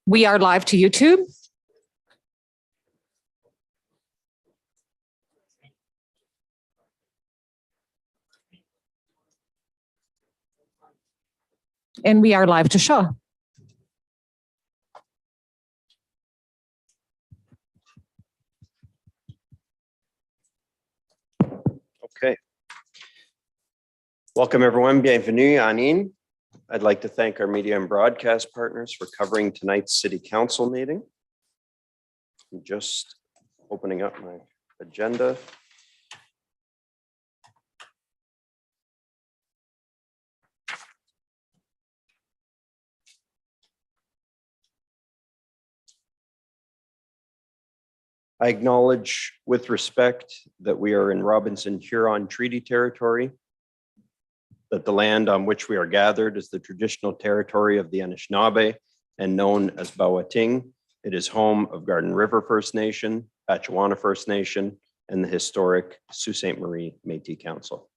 We are live to YouTube. And we are live to Shaw. Okay. Welcome everyone. Bienvenue, Anine. I'd like to thank our media and broadcast partners for covering tonight's City Council meeting. I'm just opening up my agenda. I acknowledge with respect that we are in Robinson Huron Treaty Territory, that the land on which we are gathered is the traditional territory of the Anishinaabe and known as Bawating. It is home of Garden River First Nation, Pachawana First Nation, and the historic Sault Ste. Marie Métis Council.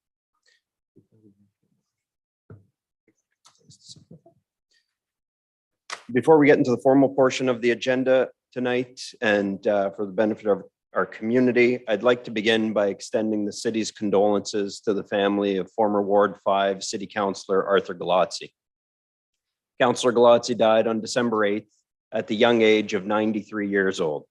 Before we get into the formal portion of the agenda tonight, and for the benefit of our community, I'd like to begin by extending the city's condolences to the family of former Ward 5 City Councillor Arthur Galatzi. Councillor Galatzi died on December 8th at the young age of 93 years old.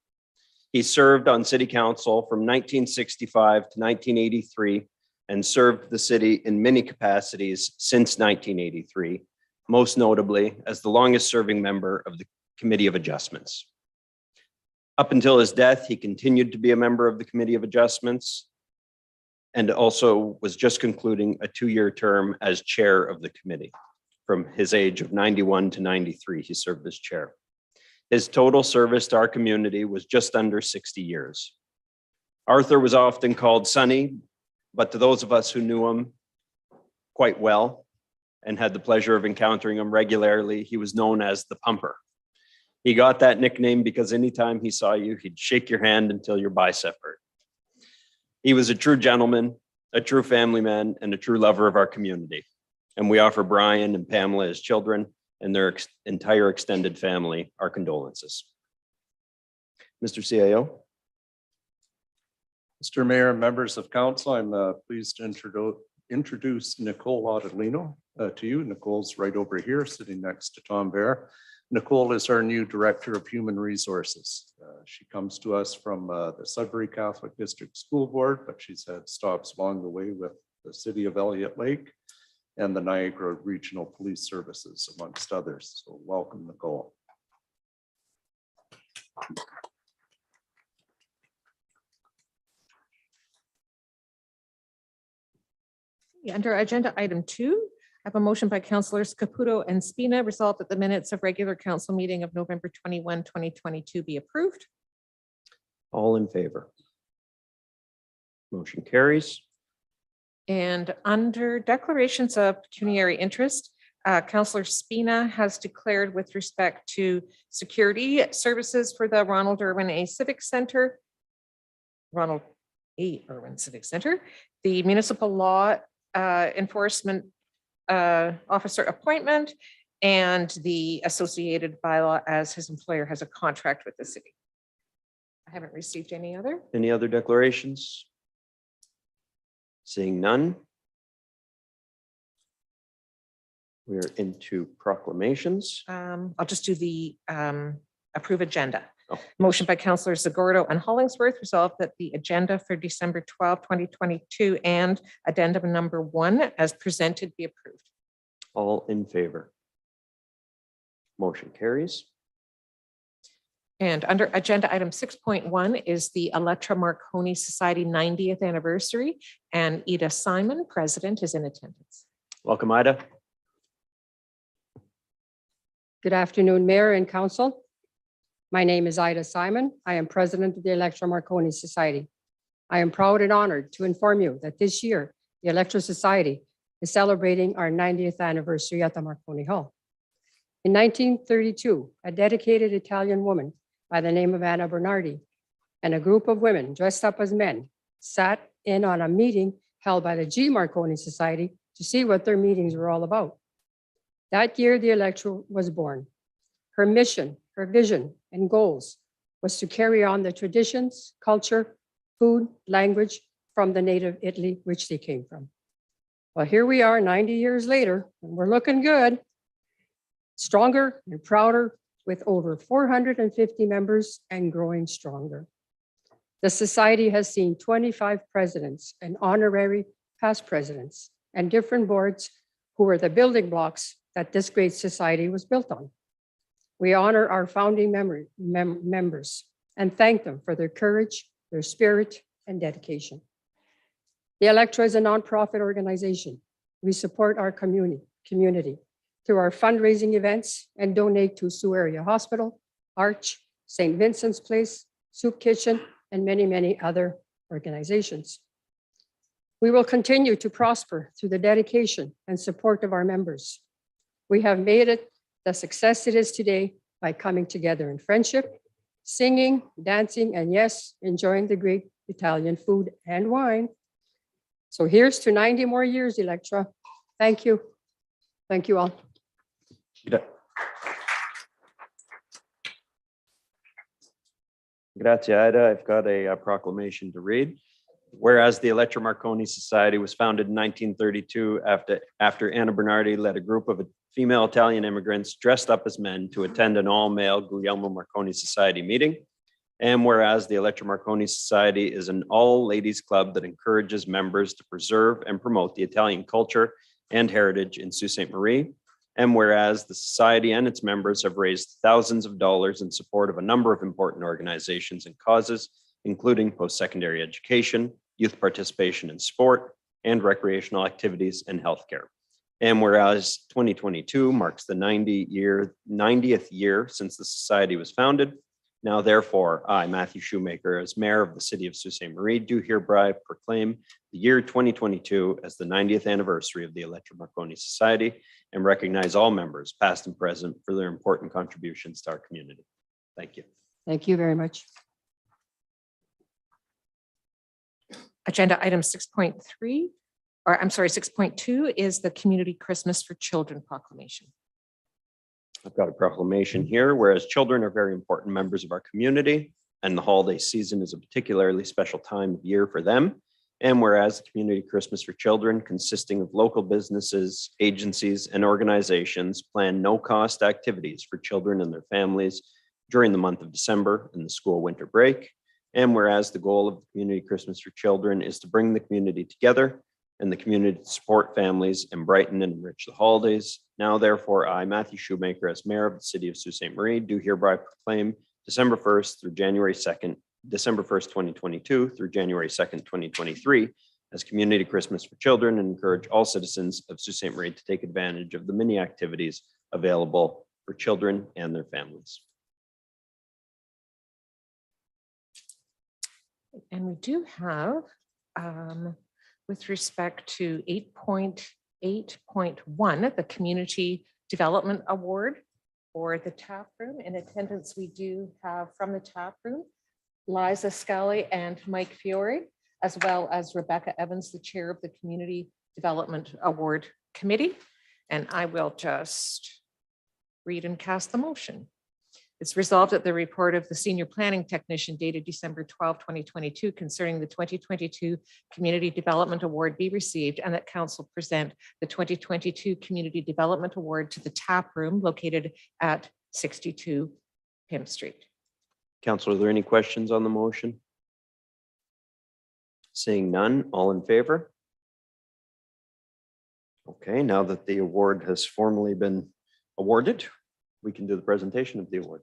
He served on City Council from 1965 to 1983 and served the city in many capacities since 1983, most notably as the longest serving member of the Committee of Adjustments. Up until his death, he continued to be a member of the Committee of Adjustments and also was just concluding a 2-year term as chair of the committee. From his age of 91 to 93, he served as chair. His total service to our community was just under 60 years. Arthur was often called Sonny, but to those of us who knew him quite well and had the pleasure of encountering him regularly, he was known as the Pumper. He got that nickname because anytime he saw you, he'd shake your hand until your bicep hurt. He was a true gentleman, a true family man, and a true lover of our community. And we offer Brian and Pamela, his children, and their entire extended family our condolences. Mr. CAO. Mr. Mayor and members of council, I'm pleased to introduce Nicole Adelino to you. Nicole's right over here, sitting next to Tom Bear. Nicole is our new Director of Human Resources. She comes to us from the Sudbury Catholic District School Board, but she's had stops along the way with the City of Elliott Lake and the Niagara Regional Police Services, amongst others. So welcome, Nicole. Under agenda item 2, I have a motion by Councillors Caputo and Spina, resolved that the minutes of regular council meeting of November 21, 2022 be approved. All in favor? Motion carries. And under declarations of pecuniary interest, Councillor Spina has declared with respect to security services for the Ronald A. Irwin Civic Center, the municipal law enforcement officer appointment, and the associated bylaw as his employer has a contract with the city. I haven't received any other. Any other declarations? Seeing none. We are into proclamations. I'll just do the approve agenda. Oh. Motion by Councillors Zagordo and Hollingsworth, resolved that the agenda for December 12, 2022 and addendum number 1 as presented be approved. All in favor? Motion carries. And under agenda item 6.1 is the Electra Marconi Society 90th anniversary, and Ida Simon, president, is in attendance. Welcome, Ida. Good afternoon, Mayor and Council. My name is Ida Simon. I am president of the Electra Marconi Society. I am proud and honored to inform you that this year, the Electra Society is celebrating our 90th anniversary at the Marconi Hall. In 1932, a dedicated Italian woman by the name of Anna Bernardi and a group of women dressed up as men sat in on a meeting held by the G. Marconi Society to see what their meetings were all about. That year, the Electra was born. Her mission, her vision, and goals was to carry on the traditions, culture, food, language from the native Italy, which they came from. Well, here we are 90 years later, and we're looking good, stronger and prouder with over 450 members and growing stronger. The society has seen 25 presidents and honorary past presidents and different boards who were the building blocks that this great society was built on. We honor our founding members and thank them for their courage, their spirit, and dedication. The Electra is a nonprofit organization. We support our community through our fundraising events and donate to Sioux Area Hospital, Arch, St. Vincent's Place, Soup Kitchen, and many, many other organizations. We will continue to prosper through the dedication and support of our members. We have made it the success it is today by coming together in friendship, singing, dancing, and yes, enjoying the great Italian food and wine. So here's to 90 more years, Electra. Thank you. Thank you all. Grazie, Ida. I've got a proclamation to read. Whereas the Electra Marconi Society was founded in 1932 after Anna Bernardi led a group of female Italian immigrants dressed up as men to attend an all-male Guglielmo Marconi Society meeting. And whereas the Electra Marconi Society is an all-ladies club that encourages members to preserve and promote the Italian culture and heritage in Sault Ste. Marie. And whereas the society and its members have raised thousands of dollars in support of a number of important organizations and causes, including post-secondary education, youth participation in sport, and recreational activities and healthcare. And whereas 2022 marks the 90th year since the society was founded, now therefore, I, Matthew Shoemaker, as mayor of the city of Sault Ste. Marie, do hereby proclaim the year 2022 as the 90th anniversary of the Electra Marconi Society and recognize all members, past and present, for their important contributions to our community. Thank you. Thank you very much. Agenda item 6.3, or I'm sorry, 6.2 is the Community Christmas for Children proclamation. I've got a proclamation here. Whereas children are very important members of our community and the holiday season is a particularly special time of year for them. And whereas the Community Christmas for Children, consisting of local businesses, agencies, and organizations, plan no-cost activities for children and their families during the month of December and the school winter break. And whereas the goal of the Community Christmas for Children is to bring the community together and the community to support families and brighten and enrich the holidays. Now, therefore, I, Matthew Shoemaker, as mayor of the city of Sault Ste. Marie, do hereby proclaim December 1st through January 2nd, December 1st, 2022 through January 2nd, 2023 as Community Christmas for Children and encourage all citizens of Sault Ste. Marie to take advantage of the many activities available for children and their families. And we do have, with respect to 8.8.1, the Community Development Award for the tap room. In attendance, we do have from the tap room, Liza Scally and Mike Fiore, as well as Rebecca Evans, the chair of the Community Development Award Committee. And I will just read and cast the motion. It's resolved that the report of the senior planning technician dated December 12, 2022 concerning the 2022 Community Development Award be received and that council present the 2022 Community Development Award to the tap room located at 62 Pym Street. Council, are there any questions on the motion? Seeing none, all in favor? Okay, now that the award has formally been awarded, we can do the presentation of the award.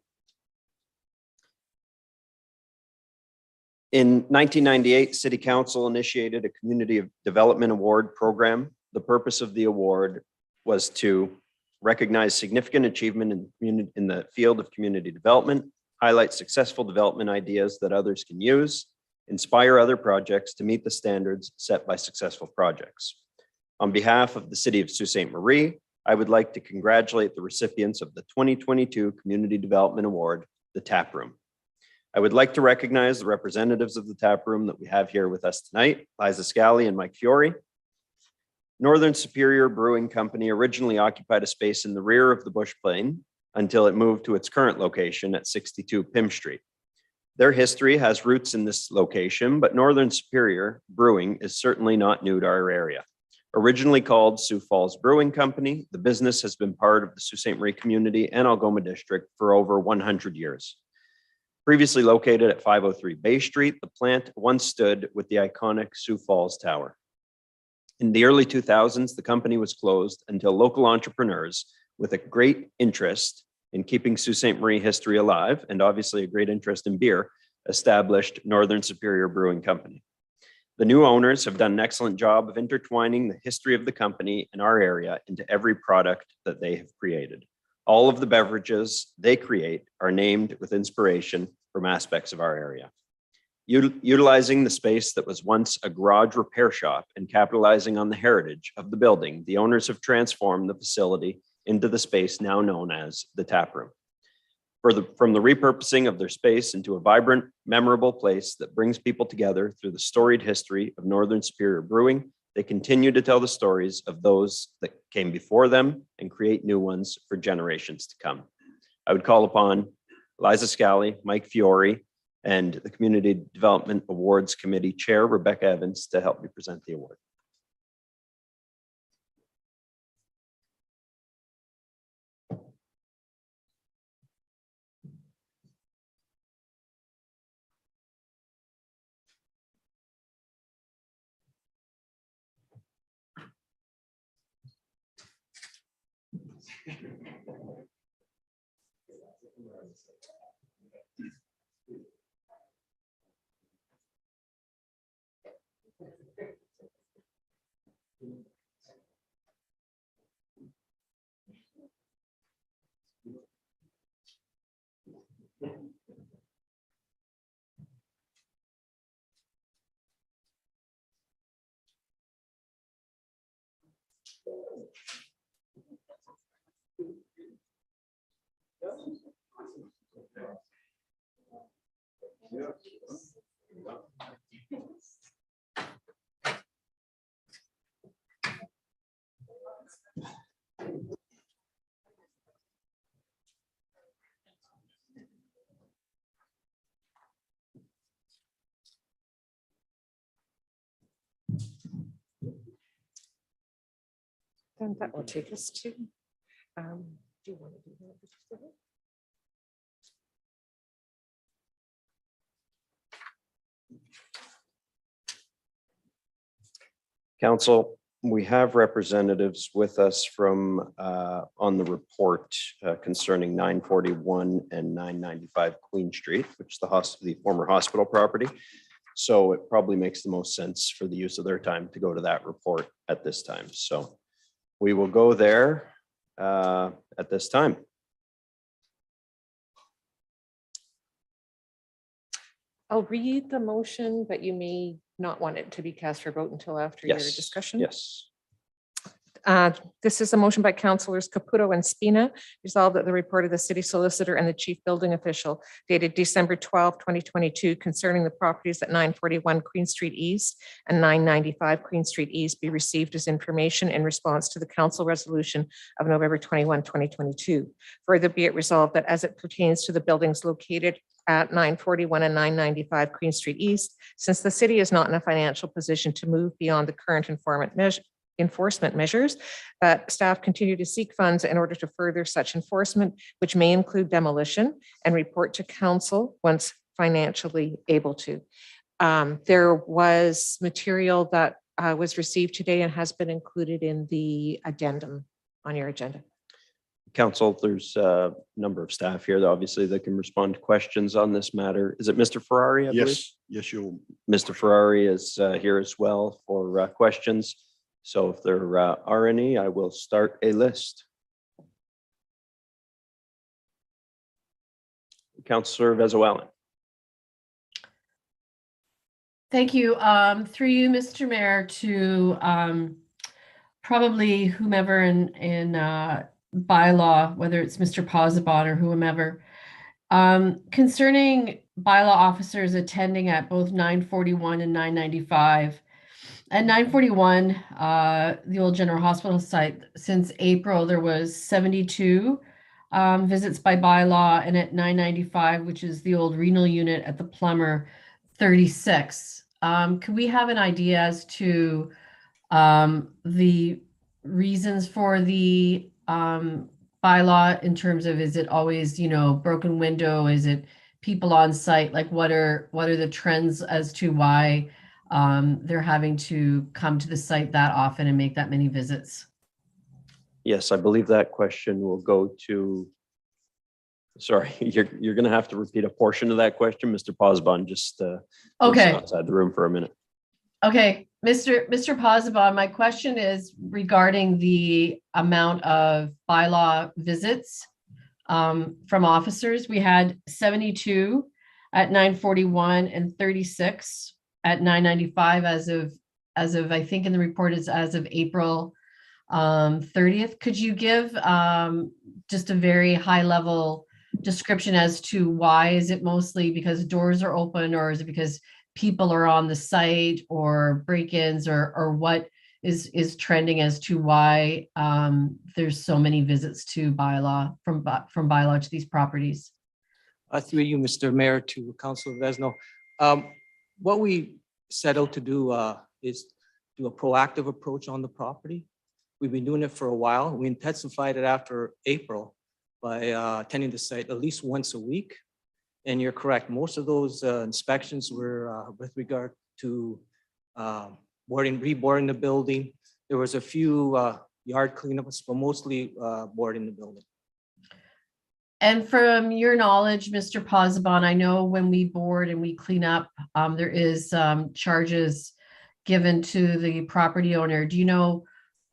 In 1998, City Council initiated a Community Development Award program. The purpose of the award was to recognize significant achievement in the field of community development, highlight successful development ideas that others can use, inspire other projects to meet the standards set by successful projects. On behalf of the City of Sault Ste. Marie, I would like to congratulate the recipients of the 2022 Community Development Award, the Tap Room. I would like to recognize the representatives of the Tap Room that we have here with us tonight, Liza Scally and Mike Fiore. Northern Superior Brewing Company originally occupied a space in the rear of the Bush Plane until it moved to its current location at 62 Pym Street. Their history has roots in this location, but Northern Superior Brewing is certainly not new to our area. Originally called Sioux Falls Brewing Company, the business has been part of the Sault Ste. Marie community and Algoma district for over 100 years. Previously located at 503 Bay Street, the plant once stood with the iconic Sioux Falls Tower. In the early 2000s, the company was closed until local entrepreneurs with a great interest in keeping Sault Ste. Marie history alive, and obviously a great interest in beer, established Northern Superior Brewing Company. The new owners have done an excellent job of intertwining the history of the company and our area into every product that they have created. All of the beverages they create are named with inspiration from aspects of our area. Utilizing the space that was once a garage repair shop and capitalizing on the heritage of the building, the owners have transformed the facility into the space now known as the Tap Room. From the repurposing of their space into a vibrant, memorable place that brings people together through the storied history of Northern Superior Brewing, they continue to tell the stories of those that came before them and create new ones for generations to come. I would call upon Liza Scally, Mike Fiore, and the Community Development Awards Committee Chair, Rebecca Evans, to help me present the award. Then that will take us to, do you want to do that? Council, we have representatives with us from on the report concerning 941 and 995 Queen Street, which is the former hospital property. So it probably makes the most sense for the use of their time to go to that report at this time. So we will go there at this time. I'll read the motion, but you may not want it to be cast for vote until after your Yes. discussion. Yes. This is a motion by councillors Caputo and Spina, resolved that the report of the city solicitor and the chief building official dated December 12, 2022 concerning the properties at 941 Queen Street East and 995 Queen Street East be received as information in response to the council resolution of November 21, 2022. Further be it resolved that as it pertains to the buildings located at 941 and 995 Queen Street East, since the city is not in a financial position to move beyond the current enforcement measures, that staff continue to seek funds in order to further such enforcement, which may include demolition, and report to council once financially able to. There was material that was received today and has been included in the addendum on your agenda. Council, there's a number of staff here that obviously that can respond to questions on this matter. Is it Mr. Ferrari? I believe? Yes, yes, you'll. Mr. Ferrari is here as well for questions. So if there are any, I will start a list. Councillor Vezoellen. Thank you. Through you, Mr. Mayor, to probably whomever in bylaw, whether it's Mr. Posabon or whomever, concerning bylaw officers attending at both 941 and 995. At 941, the old General Hospital site, since April, there was 72 visits by bylaw, and at 995, which is the old renal unit at the plumber, 36. Could we have an idea as to the reasons for the bylaw in terms of, is it always, broken window? Is it people on site? Like what are the trends as to why they're having to come to the site that often and make that many visits? Yes, I believe that question will go to, sorry, you're going to have to repeat a portion of that question. Mr. Posbon, just Okay. outside the room for a minute. Okay, Mr. Posabon, my question is regarding the amount of bylaw visits from officers. We had 72 at 941 and 36 at 995 as of I think in the report is as of April 30th. Could you give just a very high level description as to why? Is it mostly because doors are open, or is it because people are on the site, or break-ins, or what is trending as to why there's so many visits to bylaw from bylaw to these properties? Through you, Mr. Mayor, to Councilor Vesno. What we set out to do is do a proactive approach on the property. We've been doing it for a while. We intensified it after April by attending the site at least once a week. And you're correct, most of those inspections were with regard to reboarding the building. There was a few yard cleanups, but mostly boarding the building. And from your knowledge, Mr. Posabon, I know when we board and we clean up, there is charges given to the property owner. Do you know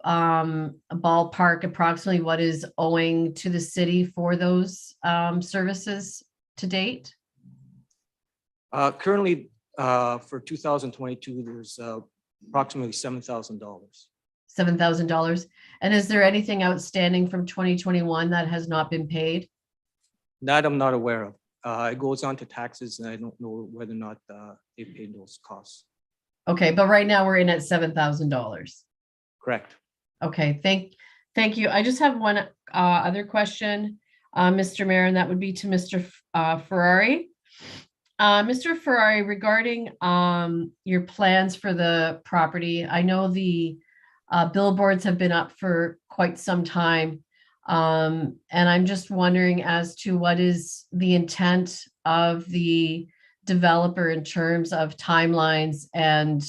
a ballpark approximately what is owing to the city for those services to date? Currently, for 2022, there's approximately $7,000. $7,000. And is there anything outstanding from 2021 that has not been paid? That I'm not aware of. It goes on to taxes, and I don't know whether or not they paid those costs. Okay, but right now we're in at $7,000. Correct. Okay, thank you. I just have one other question, Mr. Mayor, and that would be to Mr. Ferrari. Mr. Ferrari, regarding your plans for the property, I know the billboards have been up for quite some time. And I'm just wondering as to what is the intent of the developer in terms of timelines and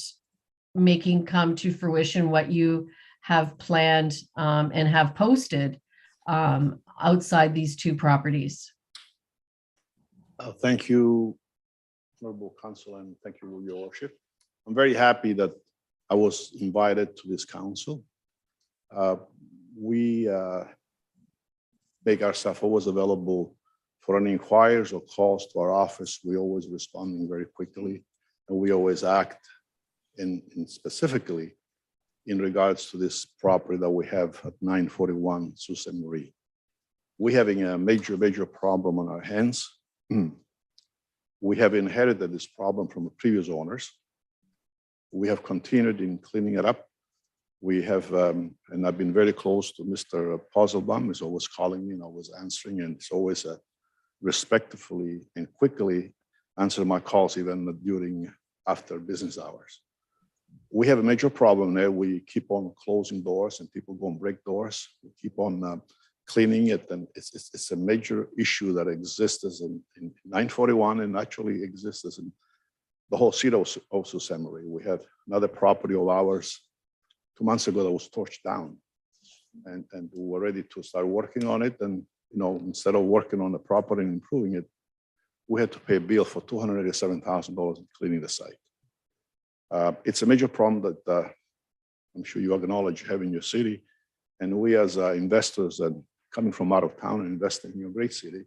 making come to fruition what you have planned and have posted outside these two properties. Thank you, Honorable Council, and thank you, Your Worship. I'm very happy that I was invited to this council. We make ourselves always available for any inquiries or calls to our office. We always responding very quickly, and we always act in specifically in regards to this property that we have at 941 Sault Ste. Marie. We're having a major problem on our hands. We have inherited this problem from the previous owners. We have continued in cleaning it up. We have, and I've been very close to Mr. Posselbaum. He's always calling me and always answering, and it's always respectfully and quickly answer my calls even during after business hours. We have a major problem there. We keep on closing doors and people go and break doors. We keep on cleaning it, and it's a major issue that exists in 941 and actually exists in the whole city of Sault Ste. Marie. We have another property of ours 2 months ago that was torched down, and we were ready to start working on it. And instead of working on the property and improving it, we had to pay a bill for $287,000 in cleaning the site. It's a major problem that I'm sure you acknowledge you have in your city, and we as investors and coming from out of town and investing in your great city,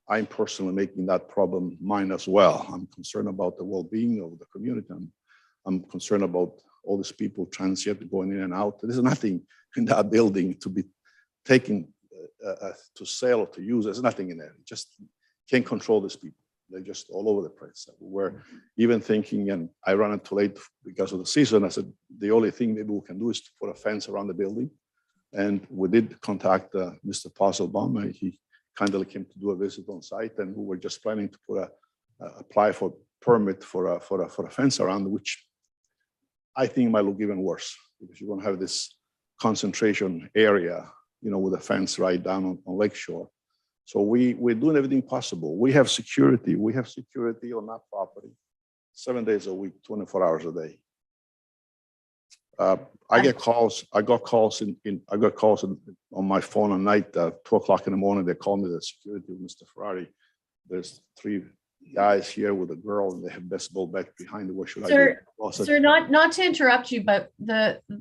I'm personally making that problem mine as well. I'm concerned about the well-being of the community. I'm concerned about all these people transient going in and out. There's nothing in that building to be taken to sell or to use. There's nothing in there. You just can't control these people. They're just all over the place. We're even thinking, and I ran it too late because of the season. I said, the only thing maybe we can do is to put a fence around the building And we did contact Mr. Posselbaum. He kindly came to do a visit on site, and we were just planning to apply for permit for a fence around, which I think might look even worse because you're going to have this concentration area, with a fence right down on Lake Shore. So we're doing everything possible. We have security. We have security on that property 7 days a week, 24 hours a day. I got calls on my phone at night, 2:00 in the morning. They call me the security with Mr. Ferrari. There's 3 guys here with a girl and they have baseball bat behind. What should I do? Well, I said, Sir, not to interrupt you, but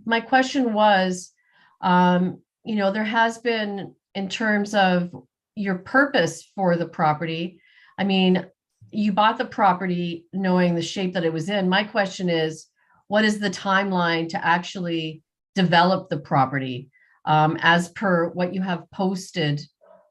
my question was, there has been, in terms of your purpose for the property, I mean, you bought the property knowing the shape that it was in. My question is, what is the timeline to actually develop the property as per what you have posted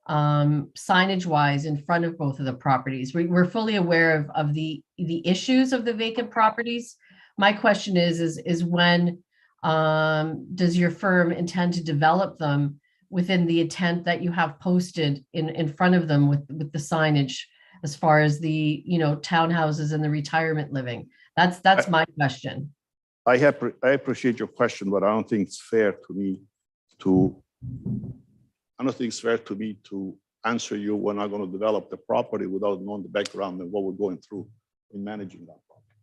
signage wise in front of both of the properties? We're fully aware of the issues of the vacant properties. My question is when does your firm intend to develop them within the intent that you have posted in front of them with the signage as far as the townhouses and the retirement living? That's my question. I appreciate your question, but I don't think it's fair to me to answer you. We're not going to develop the property without knowing the background and what we're going through in managing that property.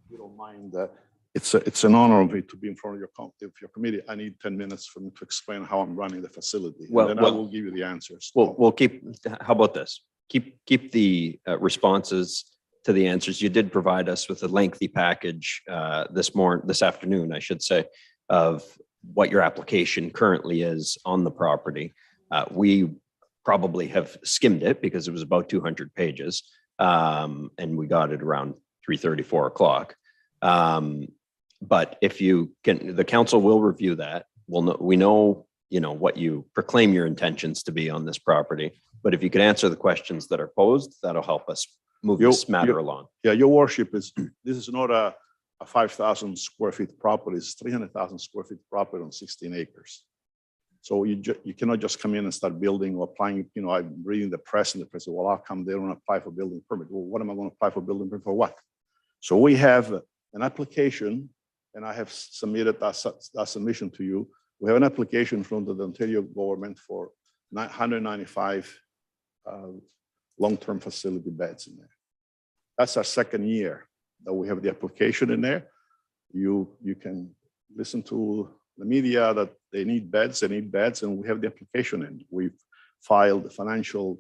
If you don't mind, it's an honor of me to be in front of your committee. I need 10 minutes for me to explain how I'm running the facility. Well, and then I will give you the answers. We'll keep, how about this? Keep the responses to the answers. You did provide us with a lengthy package this afternoon, I should say, of what your application currently is on the property. We probably have skimmed it because it was about 200 pages, and we got it around 3:30, 4 o'clock. But if you can, the council will review that. We know, what you proclaim your intentions to be on this property. But if you could answer the questions that are posed, that'll help us move this matter along. Yeah, your worship, this is not a 5,000 square feet property. It's 300,000 square feet property on 16 acres. So you cannot just come in and start building or applying. I'm reading the press and the press said, well, how come they don't apply for building permit? Well, what am I going to apply for building permit for what? So we have an application, and I have submitted that submission to you. We have an application from the Ontario government for 195 long-term facility beds in there. That's our second year that we have the application in there. You can listen to the media that they need beds, and we have the application in. We've filed financial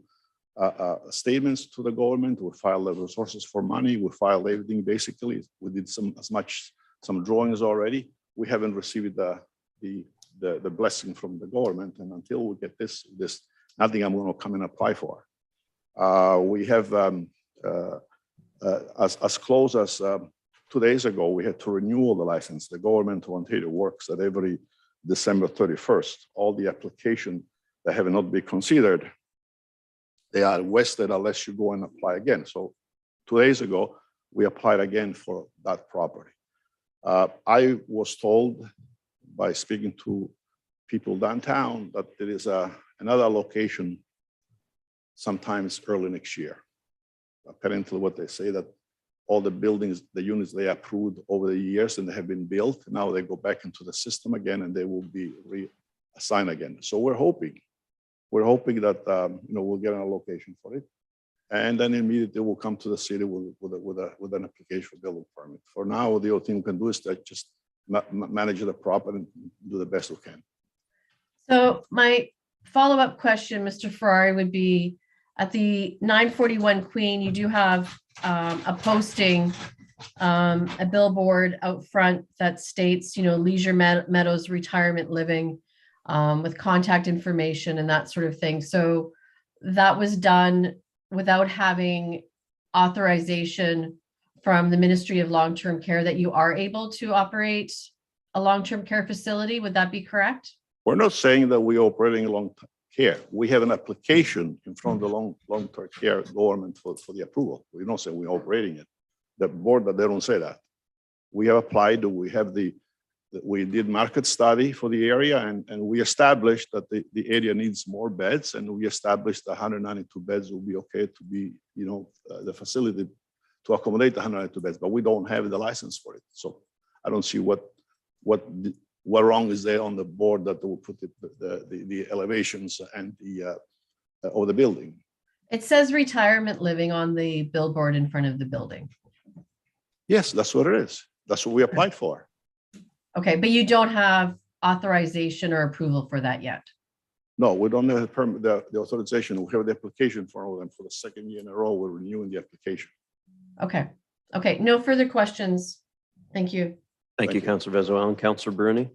statements to the government. We filed the resources for money. We filed everything basically. We did some drawings already. We haven't received the blessing from the government, and until we get this nothing I'm going to come and apply for. We have as close as 2 days ago, we had to renew the license. The government of Ontario works that every December 31st, all the applications that have not been considered, they are wasted unless you go and apply again. So 2 days ago, we applied again for that property. I was told by speaking to people downtown that there is another location sometimes early next year. Apparently what they say that all the buildings, the units they approved over the years and they have been built, now they go back into the system again and they will be reassigned again. So we're hoping that we'll get an allocation for it. And then immediately we'll come to the city with an application for building permit. For now, the only thing we can do is that just manage the property and do the best we can. So my follow-up question, Mr. Ferrari, would be at the 941 Queen, you do have a posting, a billboard out front that states, Leisure Meadows Retirement Living with contact information and that sort of thing. So that was done without having authorization from the Ministry of Long-Term Care that you are able to operate a long-term care facility. Would that be correct? We're not saying that we're operating long-term care. We have an application in front of the long-term care government for the approval. We don't say we're operating it. The board, that they don't say that. We have applied, we have the we did market study for the area and we established that the area needs more beds, and we established 192 beds will be okay to be, the facility to accommodate 192 beds, but we don't have the license for it. So I don't see what wrong is there on the board that will put the elevations and the of the building. It says retirement living on the billboard in front of the building. Yes, that's what it is. That's what we applied for. Okay, but you don't have authorization or approval for that yet. No, we don't have the permit, the authorization. We have the application for them for the second year in a row. We're renewing the application. Okay, okay, no further questions. Thank you. Thank you, you. Councillor Vezoyan. Councillor Bruni.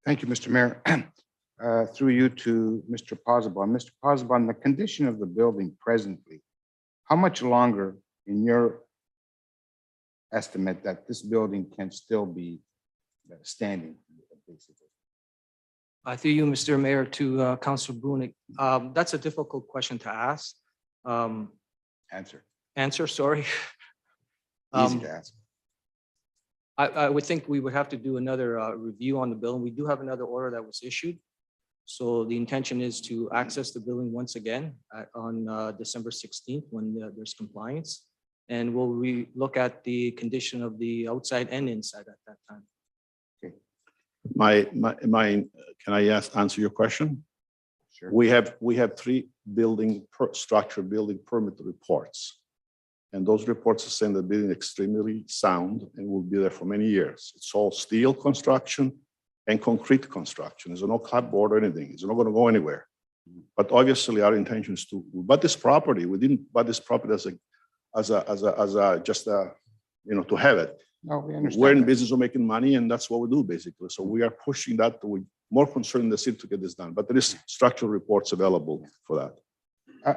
Thank you, Mr. Mayor. Through you to Mr. Pozzebon. Mr. Pozzebon, the condition of the building presently, how much longer in your estimate that this building can still be standing, basically? Through you, Mr. Mayor, to Councillor Brunig. That's a difficult question to ask. Answer. Sorry. Easy to ask. I would think we would have to do another review on the building. We do have another order that was issued. So the intention is to access the building once again on December 16th when there's compliance. And we'll look at the condition of the outside and inside at that time. Can I answer your question? Sure. We have 3 structure building permit reports. And those reports are saying the building extremely sound and will be there for many years. It's all steel construction and concrete construction. There's no clapboard or anything. It's not going to go anywhere. But obviously our intention is to buy this property. We didn't buy this property to have it. No, we understand. We're in that. business of making money, and that's what we do basically. So we are pushing that. We're more concerned in the city to get this done, but there is structural reports available for that.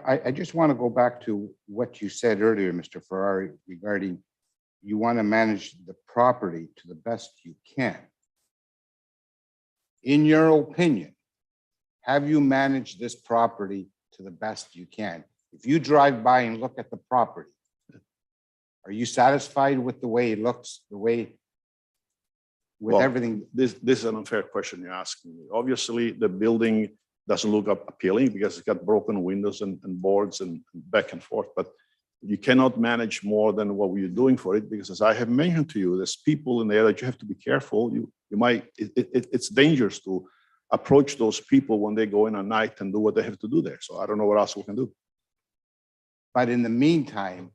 I just want to go back to what you said earlier, Mr. Ferrari, regarding you want to manage the property to the best you can. In your opinion, have you managed this property to the best you can? If you drive by and look at the property, are you satisfied with the way it looks, with Well, everything? This is an unfair question you're asking me. Obviously, the building doesn't look appealing because it's got broken windows and boards and back and forth, but you cannot manage more than what we're doing for it, because as I have mentioned to you, there's people in there that you have to be careful. It's dangerous to approach those people when they go in at night and do what they have to do there. So I don't know what else we can do. But in the meantime,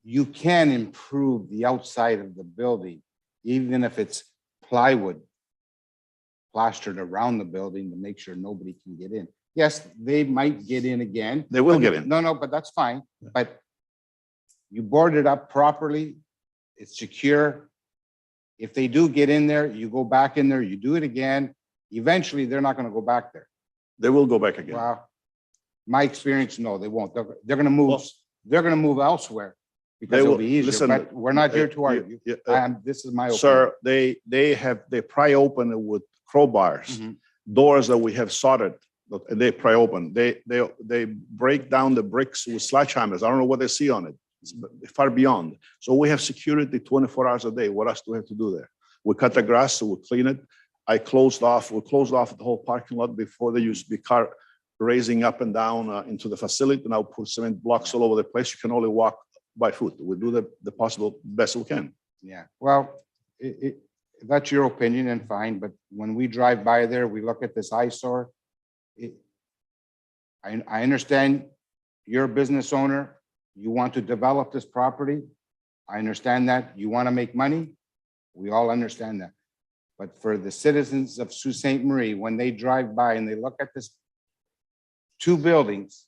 you can improve the outside of the building, even if it's plywood plastered around the building to make sure nobody can get in. Yes, they might get in again. They will but- get in. No, but that's fine. But you board it up properly. It's secure. If they do get in there, you go back in there, you do it again. Eventually, they're not going to go back there. They will go back again. Well, my experience, no, they won't. They're going to move. Well- They're going to move elsewhere They because it'll will- be easier. listen, But we're not here to argue. This is my opinion. Sir, they pry open it with crowbars, Mhm. doors that we have soldered, they pry open. They break down the bricks with sledgehammers. I don't know what they see on it. It's far beyond. So we have security 24 hours a day. What else do we have to do there? We cut the grass, so we clean it. We closed off the whole parking lot before. They used to be car raising up and down into the facility. Now put cement blocks all over the place. You can only walk by foot. We do the possible best we can. Yeah, well, that's your opinion and fine, but when we drive by there, we look at this eyesore. I understand you're a business owner. You want to develop this property. I understand that. You want to make money. We all understand that. But for the citizens of Sault Ste. Marie, when they drive by and they look at this 2 buildings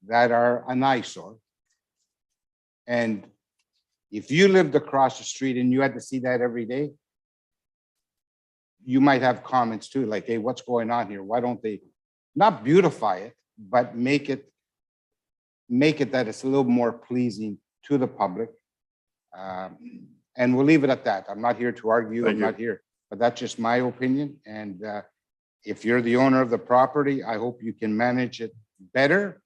that are an eyesore, and if you lived across the street and you had to see that every day, you might have comments too, like, hey, what's going on here? Why don't they not beautify it, but make it that it's a little more pleasing to the public? And we'll leave it at that. I'm not here to argue. Thank I'm you. not here, but that's just my opinion. And if you're the owner of the property, I hope you can manage it better.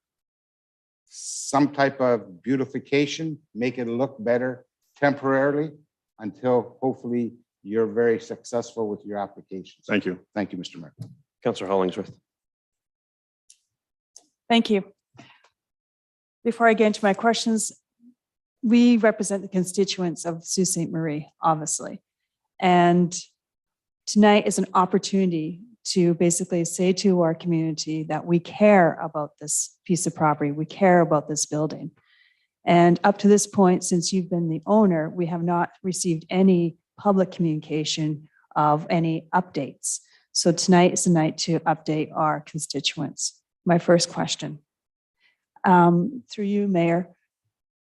Some type of beautification, make it look better temporarily until hopefully you're very successful with your applications. Thank you. Thank you, Mr. Mayor. Councillor Hollingsworth. Thank you. Before I get into my questions, we represent the constituents of Sault Ste. Marie, obviously. And tonight is an opportunity to basically say to our community that we care about this piece of property, we care about this building. And up to this point, since you've been the owner, we have not received any public communication of any updates. So tonight is the night to update our constituents. My first question, through you, Mayor,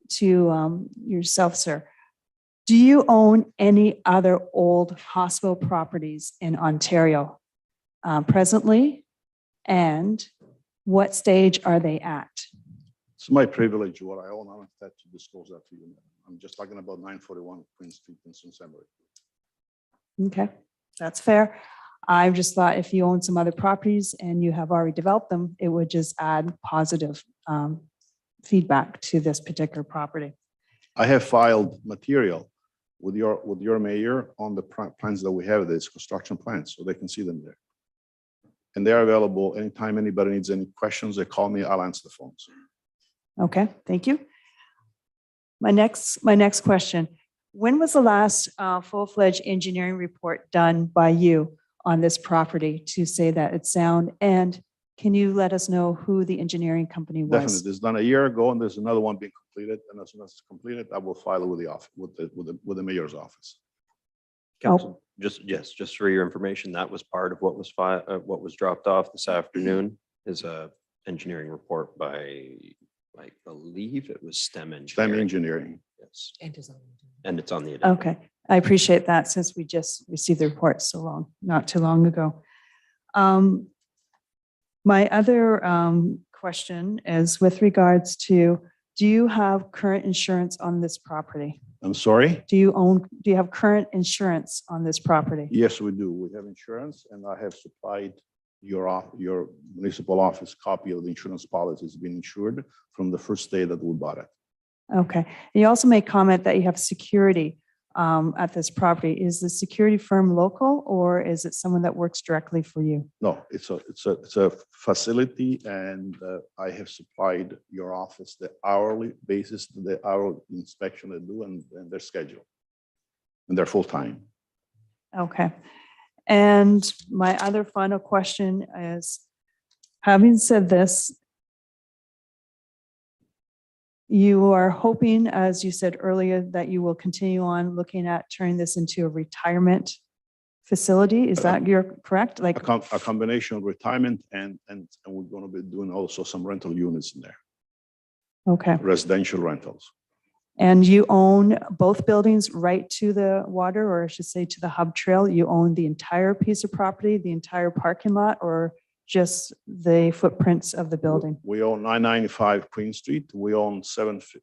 to yourself, sir. Do you own any other old hospital properties in Ontario presently? And what stage are they at? It's my privilege what I own. I don't have to disclose that to you. I'm just talking about 941 Queen Street in Sault Ste. Marie. Okay, that's fair. I just thought if you own some other properties and you have already developed them, it would just add positive feedback to this particular property. I have filed material with your mayor on the plans that we have, this construction plans, so they can see them there. And they're available anytime anybody needs any questions, they call me, I'll answer the phones. Okay, thank you. My next question, when was the last full-fledged engineering report done by you on this property to say that it's sound? And can you let us know who the engineering company was? Definitely, this is done a year ago, and there's another one being completed, and as soon as it's completed, I will file it with the office, with the mayor's office. Council, just for your information, that was part of what was dropped off this afternoon is a engineering report by, I believe it was STEM STEM Engineering. engineering. Yes. And it's on the agenda. Okay, I appreciate that since we just received the report not too long ago. My other question is with regards to, do you have current insurance on this property? I'm sorry? Do you have current insurance on this property? Yes, we do. We have insurance, and I have supplied your municipal office copy of the insurance policy. It's been insured from the first day that we bought it. Okay. And you also made comment that you have security at this property. Is the security firm local or is it someone that works directly for you? No, it's a facility, and I have supplied your office the hourly basis, the hourly inspection they do, and their schedule, and they're full-time. Okay. And my other final question is, having said this, you are hoping, as you said earlier, that you will continue on looking at turning this into a retirement facility. Is that you're correct? Like, A combination of retirement and we're going to be doing also some rental units in there, okay. residential rentals. And you own both buildings right to the water, or I should say to the hub trail? You own the entire piece of property, the entire parking lot, or just the footprints of the building? We own 995 Queen Street. We own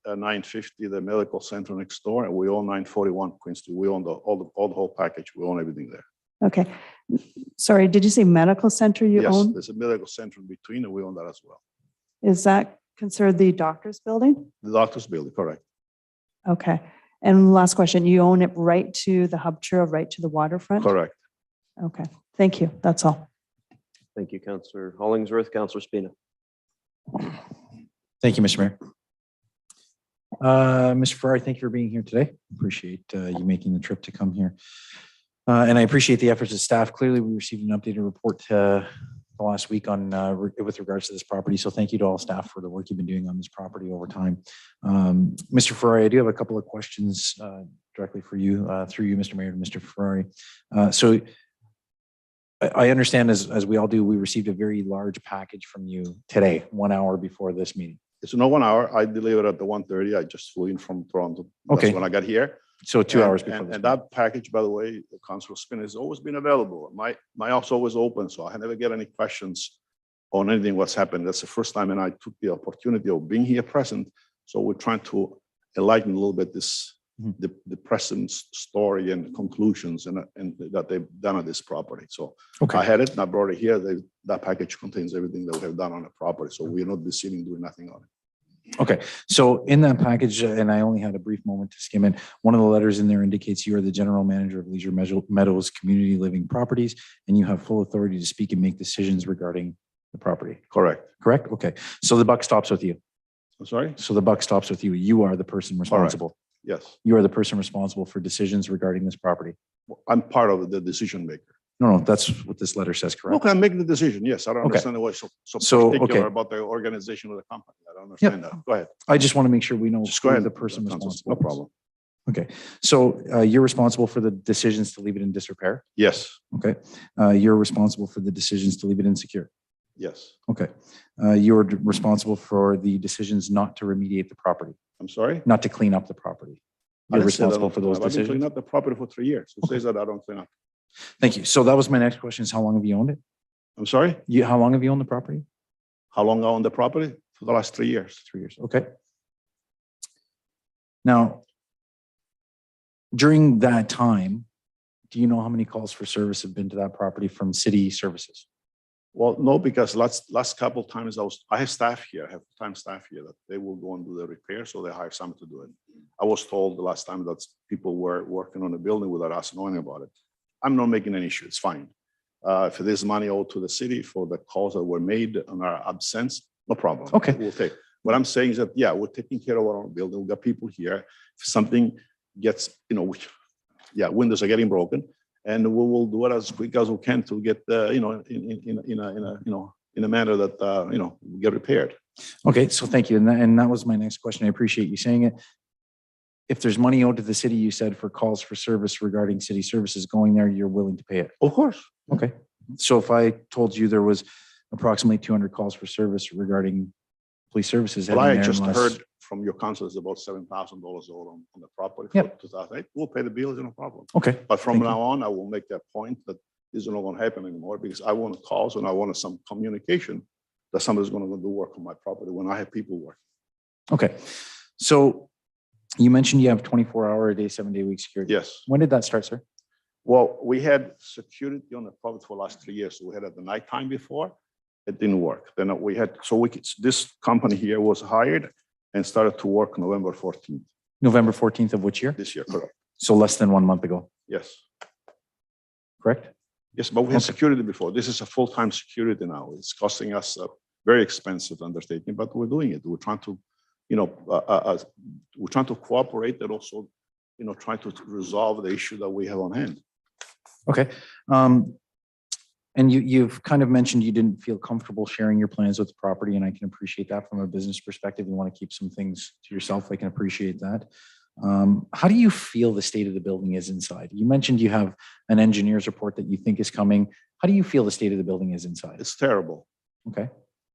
950, the medical center next door, and we own 941 Queen Street. We own all the whole package. We own everything there. Okay. Sorry, did you say medical center you Yes, own? there's a medical center in between, and we own that as well. Is that considered the doctor's building? The doctor's building, correct. Okay. And last question, you own it right to the hub trail, right to the waterfront? Correct. Okay. Thank you. That's all. Thank you, Councillor Hollingsworth. Councillor Spina. Thank you, Mr. Mayor. Mr. Ferrari, thank you for being here today. Appreciate you making the trip to come here. And I appreciate the efforts of staff. Clearly, we received an updated report the last week on with regards to this property. So thank you to all staff for the work you've been doing on this property over time. Mr. Ferrari, I do have a couple of questions directly for you, through you, Mr. Mayor, and Mr. Ferrari. So I understand, as we all do, we received a very large package from you today, 1 hour before this meeting. It's not 1 hour. I delivered at the 1:30. I just flew in from Toronto. That's Okay. when I got here. So 2 hours And- before. this And meeting. that package, by the way, Councilor Spina, has always been available. My office always open, so I never get any questions on anything what's happened. That's the first time, and I took the opportunity of being here present. So we're trying to enlighten a little bit this, the present story and conclusions and that they've done on this property. So Okay. I had it and I brought it here. That package contains everything that we have done on the property. So we're not sitting doing nothing on it. Okay, so in that package, and I only had a brief moment to skim it, one of the letters in there indicates you are the general manager of Leisure Meadows Community Living Properties, and you have full authority to speak and make decisions regarding the property, Correct. correct? Okay, so the buck stops with you. I'm sorry? So the buck stops with you. You are the person responsible. Yes. You are the person responsible for decisions regarding this property. I'm part of the decision maker. No, that's what this letter says, correct? Okay, I'm making the decision. Yes, I don't Okay. understand what's so So, particular okay. about the organization of the company. I don't understand that. Go ahead. I just want to make sure we know Just go who ahead. the person Council. responsible. No is. problem. Okay, so you're responsible for the decisions to leave it in disrepair. Yes, Okay, you're responsible for the decisions to leave it insecure. yes. Okay, you're responsible for the decisions not to remediate the property, I'm sorry? not to clean up the property. I You're didn't say that. responsible for those I've been cleaning decisions. up the property for 3 years. Who says that I don't clean up? Thank you. So that was my next question: is how long have you owned it? I'm sorry? How long have you owned the property? How long I own the property? For the last 3 years. 3 years. Okay. Now, during that time, do you know how many calls for service have been to that property from city services? Well, no, because last couple of times I have staff here, I have time staff here that they will go and do the repair, so they hire someone to do it. I was told the last time that people were working on the building without us knowing about it. I'm not making an issue, it's fine. If there's money owed to the city for the calls that were made on our absence, no problem. Okay. We'll take. What I'm saying is that, yeah, we're taking care of our own building. We've got people here. If something gets, windows are getting broken, and we will do it as quick as we can to get, in a manner that, will get repaired. Okay, so thank you. And that was my next question. I appreciate you saying it. If there's money owed to the city, you said for calls for service regarding city services going there, you're willing to pay it. Of course. Okay. So if I told you there was approximately 200 calls for service regarding police services. Well, heading I there just unless- heard from your council is about $7,000 owed on the property for Yep. 2008. We'll pay the bills, no problem. Okay, But from Thank you. now on, I will make that point that this is not going to happen anymore because I want calls and I want some communication that somebody's going to do work on my property when I have people work. okay. So you mentioned you have 24-hour-a-day, 7-day-a-week security. Yes. When did that start, sir? Well, we had security on the property for the last 3 years. So we had at the nighttime before. It didn't work. Then we had, this company here was hired and started to work November 14th November 14th of which year? this year. Correct. So less than 1 month ago, Yes. correct? Yes, but we had Okay. security before. This is a full-time security now. It's costing us a very expensive undertaking, but we're doing it. We're trying to, we're trying to cooperate and also, try to resolve the issue that we have on hand. Okay. And you've kind of mentioned you didn't feel comfortable sharing your plans with the property, and I can appreciate that from a business perspective. You want to keep some things to yourself. I can appreciate that. How do you feel the state of the building is inside? You mentioned you have an engineer's report that you think is coming. How do you feel the state of the building is inside? It's terrible. Okay.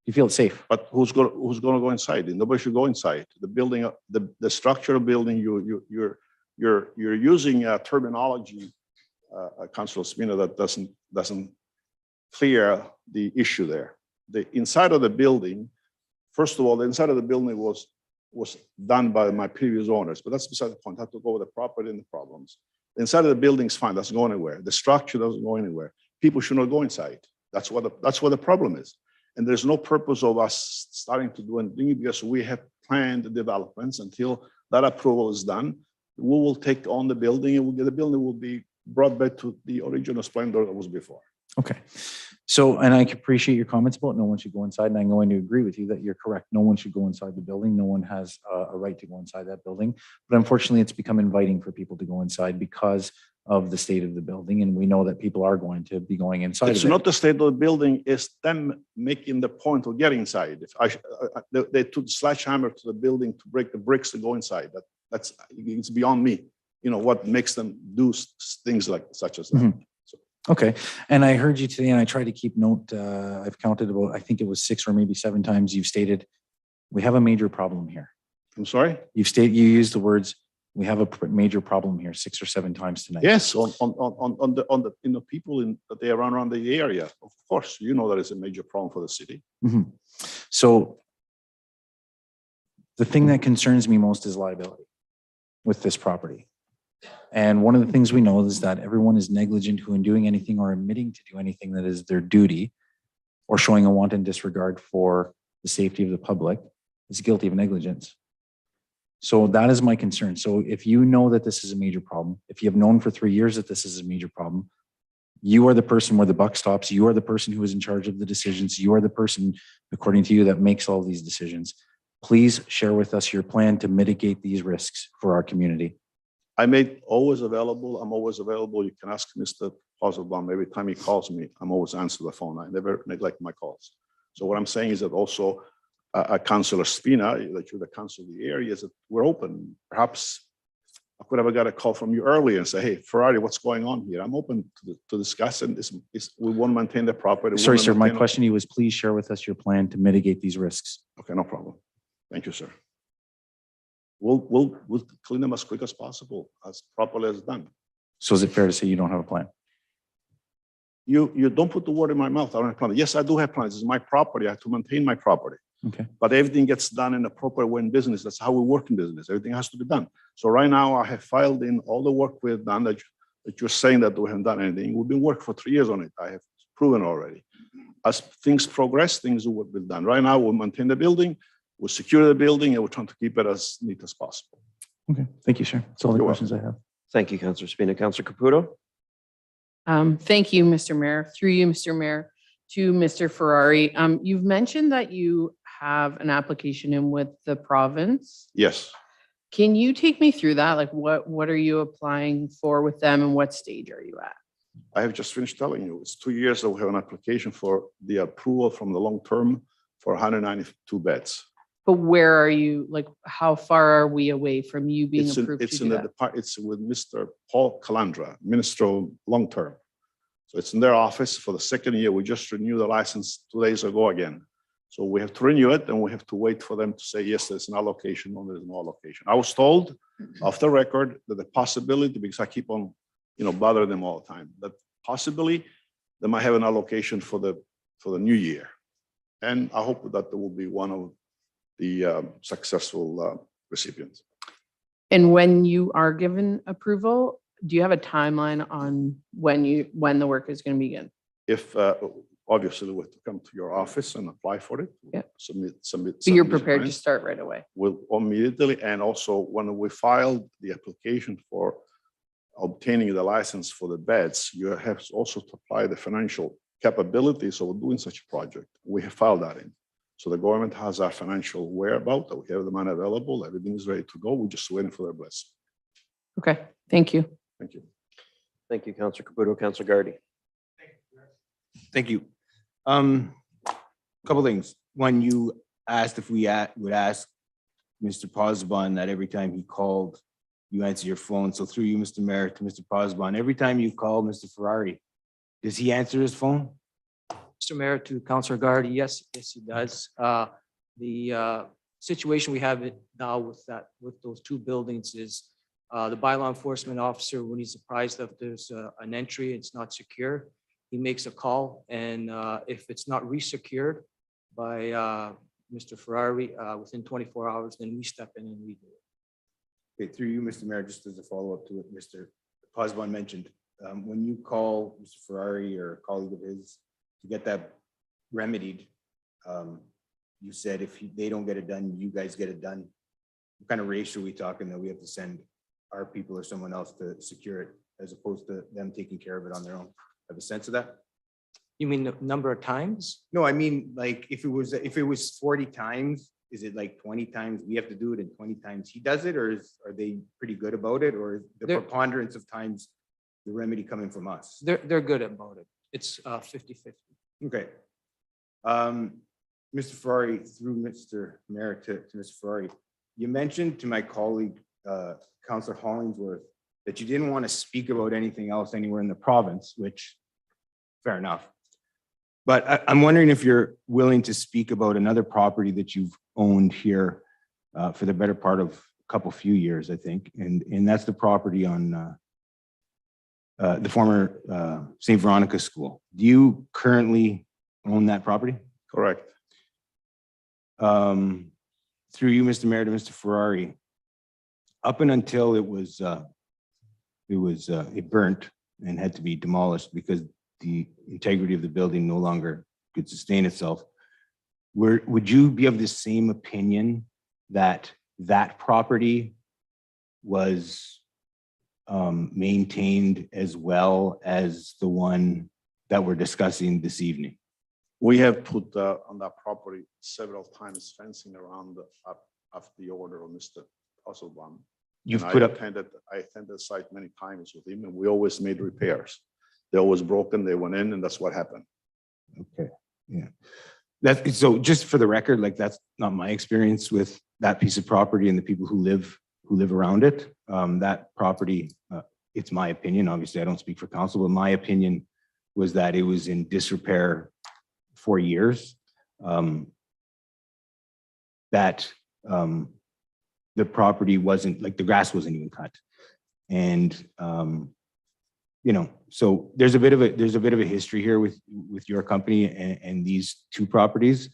You feel it's safe? But who's going to go inside? Nobody should go inside. The building, the structural building, you're using a terminology, Councilor Spina, that doesn't clear the issue there. The inside of the building, first of all, the inside of the building was done by my previous owners, but that's beside the point. I have to go over the property and the problems. The inside of the building is fine. Doesn't go anywhere. The structure doesn't go anywhere. People should not go inside. That's what the problem is. And there's no purpose of us starting to do anything because we have planned the developments until that approval is done. We will take on the building and the building will be brought back to the original splendor that was before. Okay. So, and I can appreciate your comments about no one should go inside, and I'm going to agree with you that you're correct. No one should go inside the building. No one has a right to go inside that building. But unfortunately, it's become inviting for people to go inside because of the state of the building. And we know that people are going to be going inside It's of it. not the state of the building, it's them making the point of getting inside. They took the sledgehammer to the building to break the bricks to go inside. It's beyond me. What makes them do things like such as that. Mhm. Okay. And I heard you today, and I tried to keep note. I've counted about, I think it was 6 or maybe 7 times you've stated, we have a major problem here. I'm sorry? You used the words, we have a major problem here 6 or 7 times tonight. Yes, on the people that they around the area. Of course, that is a major problem for the city. Mhm. So the thing that concerns me most is liability with this property. And one of the things we know is that everyone is negligent who in doing anything or admitting to do anything that is their duty or showing a wanton disregard for the safety of the public is guilty of negligence. So that is my concern. So if you know that this is a major problem, if you have known for 3 years that this is a major problem, you are the person where the buck stops. You are the person who is in charge of the decisions. You are the person, according to you, that makes all these decisions. Please share with us your plan to mitigate these risks for our community. I made always available. I'm always available. You can ask Mr. Posselbaum. Every time he calls me, I'm always answer the phone. I never neglect my calls. So what I'm saying is that also Councillor Spina, that you're the council of the area, is that we're open. Perhaps I could have got a call from you earlier and say, hey, Ferrari, what's going on here? I'm open to discuss, and we want to maintain the property. We Sorry, wanna sir, my maintain- question to you was please share with us your plan to mitigate these risks. Okay, no problem. Thank you, sir. We'll clean them as quick as possible, as properly as done. So is it fair to say you don't have a plan? You don't put the word in my mouth. I don't have plans. Yes, I do have plans. It's my property. I have to maintain my property. Okay. But everything gets done in a proper way in business. That's how we work in business. Everything has to be done. So right now I have filed in all the work we've done that you're saying that we haven't done anything. We've been working for 3 years on it. I have proven already. As things progress, things will be done. Right now we'll maintain the building, we'll secure the building, and we're trying to keep it as neat as possible. Okay, thank you, sir. That's all the You're questions I have. Thank you, Councillor Spina. Councillor Caputo? Thank you, Mr. Mayor. Through you, Mr. Mayor, to Mr. Ferrari. You've mentioned that you have an application in with the province. Yes. Can you take me through that? Like what are you applying for with them and what stage are you at? I have just finished telling you, it's 2 years that we have an application for the approval from the long term for 192 beds. But where are you, like, how far are we away from you being approved It's to in do the that? department, it's with Mr. Paul Calandra, Minister of Long Term. So it's in their office for the second year. We just renewed the license 2 days ago again. So we have to renew it and we have to wait for them to say, yes, there's an allocation or there's no allocation. I was told off the record that the possibility, because I keep on, bothering them all the time, that possibly they might have an allocation for the new year. And I hope that there will be one of the successful recipients. And when you are given approval, do you have a timeline on when the work is going to begin? If obviously we have to come to your office and apply for it. Yeah. Submit. So you're submission prepared to plans. start right away? Will immediately, and also when we filed the application for obtaining the license for the beds, you have also to apply the financial capabilities of doing such a project. We have filed that in. So the government has our financial whereabout, that we have the money available, everything is ready to go. We're just waiting for their blessing. Okay, thank you. Thank you. Thank you, Councillor Caputo. Councillor Gardy? Thank you. Couple things. One, you asked if we would ask Mr. Posbon that every time he called, you answer your phone. So through you, Mr. Mayor, to Mr. Posbon, every time you call Mr. Ferrari, does he answer his phone? Mr. Mayor, to Councillor Gardy, yes, he does. The situation we have now with those two buildings is the bylaw enforcement officer, when he's surprised that there's an entry, it's not secure, he makes a call, and if it's not resecured by Mr. Ferrari within 24 hours, then we step in and we do it. Okay, through you, Mr. Mayor, just as a follow-up to what Mr. Posbon mentioned, when you call Mr. Ferrari or a colleague of his to get that remedied, you said if they don't get it done, you guys get it done. What kind of ratio are we talking that we have to send our people or someone else to secure it as opposed to them taking care of it on their own? Have a sense of that? You mean the number of times? No, I mean, like, if it was 40 times, is it like 20 times we have to do it and 20 times he does it, or are they pretty good about it, or is the They're- preponderance of times the remedy coming from us? They're good about it. It's 50-50. Okay. Mr. Ferrari, through Mr. Mayor to Mr. Ferrari, you mentioned to my colleague, Councillor Hollingsworth, that you didn't want to speak about anything else anywhere in the province, which fair enough. But I'm wondering if you're willing to speak about another property that you've owned here for the better part of a few years, I think. And that's the property on the former St. Veronica School. Do you currently own that property? Correct. Through you, Mr. Mayor, to Mr. Ferrari, up and until it burnt and had to be demolished because the integrity of the building no longer could sustain itself. would you be of the same opinion that that property was maintained as well as the one that we're discussing this evening? We have put on that property several times fencing around after the order of Mr. Hasselbaum. You've And put I up, attended the site many times with him, and we always made repairs. They always broken, they went in, and that's what happened. okay, yeah. That's, so just for the record, like, that's not my experience with that piece of property and the people who live around it. That property, it's my opinion, obviously I don't speak for council, but my opinion was that it was in disrepair for years. That the property wasn't, like, the grass wasn't even cut. And you know, so there's a bit of a history here with your company and these two properties.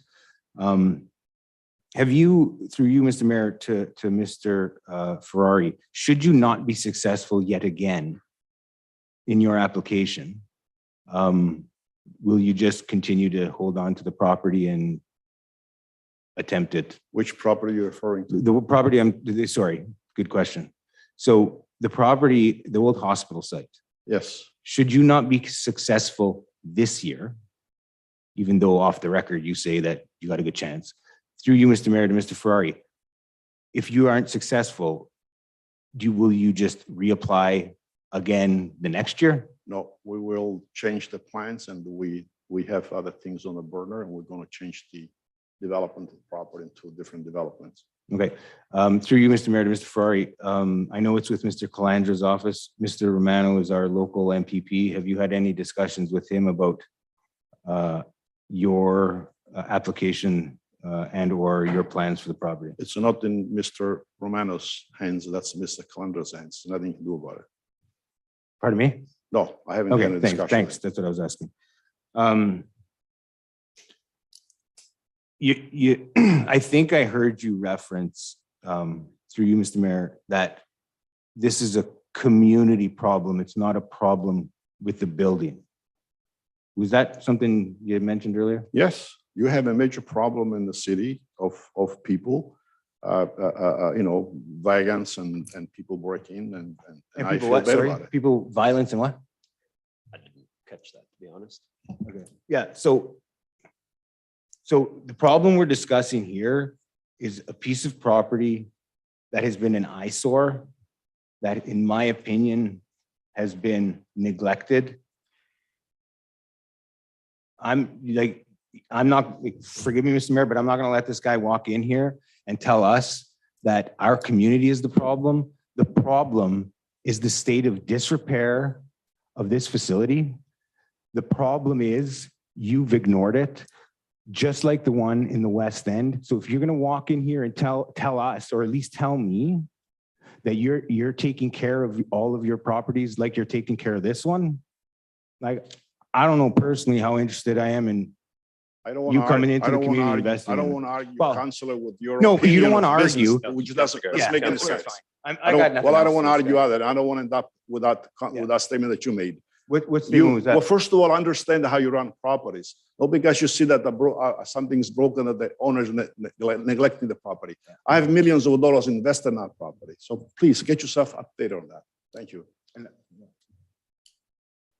Have you, through you, Mr. Mayor, to Mr. Ferrari, should you not be successful yet again in your application, will you just continue to hold on to the property and attempt it? Which property are you referring to? The property, sorry, good question. So the property, the old hospital site, Yes, should you not be successful this year, even though off the record you say that you got a good chance, through you, Mr. Mayor, to Mr. Ferrari, if you aren't successful, will you just reapply again the next year? no, we will change the plans, and we have other things on the burner, and we're gonna change the development of the property into different developments. Okay, through you, Mr. Mayor, to Mr. Ferrari, I know it's with Mr. Calandra's office. Mr. Romano is our local MPP. Have you had any discussions with him about your application and or your plans for the property? It's not in Mr. Romano's hands, that's Mr. Calendra's hands, nothing to do about it. Pardon me? No, I haven't had Okay, a discussion. thanks. That's what I was asking. I think I heard you reference, through you, Mr. Mayor, that this is a community problem. It's not a problem with the building. Was that something you had mentioned earlier? Yes, you have a major problem in the city of people, you know, vagans and people breaking and I people feel what, bad sorry? about it. People violence and what? I didn't catch that, to be honest. Okay. Yeah, so the problem we're discussing here is a piece of property that has been an eyesore, that in my opinion has been neglected. I'm not, forgive me, Mr. Mayor, but I'm not gonna let this guy walk in here and tell us that our community is the problem. The problem is the state of disrepair of this facility. The problem is you've ignored it, just like the one in the West End. So if you're gonna walk in here and tell us, or at least tell me, that you're taking care of all of your properties like you're taking care of this one, like, I don't know personally how interested I am in I don't you want coming into the community investing. I don't in it. want to argue, Well, Councillor, with your. no, you don't opinion wanna of business, argue. Which doesn't, Yeah, doesn't make any that's sense. fine. I I got don't, nothing well, I else don't to want to argue say. either. I don't want to end up with that, Yeah. with that statement that you made. What You, statement was well, that? first of all, understand how you run properties. Not because you see that something's broken, that the owner's neglecting the property. I have millions of dollars invested in that property. So please get yourself updated on that. Thank you.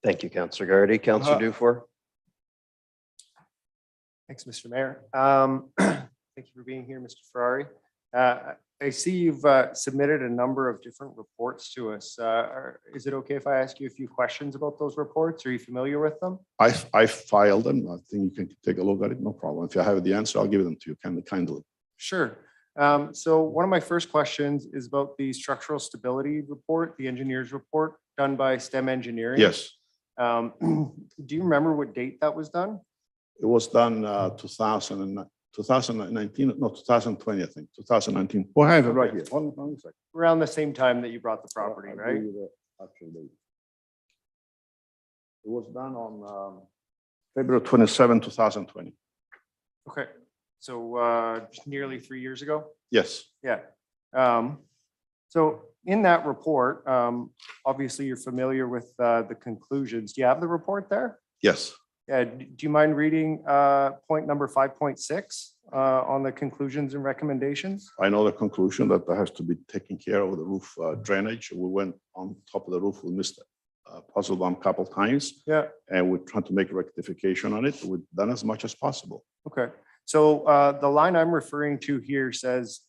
Thank you, Councillor Garrity. Councillor Dufour? Thanks, Mr. Mayor. Thank you for being here, Mr. Ferrari. I see you've submitted a number of different reports to us. Is it okay if I ask you a few questions about those reports? Are you familiar with them? I filed them. I think you can take a look at it. No problem. If you have the answer, I'll give them to you kindly. Sure. So one of my first questions is about the structural stability report, the engineer's report done by STEM Engineering. Yes, Do you remember what date that was done? it was done 2019, no, 2020, I think, 2019. Well, I have it right here. Hold on a second. Around the same time that you brought the property, I'll right? give you the actual date. It was done on February 27, 2020. Okay. So just nearly 3 years ago? Yes, Yeah. So in that report, obviously you're familiar with the conclusions. Do you have the report there? yes. Yeah, do you mind reading point number 5.6 on the conclusions and recommendations? I know the conclusion that there has to be taken care of the roof drainage. We went on top of the roof with Mr. Puzzlebaum a couple times, Yeah, and we're trying to make rectification on it. We've done as much as possible. okay. So the line I'm referring to here says,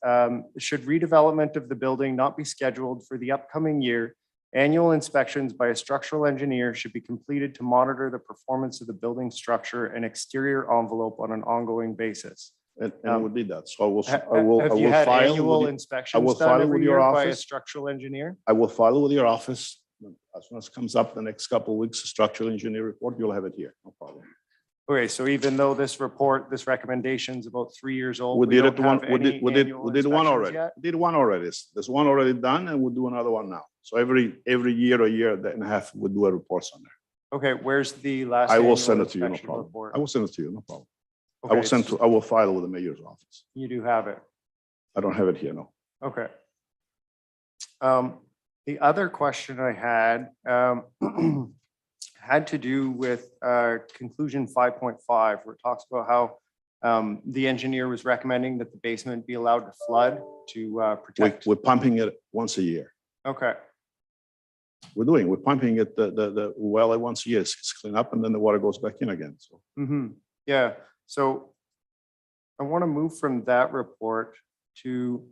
should redevelopment of the building not be scheduled for the upcoming year, annual inspections by a structural engineer should be completed to monitor the performance of the building structure and exterior envelope on an ongoing basis. And we did that. So I will, Ha- I will, I Have you will had file. annual with you- inspections file done it every with your year by a office. structural engineer? I will file it with your office. As soon as it comes up the next couple of weeks, structural engineer report, you'll have it here. No problem. Okay, so even though this report, this recommendation is about 3 years old. We did don't it one, have we did, any we did, annual we did one inspections already. yet? We did one already. There's one already done and we'll do another one now. So every year or year and a half, we'll do a report on there. Okay, where's the last? I will annual send it to you, no inspection problem. report? I will send it to you, no problem. I Okay, will send to, I will file with the mayor's office. You do have it. I don't have it here, no. Okay. The other question I had had to do with conclusion 5.5, where it talks about how the engineer was recommending that the basement be allowed to flood to protect. We're pumping it once a year. Okay, We're pumping it, the well once a year, it's cleaned up and then the water goes back in again, so. yeah, so I want to move from that report to,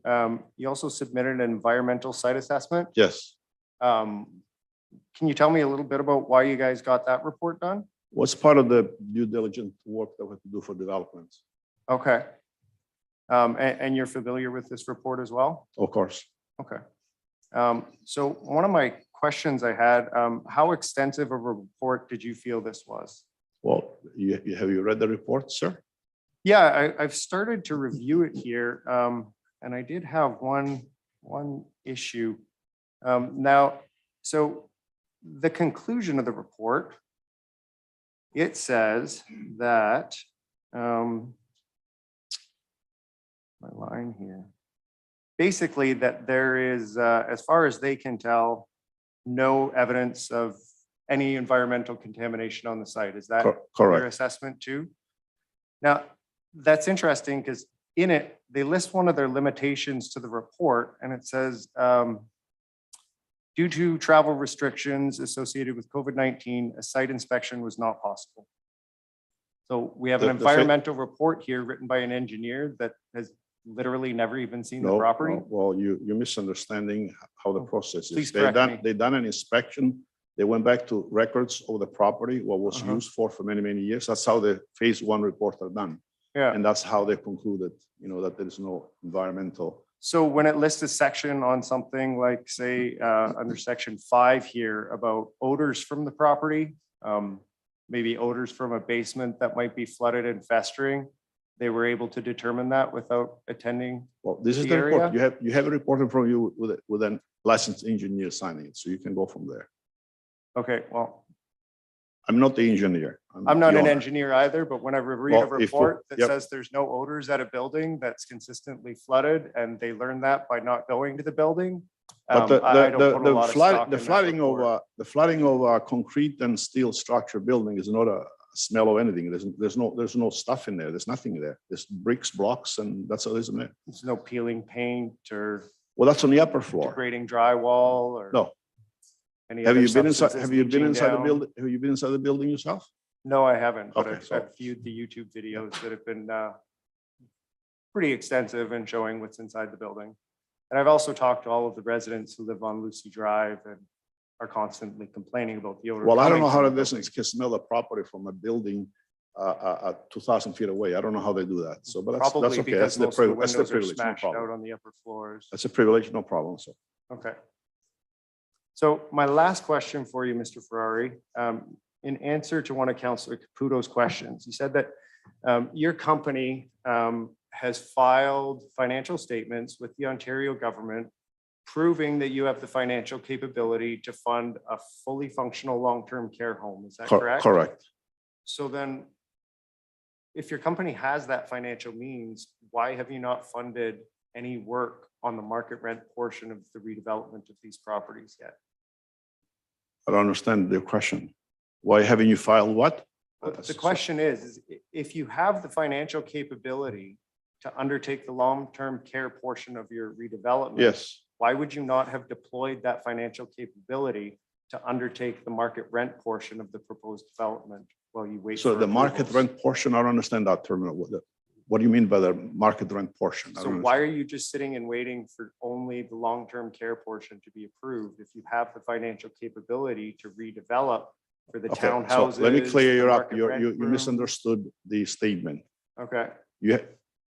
you also submitted an environmental site assessment. Yes. Can you tell me a little bit about why you guys got that report done? What's part of the due diligence work that we have to do for developments? Okay. And you're familiar with this report as well? Of course. Okay. So one of my questions I had, how extensive of a report did you feel this was? Well, have you read the report, sir? Yeah, I've started to review it here, and I did have one issue. Now, so the conclusion of the report, it says that, my line here, basically that there is, as far as they can tell, no evidence of any environmental contamination on the site. Is that your Correct. assessment too? Now, that's interesting because in it, they list one of their limitations to the report and it says, due to travel restrictions associated with COVID-19, a site inspection was not possible. So we have an The- the fa- environmental report here written by an engineer that has literally never even seen the No, property. no, well, you're misunderstanding how the process Please is. correct me. They done an inspection. They went back to records of the property, what was Uh-huh. used for many, many years. That's how the phase one report are done. Yeah. And that's how they concluded, that there is no environmental. So when it lists a section on something like, say, under section 5 here about odors from the property, maybe odors from a basement that might be flooded and festering, they were able to determine that without attending. Well, this is The the report. area? You have a report in front of you with a licensed engineer signing it, so you can go from there. Okay, well, I'm not the engineer. I'm not the an owner. engineer either, but when I read a Well, if- report that yep. says there's no odors at a building that's consistently flooded, and they learned that by not going to the building. But the, I don't put a the lot of flood, stock the in that flooding of, report. the flooding of a concrete and steel structure building is not a smell of anything. There's no stuff in there. There's nothing there. There's bricks, blocks, and that's all, isn't it? There's no peeling paint or Well, that's on the upper floor. degrading drywall or. No. any Have other you been inside, substances have you been leaching inside the down? building? Have you been inside the building yourself? No, I haven't, but Okay, I've so- I've viewed the YouTube videos that have been pretty extensive in showing what's inside the building. And I've also talked to all of the residents who live on Lucy Drive and are constantly complaining about the odor. Well, I don't coming know how from the the business can smell the property from a building 2,000 feet away. I don't know how they do that. So, but that's Probably okay. because That's the most of the that's the windows are privilege, no smashed out problem. on the upper floors. That's a privilege, no problem. So. Okay. So my last question for you, Mr. Ferrari, in answer to one of Councillor Caputo's questions, you said that your company has filed financial statements with the Ontario government proving that you have the financial capability to fund a fully functional long-term care home. Is that correct? Correct. So then, if your company has that financial means, why have you not funded any work on the market rent portion of the redevelopment of these properties yet? I don't understand the question. Why haven't you filed what? The question is if you have the financial capability to undertake the long-term care portion of your redevelopment. Yes, Why would you not have deployed that financial capability to undertake the market rent portion of the proposed development while you wait? so for the market approvals? rent portion, I don't understand that terminal. What do you mean by the market rent portion? I So don't why understand. are you just sitting and waiting for only the long-term care portion to be approved if you have the financial capability to redevelop for the Okay, so townhouses? let me clear the you up. market You rent you rooms? misunderstood the statement. Okay, You,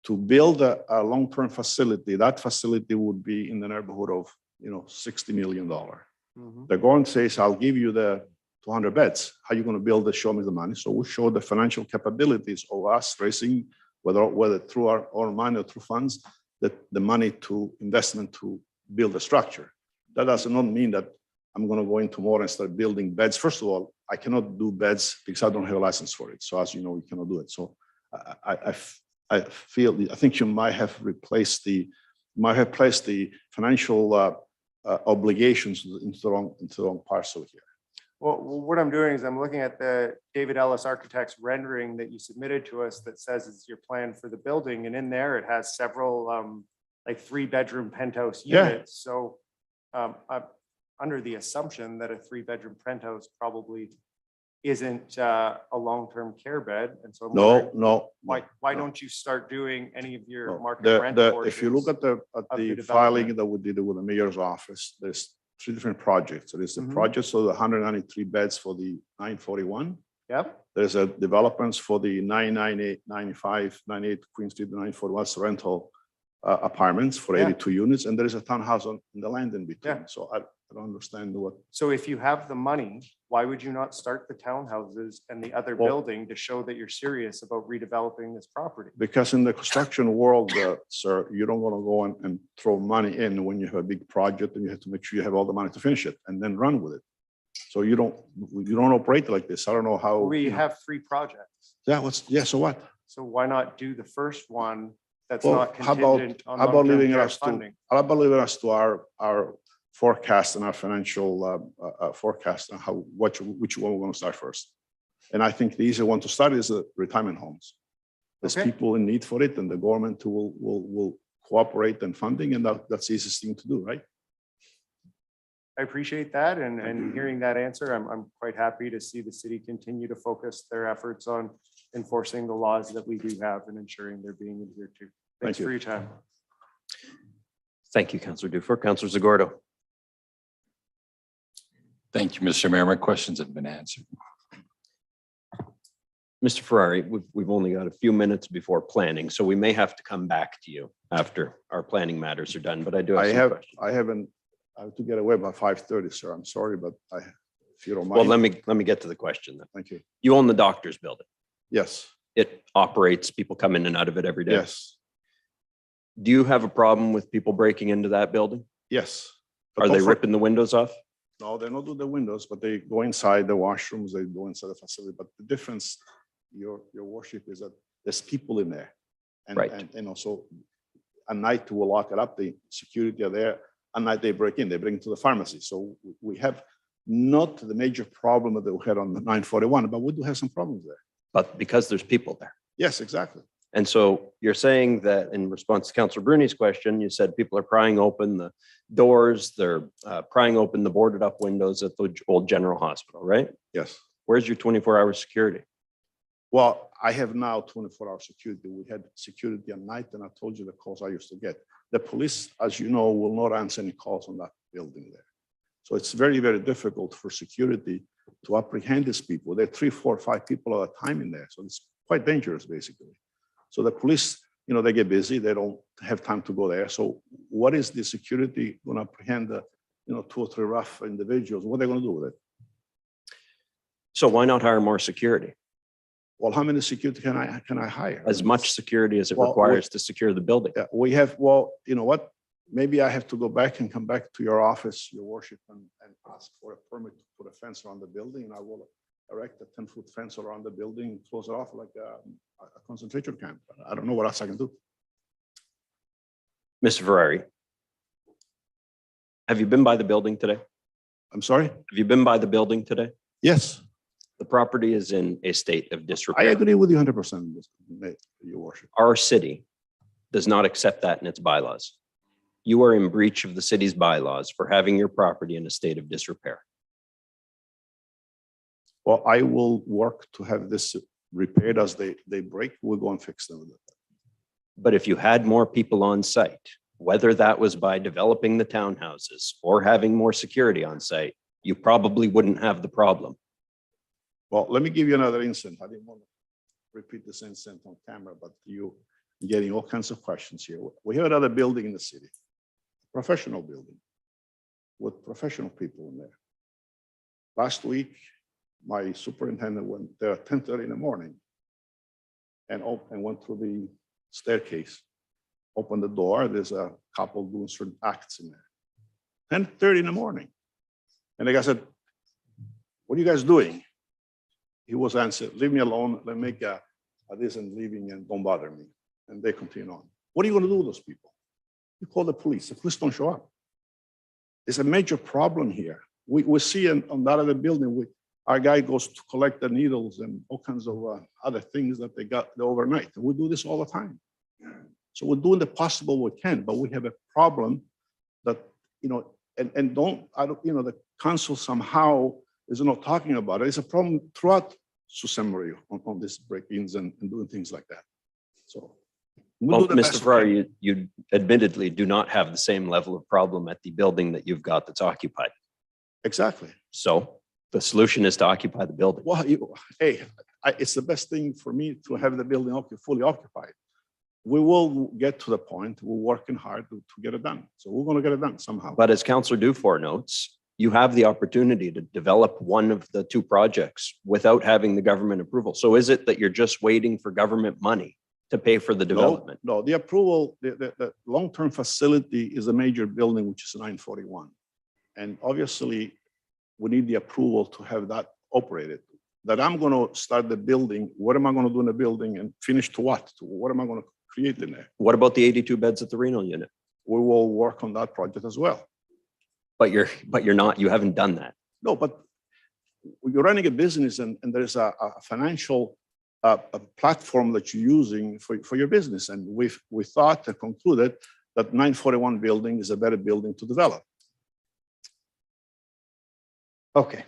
to build a long-term facility, that facility would be in the neighborhood of, $60 million. mhm. The government says, I'll give you the 200 beds. How you going to build it? Show me the money. So we show the financial capabilities of us raising, whether through our own money or through funds, that the money to investment to build a structure. That does not mean that I'm going to go in tomorrow and start building beds. First of all, I cannot do beds because I don't have a license for it. So as you know, we cannot do it. So I think you might have placed the financial obligations into the wrong parcel here. Well, what I'm doing is I'm looking at the David Ellis Architects rendering that you submitted to us that says it's your plan for the building. And in there, it has several like 3-bedroom penthouse Yeah. units. So I'm under the assumption that a 3-bedroom penthouse probably isn't a long-term care bed. And so I'm wondering, No. why no. don't you start doing any of your No. market rent If you look portions? at of the the filing development. that we did with the mayor's office, there's 3 different projects. There is the Mhm. project, so the 193 beds for the 941. Yep, There's a developments for the 998, 95, 98 Queen Street, 941 rental apartments for Yeah. 82 units, and there is a townhouse on the land in between. Yeah. So I don't understand what. so if you have the money, why would you not start the townhouses and the other Well- building to show that you're serious about redeveloping this property? Because in the construction world, sir, you don't want to go and throw money in when you have a big project and you have to make sure you have all the money to finish it and then run with it. So you don't operate like this. I don't know how. We have 3 projects, So what? so why not do the first one that's Well, not how about- contingent on how about long-term leaving care us to- funding? I believe us to our forecast and our financial forecast and which one we're going to start first. And I think the easier one to start is retirement homes. There's Okay. people in need for it and the government will cooperate and funding, and that's the easiest thing to do, right? I appreciate that, and hearing that answer, I'm quite happy to see the city continue to focus their efforts on enforcing the laws that we do have and ensuring they're being adhered to. Thanks you. for your time. Thank you, Councillor Dufour. Councillor Zagordo. Thank you, Mr. Mayor. My questions have been answered. Mr. Ferrari, we've only got a few minutes before planning, so we may have to come back to you after our planning matters are done, but I do have some questions. I have to get away by 5:30, sir. I'm sorry, but if you don't Well, mind. let me get to the question then. Thank you. You own the doctor's building. Yes, It operates, people come in and out of it every day. yes, Do you have a problem with people breaking into that building? yes. Are they But ripping the windows off? No, they don't do the windows, but they go inside the washrooms, they go inside the facility. But the difference, your worship, is that there's people in there. Right. And also at night we'll lock it up, the security are there. At night they break in, they bring it to the pharmacy. So we have not the major problem that we had on the 941, but we do have some problems there. But because there's people there. Yes, exactly. And so you're saying that in response to Councillor Bruni's question, you said people are prying open the doors, they're prying open the boarded up windows at the old general hospital, right? Yes. Where's your 24-hour security? Well, I have now 24-hour security. We had security at night, and I told you the calls I used to get. The police, as you know, will not answer any calls on that building there. So it's very, very difficult for security to apprehend these people. There are 3, 4, 5 people at a time in there. So it's quite dangerous, basically. So the police, they get busy. They don't have time to go there. So what is the security going to apprehend the, 2 or 3 rough individuals? What are they going to do with it? So why not hire more security? Well, how many security can I hire? As much security as it Well, requires to secure the building. Yeah, we have, well, you know what? Maybe I have to go back and come back to your office, your worship, and ask for a permit to put a fence around the building, and I will erect a 10-foot fence around the building and close it off like a concentration camp. I don't know what else I can do. Mr. Ferrari, have you been by the building today? I'm sorry? Have you been by the building today? Yes. The property is in a state of I disrepair. agree with you 100%, Your Worship. Our city does not accept that in its bylaws. You are in breach of the city's bylaws for having your property in a state of disrepair. Well, I will work to have this repaired as they break. We'll go and fix them. But if you had more people on site, whether that was by developing the townhouses or having more security on site, you probably wouldn't have the problem. Well, let me give you another incident. I didn't want to repeat this incident on camera, but you getting all kinds of questions here. We have another building in the city, professional building with professional people in there. Last week, my superintendent went there at 10:30 in the morning and went through the staircase, opened the door. There's a couple doing certain acts in there. 10:30 in the morning. And the guy said, "What are you guys doing?" He was answered, "Leave me alone. Let me make a decent living and don't bother me." And they continue on. What are you going to do with those people? You call the police. The police don't show up. There's a major problem here. We see on that other building, our guy goes to collect the needles and all kinds of other things that they got overnight. And we do this all the time. So we're doing the possible we can, but we have a problem that, the council somehow is not talking about it. It's a problem throughout Sault Ste. Marie on these break-ins and doing things like that. So. we'll Well, do the Mr. best we Ferrari, can. you admittedly do not have the same level of problem at the building that you've got that's occupied. Exactly. So the solution is to occupy the building. Well, it's the best thing for me to have the building fully occupied. We will get to the point, we're working hard to get it done. So we're going to get it done somehow. But as Councillor Dufour notes, you have the opportunity to develop one of the two projects without having the government approval. So is it that you're just waiting for government money to pay for the development? No, the approval, the long-term facility is a major building, which is 941. And obviously, we need the approval to have that operated. That I'm going to start the building, what am I going to do in the building and finish to what? What am I going to create in there? What about the 82 beds at the renal unit? We will work on that project as well. But you're not, you haven't done that. No, but you're running a business and there's a financial a platform that you're using for your business. And we thought and concluded that 941 building is a better building to develop. Okay.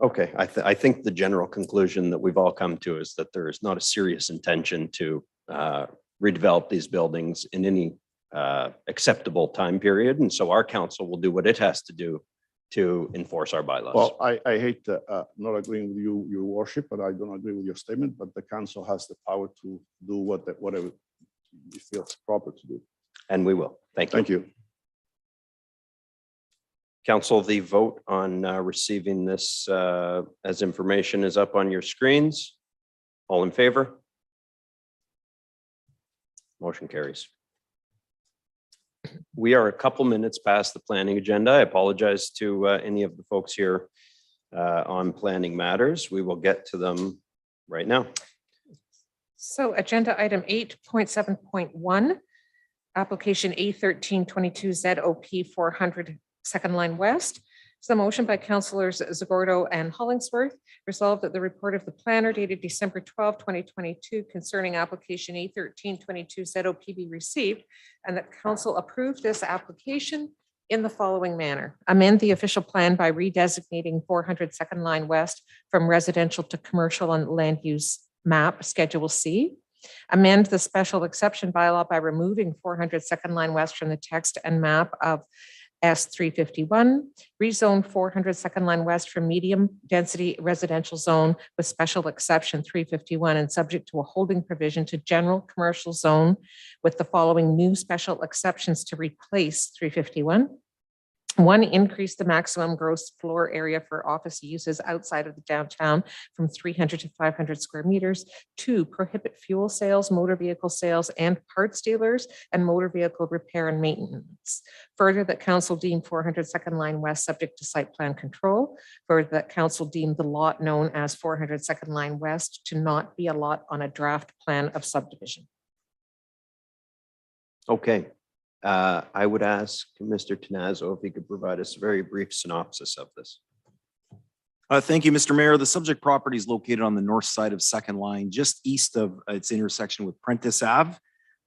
Okay. I think the general conclusion that we've all come to is that there is not a serious intention to redevelop these buildings in any acceptable time period. And so our council will do what it has to do to enforce our bylaws. Well, I hate not agreeing with you, your worship, but I don't agree with your statement, but the council has the power to do whatever you feel is proper to do. And we will. Thank you. Thank you. Council, the vote on receiving this as information is up on your screens. All in favor? Motion carries. We are a couple minutes past the planning agenda. I apologize to any of the folks here on planning matters. We will get to them right now. So agenda item 8.7.1, application A1322 ZOP 400 Second Line West. So the motion by councillors Zagordo and Hollingsworth resolved that the report of the planner dated December 12, 2022 concerning application A1322 ZOP be received and that council approved this application in the following manner. Amend the official plan by redesignating 400 Second Line West from residential to commercial on land use map Schedule C. Amend the special exception bylaw by removing 400 Second Line West from the text and map of S351, rezone 400 Second Line West from medium density residential zone with special exception 351 and subject to a holding provision to general commercial zone with the following new special exceptions to replace 351. 1, increase the maximum gross floor area for office uses outside of the downtown from 300 to 500 square meters. 2, prohibit fuel sales, motor vehicle sales, and parts dealers and motor vehicle repair and maintenance. Further, that council deem 400 Second Line West subject to site plan control. Further, that council deemed the lot known as 400 Second Line West to not be a lot on a draft plan of subdivision. Okay. I would ask Mr. Tenazzo if he could provide us a very brief synopsis of this. Thank you, Mr. Mayor. The subject property is located on the north side of Second Line, just east of its intersection with Prentice Ave.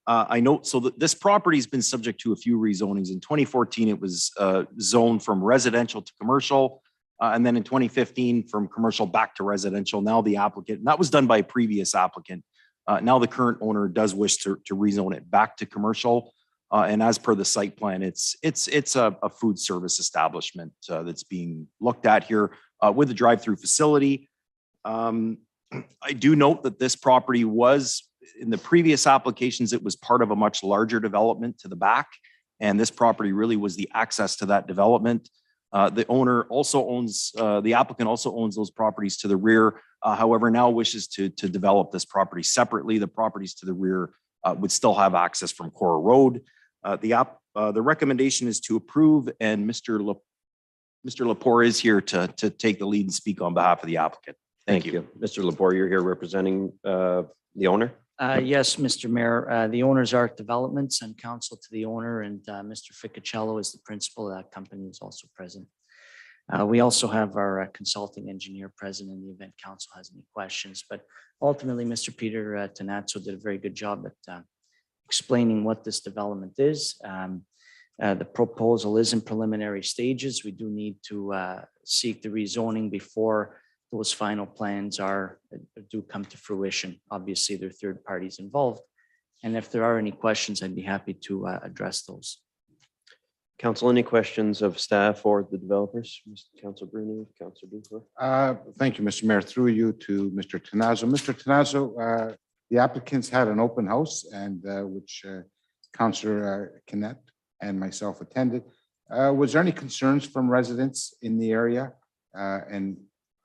I note, so that this property's been subject to a few rezonings. In 2014, it was zoned from residential to commercial. And then in 2015, from commercial back to residential. Now the applicant, and that was done by a previous applicant. Now the current owner does wish to rezone it back to commercial. And as per the site plan, it's a food service establishment that's being looked at here with a drive-through facility. I do note that this property was, in the previous applications, it was part of a much larger development to the back. And this property really was the access to that development. The owner also owns, the applicant also owns those properties to the rear, however, now wishes to develop this property separately. The properties to the rear would still have access from Cora Road. The recommendation is to approve, and Mr. Lepore is here to take the lead and speak on behalf of the applicant. Thank you. Mr. Lepore, you're here representing the owner? Yes, Mr. Mayor, the owner's Art Developments and counsel to the owner, and Mr. Ficacello is the principal of that company, is also present. We also have our consulting engineer present in the event council has any questions, but ultimately, Mr. Peter Tenazzo did a very good job at explaining what this development is. The proposal is in preliminary stages. We do need to seek the rezoning before those final plans do come to fruition. Obviously, there are third parties involved. And if there are any questions, I'd be happy to address those. Council, any questions of staff or the developers? Council Bruni, Council Dufour. Thank you, Mr. Mayor. Through you to Mr. Tenazzo. Mr. Tenazzo, the applicants had an open house and which Councillor Kennett and myself attended. Was there any concerns from residents in the area? And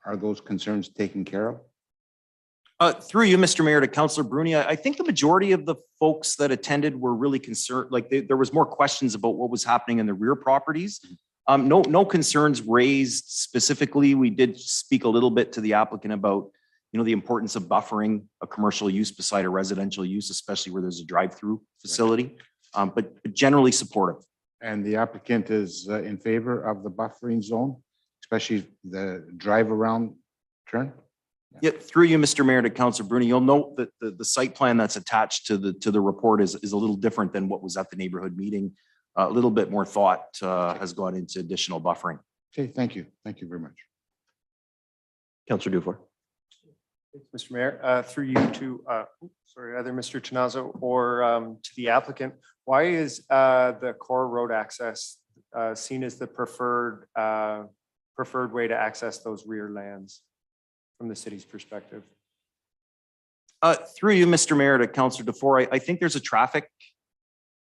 are those concerns taken care of? Through you, Mr. Mayor, to Councillor Bruni, I think the majority of the folks that attended were really concerned, like there was more questions about what was happening in the rear properties. No concerns raised specifically. We did speak a little bit to the applicant about, the importance of buffering a commercial use beside a residential use, especially where there's a drive-through facility, but generally supportive. And the applicant is in favor of the buffering zone, especially the drive around turn? Yeah, through you, Mr. Mayor, to Councillor Bruni, you'll note that the site plan that's attached to the report is a little different than what was at the neighborhood meeting. A little bit more thought has gone into additional buffering. Okay, thank you. Thank you very much. Councillor Dufour. Thanks, Mr. Mayor. Through you to, either Mr. Tenazzo or to the applicant, why is the Cora Road access seen as the preferred way to access those rear lands from the city's perspective? Through you, Mr. Mayor, to Councillor Dufour, I think there's a traffic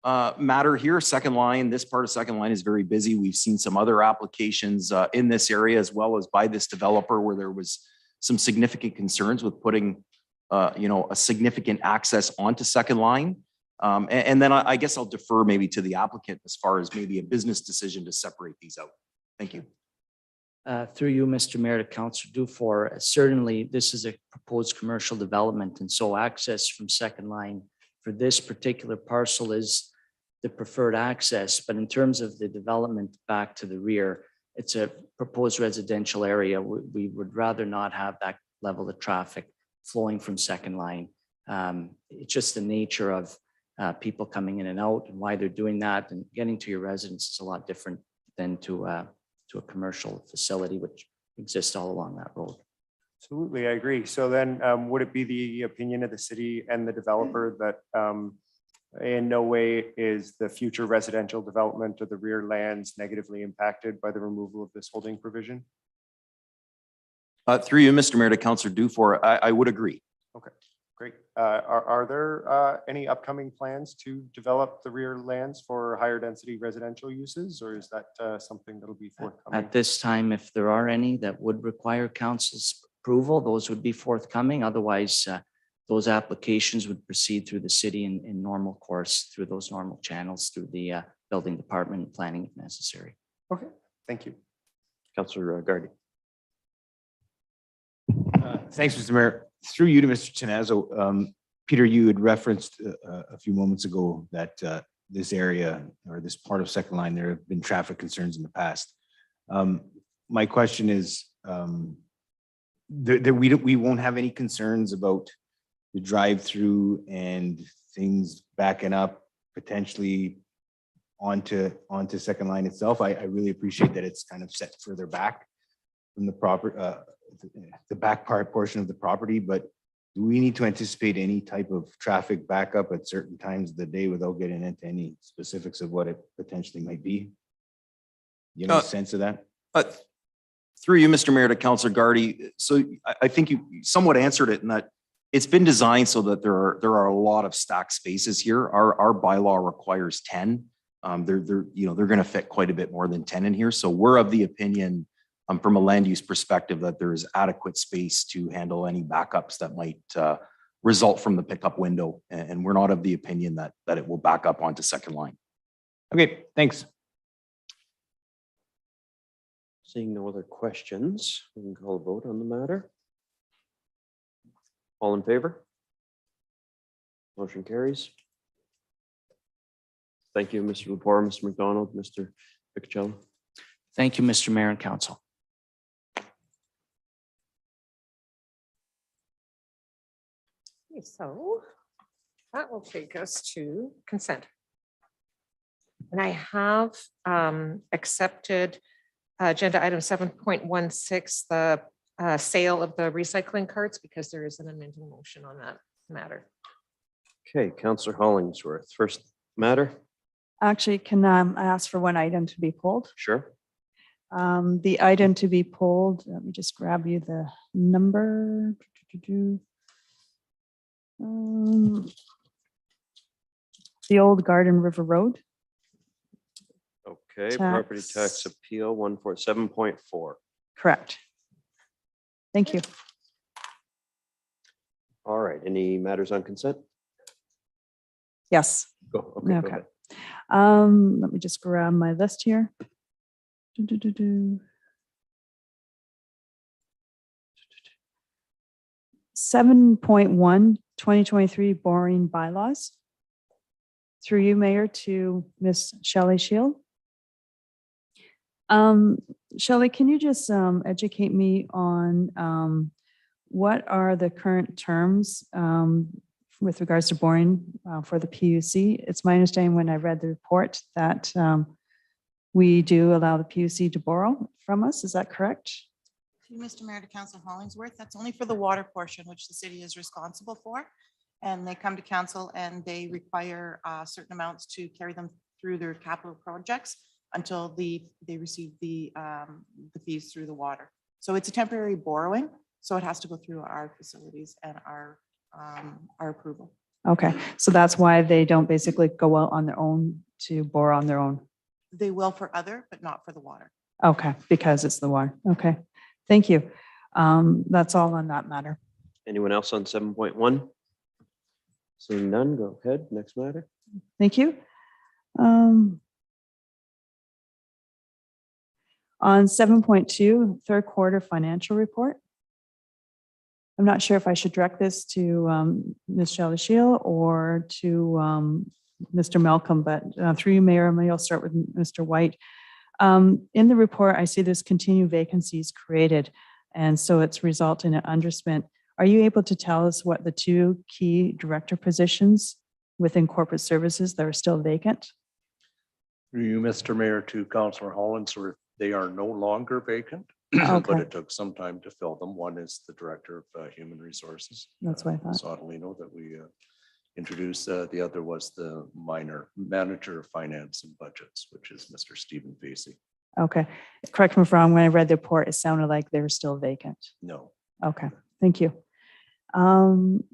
matter here. Second Line, this part of Second Line is very busy. We've seen some other applications in this area as well as by this developer where there was some significant concerns with putting, a significant access onto Second Line. And then I guess I'll defer maybe to the applicant as far as maybe a business decision to separate these out. Thank you. Through you, Mr. Mayor, to Councillor Dufour, certainly this is a proposed commercial development, and so access from Second Line for this particular parcel is the preferred access. But in terms of the development back to the rear, it's a proposed residential area. We would rather not have that level of traffic flowing from Second Line. It's just the nature of people coming in and out and why they're doing that, and getting to your residence is a lot different than to a commercial facility which exists all along that road. Absolutely, I agree. So then would it be the opinion of the city and the developer that in no way is the future residential development of the rear lands negatively impacted by the removal of this holding provision? Through you, Mr. Mayor, to Councillor Dufour, I would agree. Okay, great. Are there any upcoming plans to develop the rear lands for higher density residential uses, or is that something that'll be forthcoming? At this time, if there are any that would require council's approval, those would be forthcoming. Otherwise, those applications would proceed through the city in normal course, through those normal channels, through the building department and planning if necessary. Okay, thank you. Councillor Gardy. Thanks, Mr. Mayor. Through you to Mr. Tenazzo, Peter, you had referenced a few moments ago that this area or this part of Second Line, there have been traffic concerns in the past. My question is, we won't have any concerns about the drive-through and things backing up potentially onto second line itself. I really appreciate that it's kind of set further back from the proper, the back portion of the property, but do we need to anticipate any type of traffic backup at certain times of the day without getting into any specifics of what it potentially might be? You have a sense of that? Through you, Mr. Mayor, to Councillor Gardy. So I think you somewhat answered it in that it's been designed so that there are a lot of stacked spaces here. Our bylaw requires 10. They're going to fit quite a bit more than 10 in here. So we're of the opinion from a land use perspective that there is adequate space to handle any backups that might result from the pickup window. And we're not of the opinion that it will back up onto second line. Okay, thanks. Seeing no other questions, we can call a vote on the matter. All in favor? Motion carries. Thank you, Mr. Lepore, Mr. McDonald, Mr. Ficacello. Thank you, Mr. Mayor and Council. Okay, so that will take us to consent. And I have accepted agenda item 7.16, the sale of the recycling carts, because there is an amending motion on that matter. Okay, Councillor Hollingsworth, first matter. Actually, can I ask for one item to be pulled? Sure. The item to be pulled, let me just grab you the number. The old Garden River Road. Okay, property tax appeal 147.4. Correct. Thank you. All right, any matters on consent? Yes. Go. Okay. Go Okay. ahead. Let me just grab my list here. 7.1, 2023 boring bylaws. Through you, Mayor, to Miss Shelley Shield. Shelley, can you just educate me on what are the current terms with regards to boring for the PUC? It's my understanding when I read the report that we do allow the PUC to borrow from us. Is that correct? Mr. Mayor, to Council Hollingsworth, that's only for the water portion, which the city is responsible for. And they come to council and they require certain amounts to carry them through their capital projects until they receive the fees through the water. So it's a temporary borrowing, so it has to go through our facilities and our approval. Okay, so that's why they don't basically go out on their own to borrow on their own. They will for other, but not for the water. Okay, because it's the water. Okay, thank you. That's all on that matter. Anyone else on 7.1? Seeing none, go ahead. Next matter. Thank you. On 7.2, third quarter financial report. I'm not sure if I should direct this to Ms. Shelley Shield or to Mr. Malcolm, but through you, Mayor, maybe I'll start with Mr. White. In the report, I see there's continued vacancies created, and so it's resulted in an underspent. Are you able to tell us what the two key director positions within corporate services that are still vacant? Through you, Mr. Mayor, to Councillor Hollingsworth, they are no longer vacant, but Okay. it took some time to fill them. One is the Director of Human Resources. That's what I thought. Sotalino that we introduced. The other was the Manager of Finance and Budgets, which is Mr. Stephen Facey. Okay, correct me if I'm wrong, when I read the report, it sounded like they were still vacant. No. Okay, thank you. And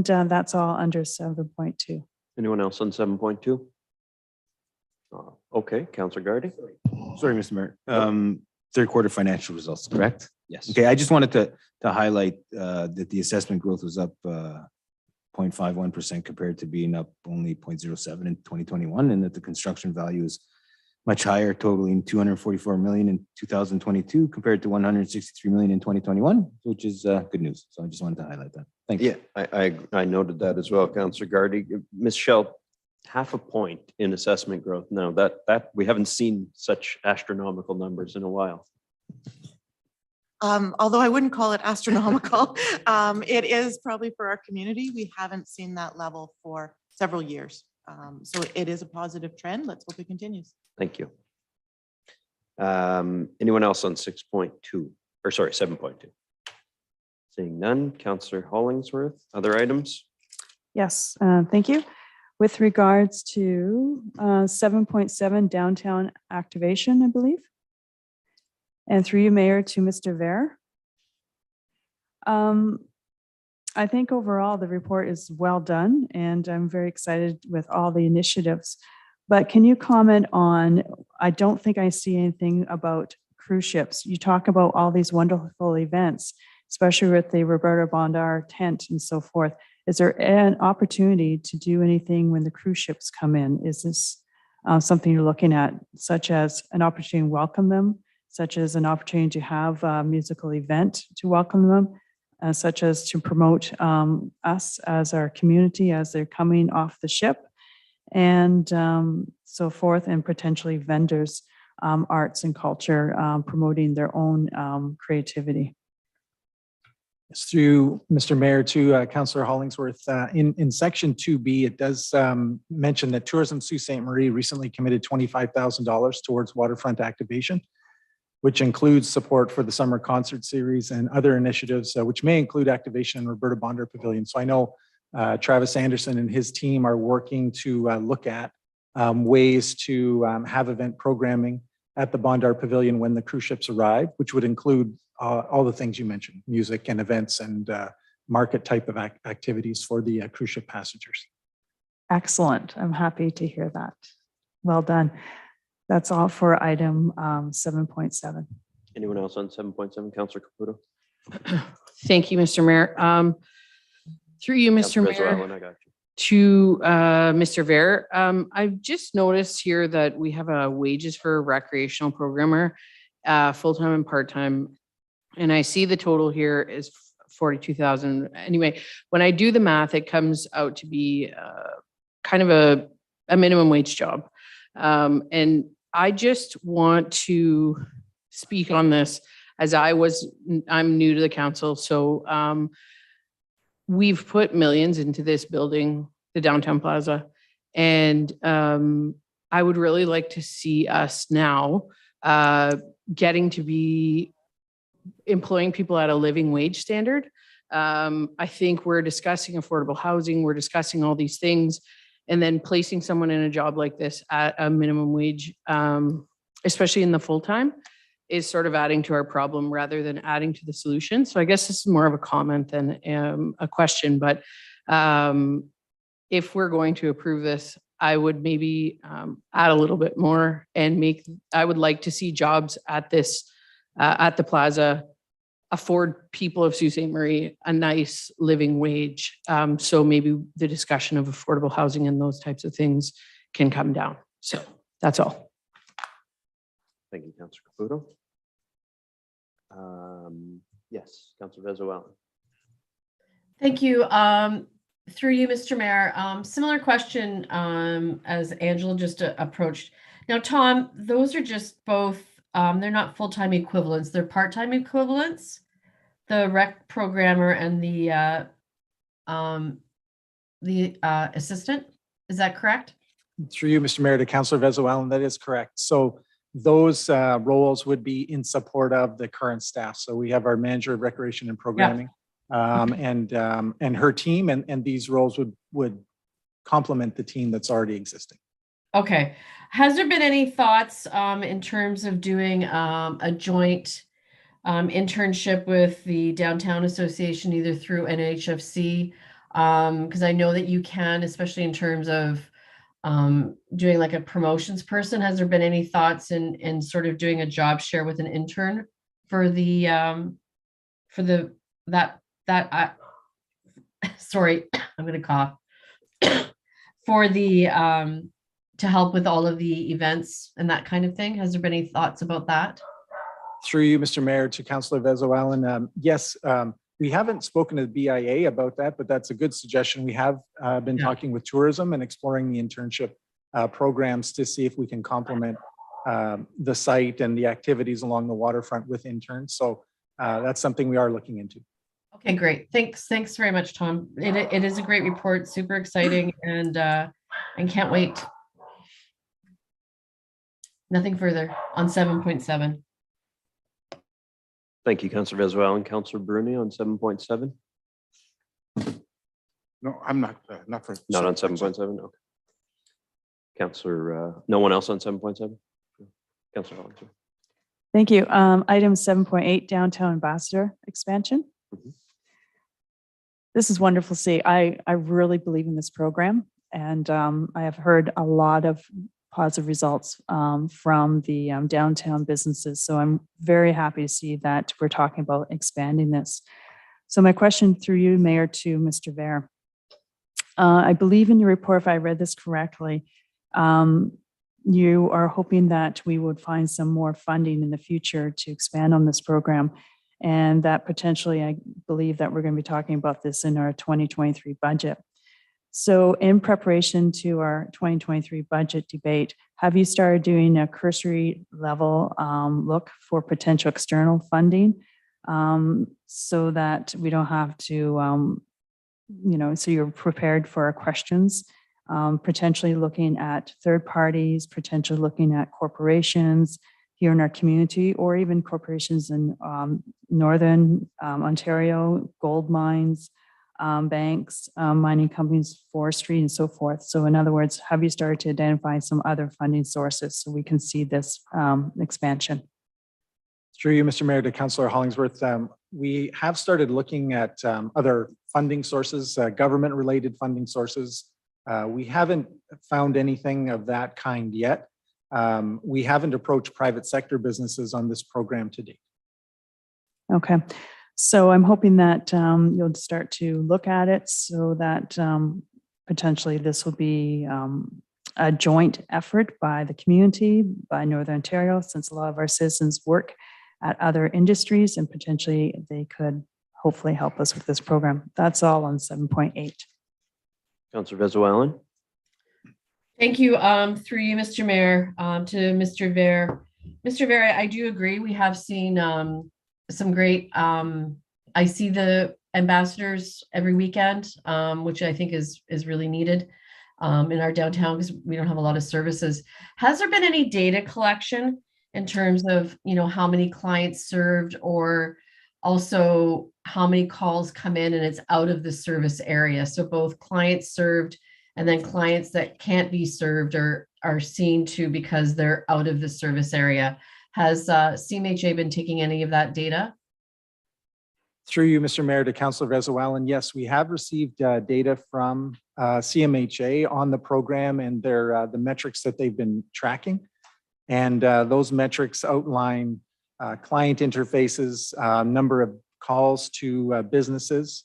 that's all under 7.2. Anyone else on 7.2? Okay, Councillor Gardy. Sorry, Mr. Mayor. Third quarter financial results, correct? Yes. Okay, I just wanted to highlight that the assessment growth was up 0.51% compared to being up only 0.07 in 2021, and that the construction value is much higher, totaling 244 million in 2022 compared to 163 million in 2021, which is good news. So I just wanted to highlight that. Thank you. Yeah, I noted that as well, Councillor Gardy. Ms. Shell, 0.5 point in assessment growth. No, that we haven't seen such astronomical numbers in a while. Although I wouldn't call it astronomical, it is probably for our community. We haven't seen that level for several years. So it is a positive trend. Let's hope it continues. Thank you. Anyone else on 6.2 or sorry, 7.2? Seeing none, Councillor Hollingsworth, other items? Yes, thank you. With regards to 7.7 downtown activation, I believe. And through you, Mayor, to Mr. Ver. I think overall the report is well done and I'm very excited with all the initiatives. But can you comment on, I don't think I see anything about cruise ships. You talk about all these wonderful events, especially with the Roberta Bondar tent and so forth. Is there an opportunity to do anything when the cruise ships come in? Is this something you're looking at, such as an opportunity to welcome them, such as an opportunity to have a musical event to welcome them, such as to promote us as our community as they're coming off the ship, and so forth, and potentially vendors, arts and culture, promoting their own creativity? It's through Mr. Mayor to Councillor Hollingsworth. In section 2B, it does mention that Tourism Sault Ste. Marie recently committed $25,000 towards waterfront activation, which includes support for the summer concert series and other initiatives, which may include activation in Roberta Bondar Pavilion. So I know Travis Anderson and his team are working to look at ways to have event programming at the Bondar Pavilion when the cruise ships arrive, which would include all the things you mentioned, music and events and market type of activities for the cruise ship passengers. Excellent. I'm happy to hear that. Well done. That's all for item 7.7. Anyone else on 7.7? Councillor Caputo? Thank you, Mr. Mayor. Through you, Mr. Councillor Mayor, Rizzo, I got you. to Mr. Ver. I've just noticed here that we have wages for a recreational programmer, full-time and part-time. And I see the total here is 42,000. Anyway, when I do the math, it comes out to be kind of a minimum wage job. And I just want to speak on this as I'm new to the council. So we've put millions into this building, the Downtown Plaza. And I would really like to see us now getting to be employing people at a living wage standard. I think we're discussing affordable housing, we're discussing all these things, and then placing someone in a job like this at a minimum wage, especially in the full-time, is sort of adding to our problem rather than adding to the solution. So I guess this is more of a comment than a question, but if we're going to approve this, I would maybe add a little bit more and I would like to see jobs at this, at the plaza, afford people of Sault Ste. Marie a nice living wage. So maybe the discussion of affordable housing and those types of things can come down. So that's all. Thank you, Councillor Caputo. Yes, Councillor Rizzo. Thank you. Through you, Mr. Mayor, similar question as Angela just approached. Now, Tom, those are just both, they're not full-time equivalents, they're part-time equivalents, the rec programmer and the assistant. Is that correct? Through you, Mr. Mayor, to Councillor Vezo-Allen, that is correct. So those roles would be in support of the current staff. So we have our manager of recreation and programming and her team, and these roles would complement the team that's already existing. Okay. Has there been any thoughts in terms of doing a joint internship with the Downtown Association, either through NHFC? Because I know that you can, especially in terms of doing like a promotions person. Has there been any thoughts in sort of doing a job share with an intern for sorry, I'm gonna cough. For the to help with all of the events and that kind of thing. Has there been any thoughts about that? Through you, Mr. Mayor, to Councillor Vezo-Allen, yes, we haven't spoken to the BIA about that, but that's a good suggestion. We have been talking with tourism and exploring the internship programs to see if we can complement the site and the activities along the waterfront with interns. So that's something we are looking into. Okay, great. Thanks very much, Tom. It is a great report, super exciting, and can't wait. Nothing further on 7.7. Thank you, Councillor Venezuela and Councillor Bruni on 7.7. No, I'm not, not for. Not on 7.7. Okay. Councillor, no one else on 7.7? Councillor Hollins. Thank you. Item 7.8, downtown ambassador expansion. Mhm. This is wonderful to see. I really believe in this program, and I have heard a lot of positive results from the downtown businesses. So I'm very happy to see that we're talking about expanding this. So my question through you, Mayor, to Mr. Vare. I believe in your report, if I read this correctly, you are hoping that we would find some more funding in the future to expand on this program. And that potentially, I believe that we're going to be talking about this in our 2023 budget. So in preparation to our 2023 budget debate, have you started doing a cursory level look for potential external funding so that we don't have to, so you're prepared for our questions, potentially looking at third parties, potentially looking at corporations here in our community, or even corporations in Northern Ontario, gold mines, banks, mining companies, forestry, and so forth. So in other words, have you started to identify some other funding sources so we can see this expansion? Through you, Mr. Mayor, to Councillor Hollingsworth, we have started looking at other funding sources, government-related funding sources. We haven't found anything of that kind yet. We haven't approached private sector businesses on this program to date. Okay. So I'm hoping that you'll start to look at it so that potentially this will be a joint effort by the community, by Northern Ontario, since a lot of our citizens work at other industries, and potentially they could hopefully help us with this program. That's all on 7.8. Councillor Venezuela. Thank you. Through you, Mr. Mayor, to Mr. Vare. Mr. Vare, I do agree. We have seen some great, I see the ambassadors every weekend, which I think is really needed in our downtown because we don't have a lot of services. Has there been any data collection in terms of, how many clients served, or also how many calls come in and it's out of the service area? So both clients served and then clients that can't be served or are seen to because they're out of the service area. Has CMHA been taking any of that data? Through you, Mr. Mayor, to Councillor Venezuela, yes, we have received data from CMHA on the program and the metrics that they've been tracking. And those metrics outline client interfaces, number of calls to businesses,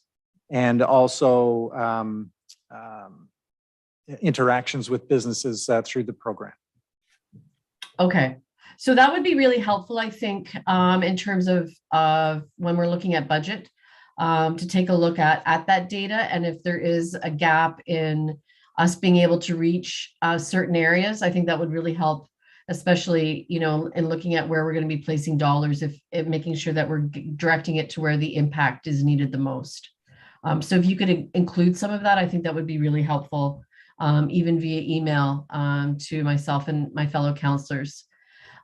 and also interactions with businesses through the program. Okay, so that would be really helpful, I think, in terms of when we're looking at budget, to take a look at that data, and if there is a gap in us being able to reach certain areas, I think that would really help, especially, in looking at where we're going to be placing dollars, if making sure that we're directing it to where the impact is needed the most. So if you could include some of that, I think that would be really helpful, even via email to myself and my fellow councillors.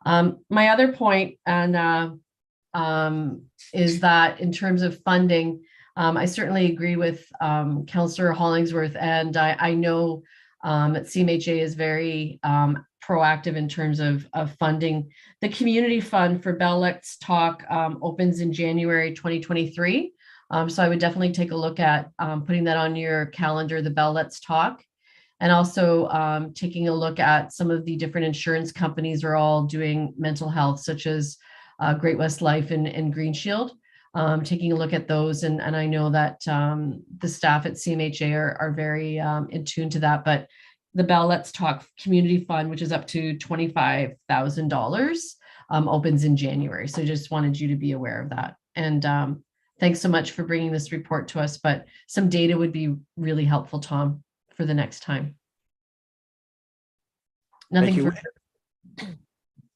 My other point is that in terms of funding, I certainly agree with Councillor Hollingsworth, and I know that CMHA is very proactive in terms of funding. The community fund for Bell Let's Talk opens in January 2023. So I would definitely take a look at putting that on your calendar, the Bell Let's Talk, and also taking a look at some of the different insurance companies are all doing mental health, such as Great West Life and Green Shield. Taking a look at those, and I know that the staff at CMHA are very in tune to that, but the Bell Let's Talk Community Fund, which is up to $25,000, opens in January. So just wanted you to be aware of that. And thanks so much for bringing this report to us, but some data would be really helpful, Tom, for the next time. Nothing Thank you. further.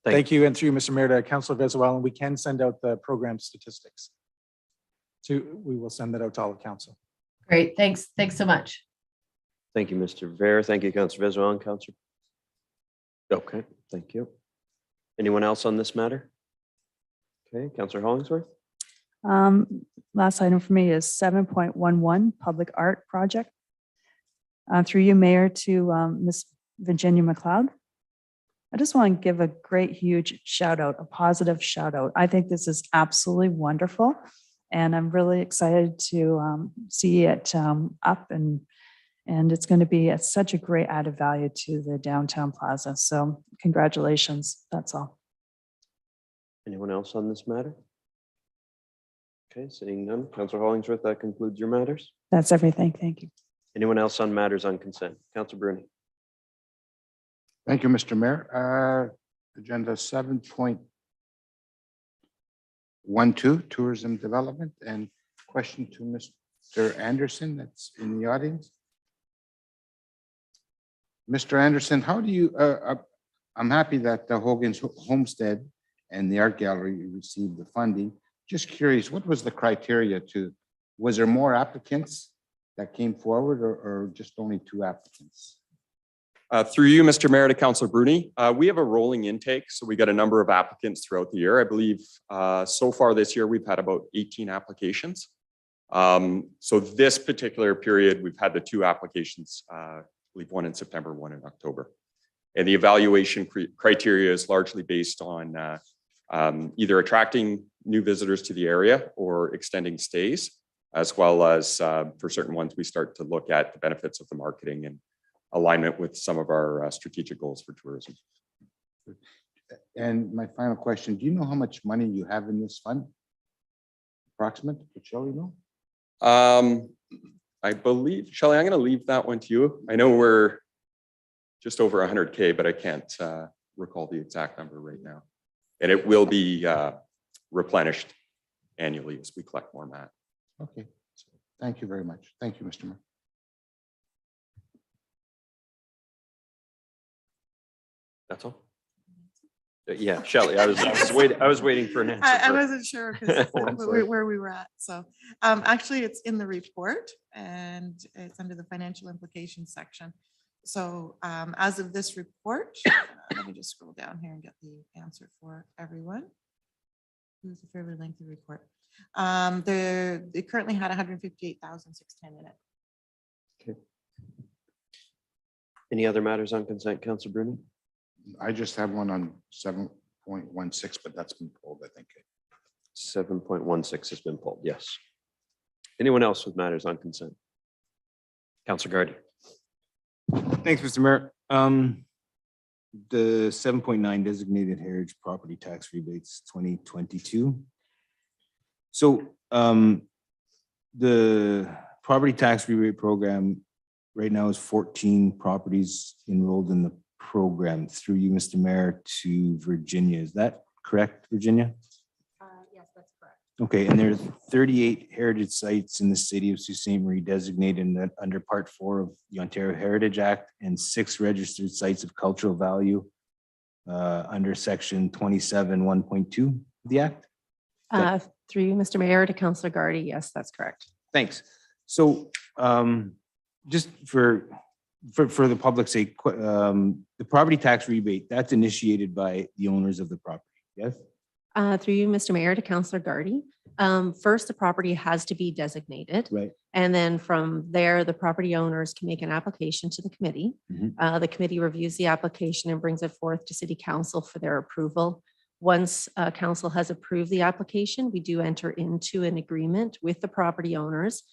Thank you. And through you, Mr. Mayor, to Councilor Vezawalan, we can send out the program statistics. We will send that out to all of council. Great, thanks. Thanks so much. Thank you, Mr. Ver. Thank you, Councillor Vezawalan. Councillor. Okay, thank you. Anyone else on this matter? Okay, Councillor Hollingsworth. Last item for me is 7.11 Public Art Project. Through you, Mayor, to Ms. Virginia McLeod. I just want to give a great, huge shout out, a positive shout out. I think this is absolutely wonderful. And I'm really excited to see it up and it's going to be such a great added value to the downtown plaza. So congratulations. That's all. Anyone else on this matter? Okay, seeing none. Councillor Hollingsworth, that concludes your matters. That's everything. Thank you. Anyone else on matters on consent? Councillor Bruni. Thank you, Mr. Mayor. Agenda 7.12, tourism development, and question to Mr. Anderson that's in the audience. Mr. Anderson, how do you, I'm happy that the Hogan's Homestead and the art gallery received the funding. Just curious, what was the criteria was there more applicants that came forward or just only 2 applicants? Through you, Mr. Mayor, to Councillor Bruni, we have a rolling intake, so we got a number of applicants throughout the year. I believe so far this year, we've had about 18 applications. So this particular period, we've had the 2 applications, I believe 1 in September, 1 in October. And the evaluation criteria is largely based on either attracting new visitors to the area or extending stays, as well as for certain ones, we start to look at the benefits of the marketing and alignment with some of our strategic goals for tourism. And my final question, do you know how much money you have in this fund? Approximate, Shelley, know? I believe, Shelley, I'm going to leave that one to you. I know we're just over 100K, but I can't recall the exact number right now. And it will be replenished annually as we collect more, Matt. Okay, thank you very much. Thank you, Mr. Mayor. That's all? Yeah, Shelley, I was waiting for an answer. I for- wasn't sure because Oh, I'm sorry. where we were at. So actually, it's in the report and it's under the financial implications section. So as of this report, let me just scroll down here and get the answer for everyone. It was a fairly lengthy report. They currently had 158,610 in it. Okay. Any other matters on consent, Councillor Bruni? I just have one on 7.16, but that's been pulled, I think. 7.16 has been pulled, yes. Anyone else with matters on consent? Councillor Gardy. Thanks, Mr. Mayor. The 7.9 designated heritage property tax rebates 2022. So the property tax rebate program right now is 14 properties enrolled in the program. Through you, Mr. Mayor, to Virginia. Is that correct, Virginia? Yes, that's correct. Okay, and there's 38 heritage sites in the city of Sault Ste. Marie designated under Part 4 of the Ontario Heritage Act and 6 registered sites of cultural value under Section 27(1.2) of the Act. Through you, Mr. Mayor, to Councillor Gardy. Yes, that's correct. Thanks. So just for the public's sake, the property tax rebate, that's initiated by the owners of the property, yes? Through you, Mr. Mayor, to Councillor Gardy. First, the property has to be designated. Right. And then from there, the property owners can make an application to the committee. The committee reviews the application and brings it forth to City Council for their approval. Once council has approved the application, we do enter into an agreement with the property owners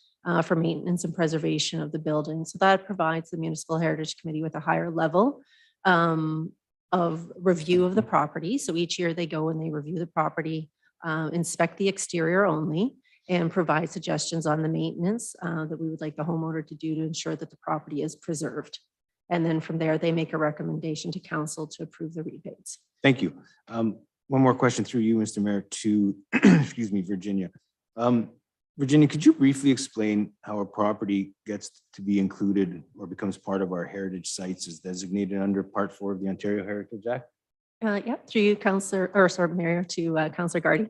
for maintenance and preservation of the building. So that provides the Municipal Heritage Committee with a higher level of review of the property. So each year they go and they review the property, inspect the exterior only, and provide suggestions on the maintenance that we would like the homeowner to do to ensure that the property is preserved. And then from there, they make a recommendation to council to approve the rebates. Thank you. One more question through you, Mr. Mayor, to, excuse me, Virginia. Virginia, could you briefly explain how a property gets to be included or becomes part of our heritage sites as designated under Part 4 of the Ontario Heritage Act? Yeah, through you, Counselor, or sorry, Mayor, to Counselor Gardy.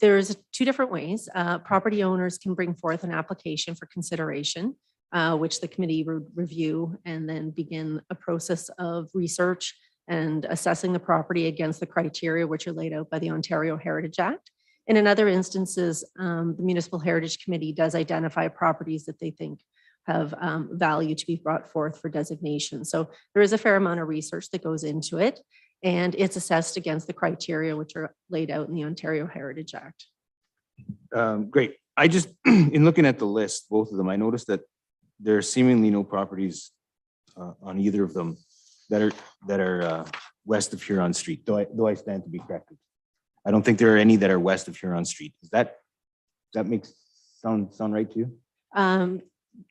There's two different ways. Property owners can bring forth an application for consideration, which the committee would review and then begin a process of research and assessing the property against the criteria which are laid out by the Ontario Heritage Act. And in other instances, the Municipal Heritage Committee does identify properties that they think have value to be brought forth for designation. So there is a fair amount of research that goes into it, and it's assessed against the criteria which are laid out in the Ontario Heritage Act. Great. I just, in looking at the list, both of them, I noticed that there are seemingly no properties on either of them that are west of Huron Street, though I stand to be corrected. I don't think there are any that are west of Huron Street. Does that makes sound right to you?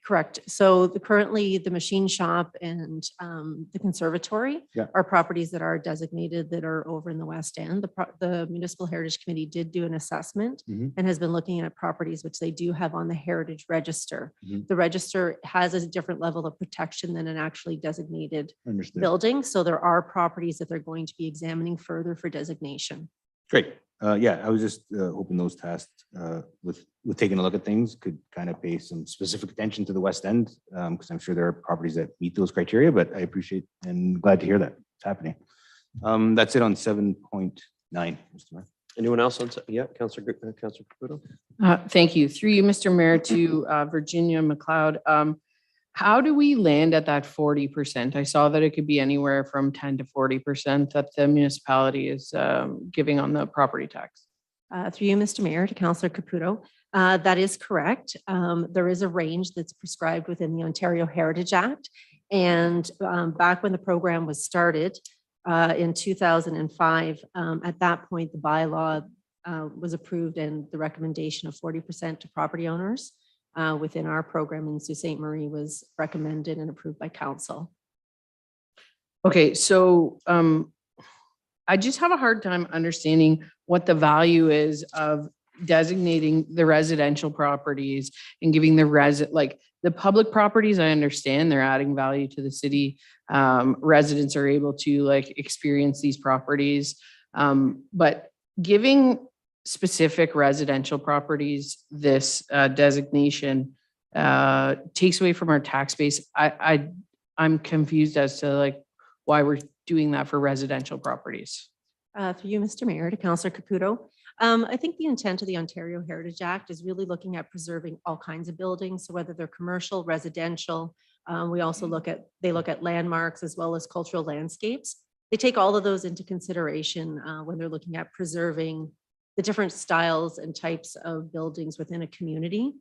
Correct. So currently the machine shop and the conservatory Yeah. are properties that are designated that are over in the West End. The Municipal Heritage Committee did do an assessment Mhm. and has been looking at properties which they do have on the Heritage Register. Mhm. The register has a different level of protection than an actually designated Understood. building. So there are properties that they're going to be examining further for designation. Great. Yeah, I was just hoping those tasks with taking a look at things could kind of pay some specific attention to the West End, because I'm sure there are properties that meet those criteria, but I appreciate and glad to hear that it's happening. That's it on 7.9, Mr. Mayor. Anyone else on, yeah, Councillor Caputo? Thank you. Through you, Mr. Mayor, to Virginia McLeod. How do we land at that 40%? I saw that it could be anywhere from 10 to 40% that the municipality is giving on the property tax. Through you, Mr. Mayor, to Councillor Caputo. That is correct. There is a range that's prescribed within the Ontario Heritage Act. And back when the program was started in 2005, at that point, the bylaw was approved and the recommendation of 40% to property owners within our program in Sault Ste. Marie was recommended and approved by council. Okay, so I just have a hard time understanding what the value is of designating the residential properties and giving like the public properties. I understand they're adding value to the city. Residents are able to like experience these properties, but giving specific residential properties this designation takes away from our tax base. I'm confused as to like why we're doing that for residential properties. Through you, Mr. Mayor, to Councillor Caputo. I think the intent of the Ontario Heritage Act is really looking at preserving all kinds of buildings, so whether they're commercial, residential. We also look at landmarks as well as cultural landscapes. They take all of those into consideration when they're looking at preserving the different styles and types of buildings within a community.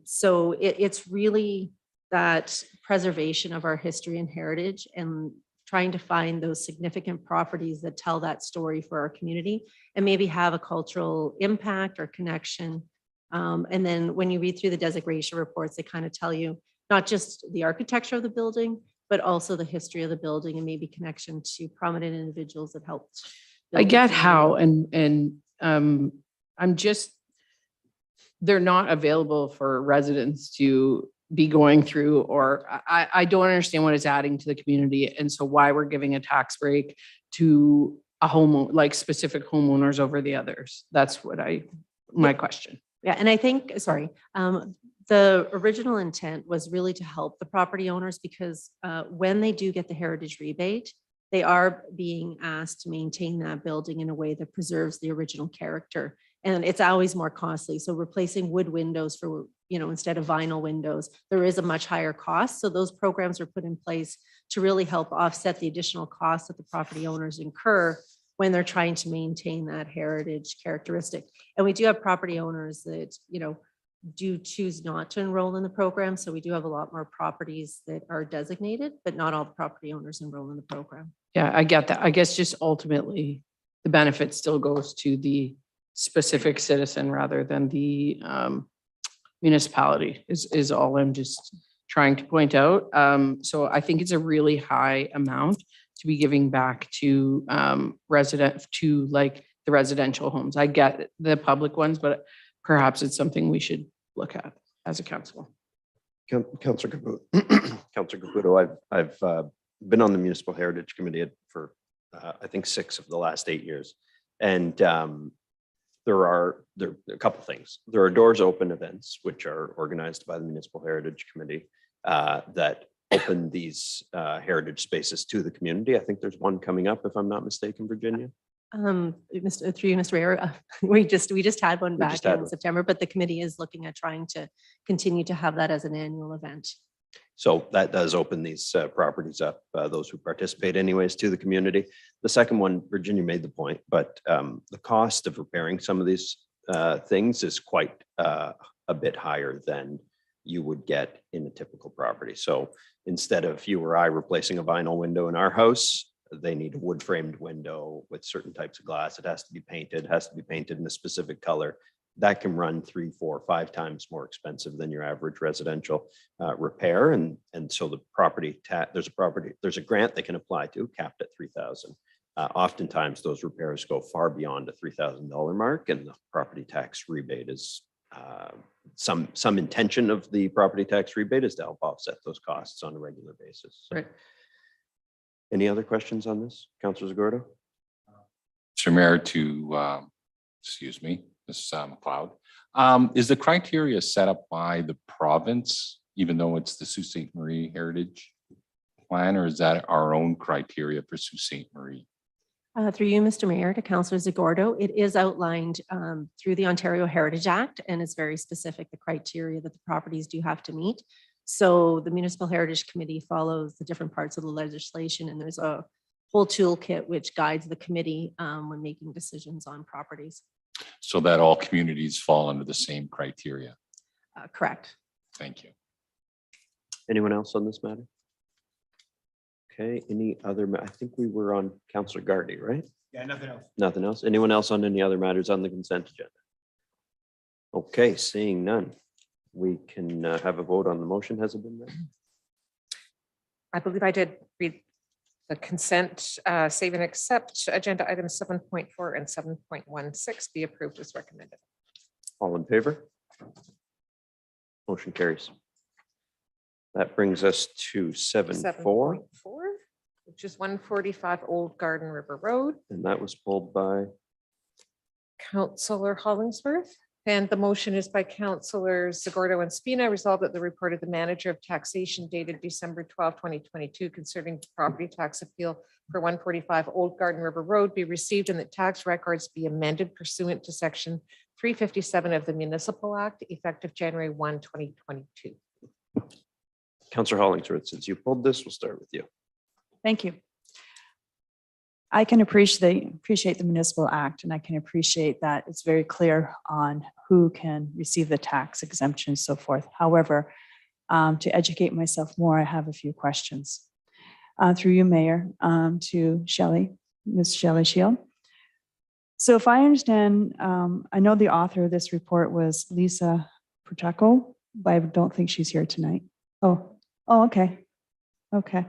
So it's really that preservation of our history and heritage and trying to find those significant properties that tell that story for our community and maybe have a cultural impact or connection. And then when you read through the designation reports, they kind of tell you not just the architecture of the building, but also the history of the building and maybe connection to prominent individuals that helped. I build the get community. how, and I'm just, they're not available for residents to be going through, or I don't understand what it's adding to the community. And so why we're giving a tax break to a home, like specific homeowners over the others. That's what my question. Yeah, and I think, sorry, the original intent was really to help the property owners because when they do get the heritage rebate, they are being asked to maintain that building in a way that preserves the original character. And it's always more costly. So replacing wood windows for, instead of vinyl windows, there is a much higher cost. So those programs are put in place to really help offset the additional costs that the property owners incur when they're trying to maintain that heritage characteristic. And we do have property owners that, do choose not to enroll in the program. So we do have a lot more properties that are designated, but not all the property owners enroll in the program. Yeah, I get that. I guess just ultimately the benefit still goes to the specific citizen rather than the municipality is all I'm just trying to point out. So I think it's a really high amount to be giving back to the residential homes. I get the public ones, but perhaps it's something we should look at as a council. Councillor Caputo, I've been on the Municipal Heritage Committee for I think 6 of the last 8 years. And there are a couple things. There are Doors Open events, which are organized by the Municipal Heritage Committee that open these heritage spaces to the community. I think there's one coming up, if I'm not mistaken, Virginia. Through you, Mr. Mayor, we just had one We back just had in one. September, but the committee is looking at trying to continue to have that as an annual event. So that does open these properties up, those who participate anyways, to the community. The second one, Virginia made the point, but the cost of repairing some of these things is quite a bit higher than you would get in a typical property. So instead of you or I replacing a vinyl window in our house, they need a wood framed window with certain types of glass. It has to be painted, in a specific color. That can run 3, 4, 5 times more expensive than your average residential repair. And so the there's a grant they can apply to, capped at $3,000. Oftentimes those repairs go far beyond a $3,000 mark, and the property tax rebate is some intention of the property tax rebate is to help offset those costs on a regular basis. So, Right. any other questions on this, Councilor Zagordo? Mr. Mayor, to, excuse me, Ms. McLeod, is the criteria set up by the province, even though it's the Sault Ste. Marie Heritage Plan, or is that our own criteria for Sault Ste. Marie? Through you, Mr. Mayor, to Councillor Zagordo, it is outlined through the Ontario Heritage Act, and it's very specific, the criteria that the properties do have to meet. So the Municipal Heritage Committee follows the different parts of the legislation, and there's a whole toolkit which guides the committee when making decisions on properties. So that all communities fall under the same criteria. Correct. Thank you. Anyone else on this matter? Okay, any other, I think we were on Councilor Gardy, right? Yeah, nothing else. Nothing else? Anyone else on any other matters on the consent agenda? Okay, seeing none, we can have a vote on the motion. Has it been read? I believe I did read the consent, save and accept agenda items 7.4 and 7.16 be approved as recommended. All in favor? Motion carries. That brings us to 7.4, 7.4, which is 145 Old Garden River Road. and that was pulled by Councillor Hollingsworth. And the motion is by Councillors Zagordo and Spina, resolved that the report of the manager of taxation dated December 12, 2022 concerning property tax appeal for 145 Old Garden River Road be received and that tax records be amended pursuant to section 357 of the Municipal Act effective January 1, 2022. Councillor Hollingsworth. Since you pulled this, we'll start with you. Thank you. I can appreciate the Municipal Act, and I can appreciate that it's very clear on who can receive the tax exemption and so forth. However, to educate myself more, I have a few questions. Through you, Mayor, to Shelley, Ms. Shelley Shield. So if I understand, I know the author of this report was Lisa Protecco, but I don't think she's here tonight. Oh, okay. Okay.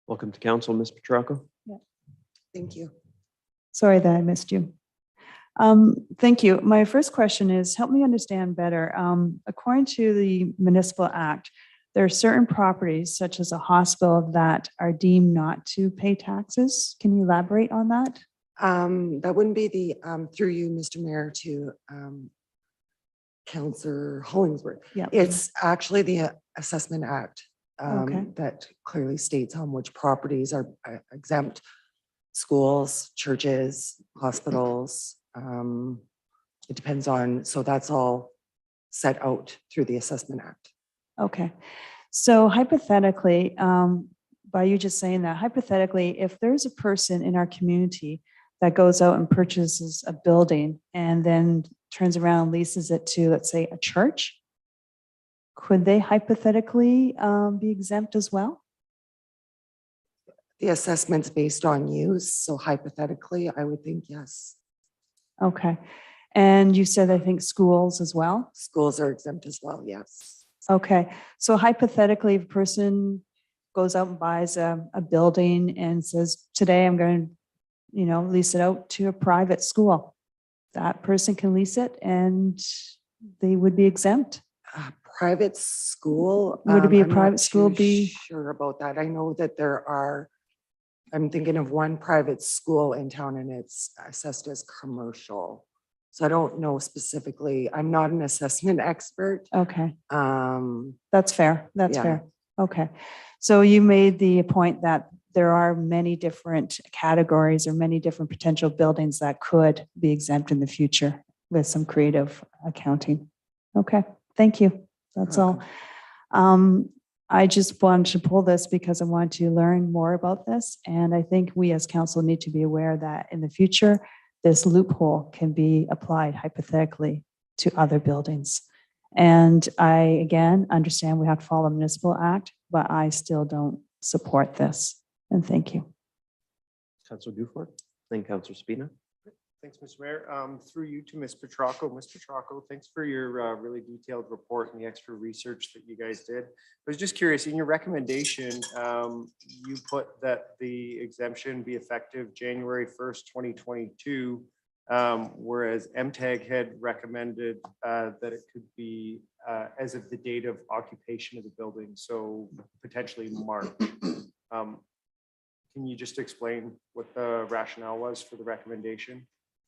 Welcome to council, Ms. Petracco. Thank you. Sorry that I missed you. Thank you. My first question is, help me understand better. According to the Municipal Act, there are certain properties such as a hospital that are deemed not to pay taxes. Can you elaborate on that? That wouldn't be the, through you, Mr. Mayor, to Councillor Hollingsworth. Yeah. It's actually the Assessment Act Okay. that clearly states on which properties are exempt. Schools, churches, hospitals. It depends on, so that's all set out through the Assessment Act. Okay. So hypothetically, by you just saying that, hypothetically, if there's a person in our community that goes out and purchases a building and then turns around and leases it to, let's say, a church, could they hypothetically be exempt as well? The assessment's based on use, so hypothetically, I would think yes. Okay. And you said, I think schools as well? Schools are exempt as well, yes. Okay. So hypothetically, if a person goes out and buys a building and says, today I'm going to, lease it out to a private school, that person can lease it and they would be exempt. private school. Would it be a I'm not private school too be? Sure about that. I know that there are, I'm not too sure about that. I know that there are, I'm thinking of one private school in town and it's assessed as commercial. So I don't know specifically. I'm not an assessment expert. Okay, Um, that's fair. That's Yeah. fair. Okay. So you made the point that there are many different categories or many different potential buildings that could be exempt in the future with some creative accounting. Okay, thank you. That's all. I just wanted to pull this because I want to learn more about this. And I think we as council need to be aware that in the future, this loophole can be applied hypothetically to other buildings. And I, again, understand we have to follow the municipal act, but I still don't support this. And thank you. Councilor Dufour, then Councilor Spina. Thanks, Mr. Mayor. Through you to Ms. Petracco. Ms. Petracco, thanks for your really detailed report and the extra research that you guys did. I was just curious, in your recommendation, you put that the exemption be effective January 1st, 2022, whereas MTAG had recommended that it could be as of the date of occupation of the building, so potentially March. Can you just explain what the rationale was for the recommendation?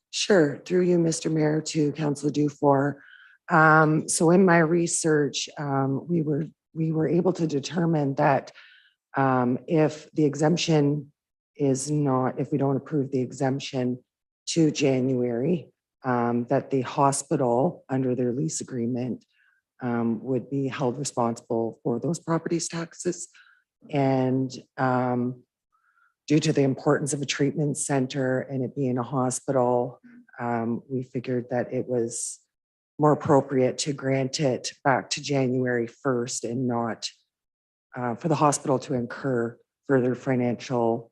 Sure, through you, Mr. Mayor, to Councilor Dufour. So in my research, we were able to determine that if the exemption is not, if we don't approve the exemption to January, that the hospital, under their lease agreement, would be held responsible for those properties taxes. And due to the importance of a treatment center and it being a hospital, we figured that it was more appropriate to grant it back to January 1st and not for the hospital to incur further financial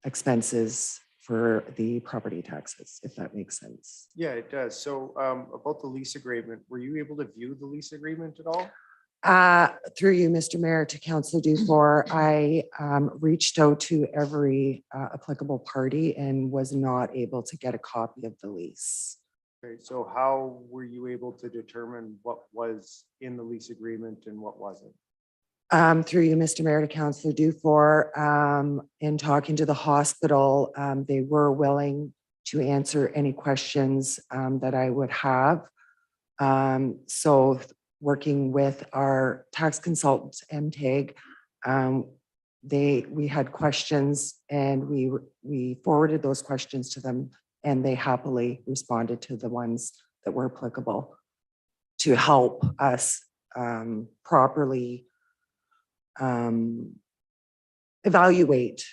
expenses for the property taxes, if that makes sense. Yeah, it does. So about the lease agreement, were you able to view the lease agreement at all? Through you, Mr. Mayor, to Councilor Dufour, I reached out to every applicable party and was not able to get a copy of the lease. Okay, so how were you able to determine what was in the lease agreement and what wasn't? Through you, Mr. Mayor, to Councilor Dufour, in talking to the hospital, they were willing to answer any questions that I would have. So working with our tax consultants, MTAG, we had questions and we forwarded those questions to them and they happily responded to the ones that were applicable to help us properly evaluate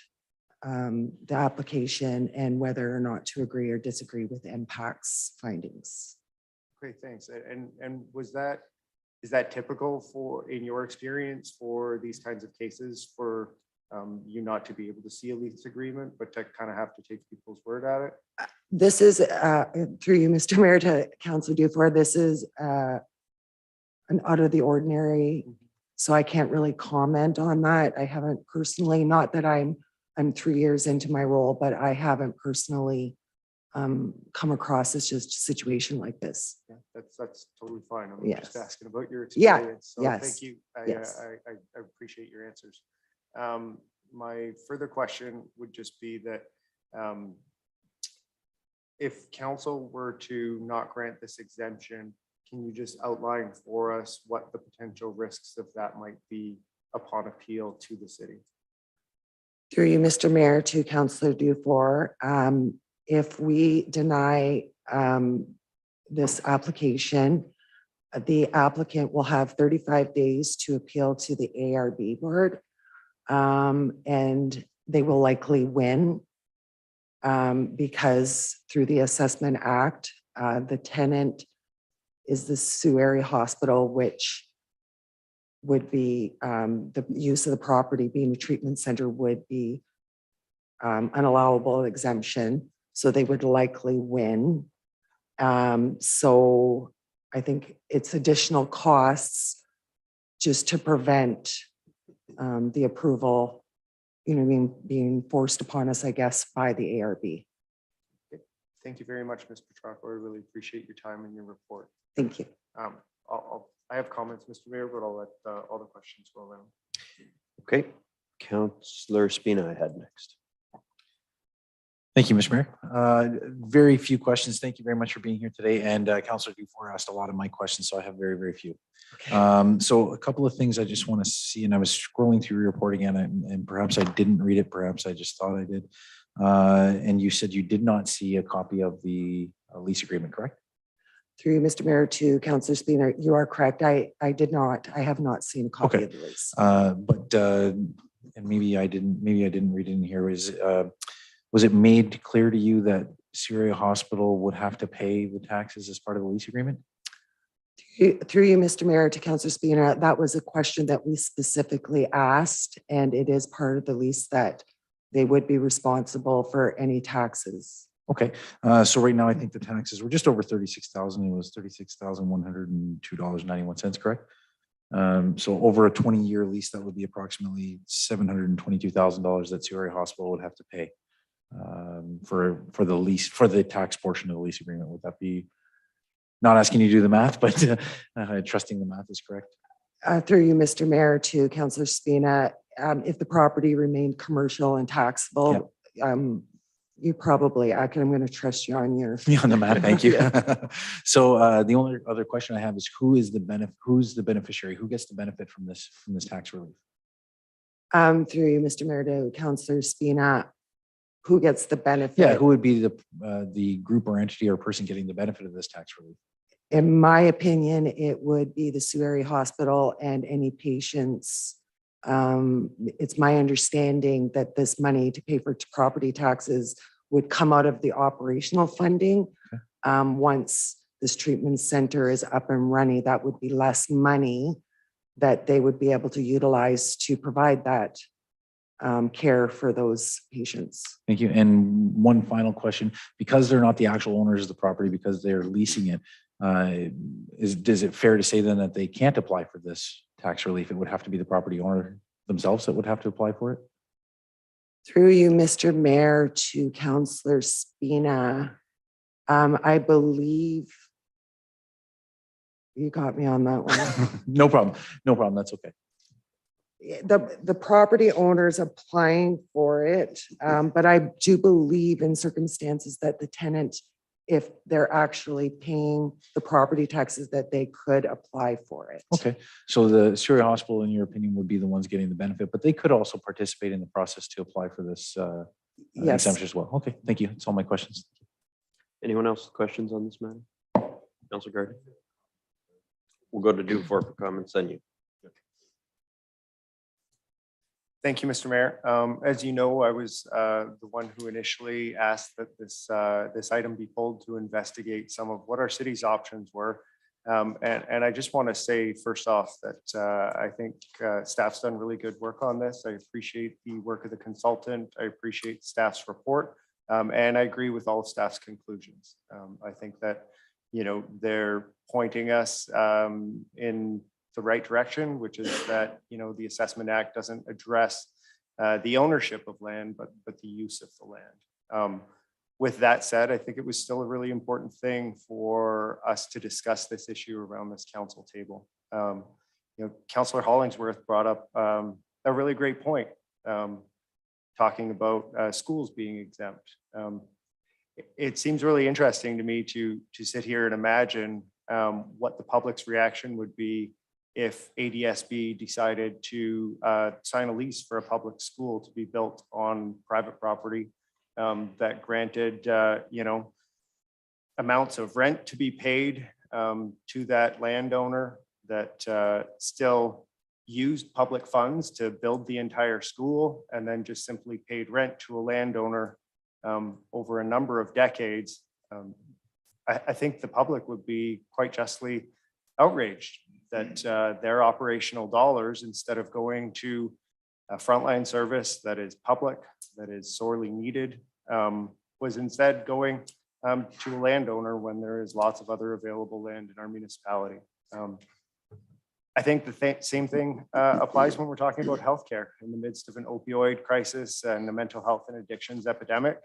the application and whether or not to agree or disagree with MPAC's findings. Great, thanks. And is that typical for, in your experience, for these kinds of cases, for you not to be able to see a lease agreement, but to kind of have to take people's word at it? This is, through you, Mr. Mayor, to Councilor Dufour, this is an out of the ordinary, so I can't really comment on that. I haven't personally, not that I'm 3 years into my role, but I haven't personally come across this just a situation like this. Yeah, that's totally fine. I'm Yes. just asking about your Yeah, experience. So yes, thank you. yes. I appreciate your answers. My further question would just be that if council were to not grant this exemption, can you just outline for us what the potential risks of that might be upon appeal to the city? Through you, Mr. Mayor, to Councilor Dufour, if we deny this application, the applicant will have 35 days to appeal to the ARB board, and they will likely win because through the Assessment Act, the tenant is the Sioux Area Hospital, which would be the use of the property being a treatment center would be an allowable exemption. So they would likely win. So I think it's additional costs just to prevent the approval, being forced upon us, I guess, by the ARB. Thank you very much, Ms. Petracco. I really appreciate your time and your report. Thank you. I have comments, Mr. Mayor, but I'll let all the questions go around. Okay, Councillor Spina, I had next. Thank you, Mr. Mayor. Very few questions. Thank you very much for being here today. And Councillor Dufour asked a lot of my questions, so I have very, very few. So a couple of things I just want to see, and I was scrolling through your report again, and perhaps I didn't read it, perhaps I just thought I did. And you said you did not see a copy of the lease agreement, correct? Through you, Mr. Mayor, to Councillor Spina, you are correct. I have not seen a copy Okay. of the lease. And maybe I didn't read it in here. Was it made clear to you that Syria Hospital would have to pay the taxes as part of the lease agreement? Through you, Mr. Mayor, to Councillor Spina, that was a question that we specifically asked, and it is part of the lease that they would be responsible for any taxes. Okay, so right now I think the taxes were just over 36,000. It was $36,102.91, correct? So over a 20-year lease, that would be approximately $722,000 that Syria Hospital would have to pay for the lease, for the tax portion of the lease agreement. Would that be, not asking you to do the math, but trusting the math is correct? Through you, Mr. Mayor, to Councillor Spina, if the property remained commercial and taxable, you probably, I'm going to trust you on your. On the math, thank you. Yeah. So the only other question I have is who's the beneficiary? Who gets the benefit from this tax relief? Through you, Mr. Mayor, to Councillor Spina, who gets the benefit? Yeah, who would be the group or entity or person getting the benefit of this tax relief? In my opinion, it would be the Sioux Hospital and any patients. It's my understanding that this money to pay for property taxes would come out of the operational funding. Once this treatment center is up and running, that would be less money that they would be able to utilize to provide that care for those patients. Thank you. And one final question, because they're not the actual owners of the property, because they're leasing it, is it fair to say then that they can't apply for this tax relief? It would have to be the property owner themselves that would have to apply for it? Through you, Mr. Mayor, to Councillor Spina, I believe you got me on that one. No problem. No problem. That's okay. The property owner's applying for it, but I do believe in circumstances that the tenant, if they're actually paying the property taxes, that they could apply for it. Okay. So the Syria Hospital, in your opinion, would be the ones getting the benefit, but they could also participate in the process to apply for this Yes. exemption as well. Okay. Thank you. That's all my questions. Anyone else with questions on this matter? Councillor Gardner? We'll go to Dufour for comments, then you. Thank you, Mr. Mayor. As you know, I was the one who initially asked that this item be pulled to investigate some of what our city's options were. And I just want to say first off that I think staff's done really good work on this. I appreciate the work of the consultant. I appreciate staff's report. And I agree with all of staff's conclusions. I think that, they're pointing us in the right direction, which is that, the Assessment Act doesn't address the ownership of land, but the use of the land. With that said, I think it was still a really important thing for us to discuss this issue around this council table. Councillor Hollingsworth brought up a really great point, talking about schools being exempt. It seems really interesting to me to sit here and imagine what the public's reaction would be if ADSB decided to sign a lease for a public school to be built on private property that granted, amounts of rent to be paid to that landowner that still used public funds to build the entire school and then just simply paid rent to a landowner over a number of decades. I think the public would be quite justly outraged that their operational dollars, instead of going to a frontline service that is public, that is sorely needed, was instead going to a landowner when there is lots of other available land in our municipality. I think the same thing applies when we're talking about healthcare in the midst of an opioid crisis and a mental health and addictions epidemic.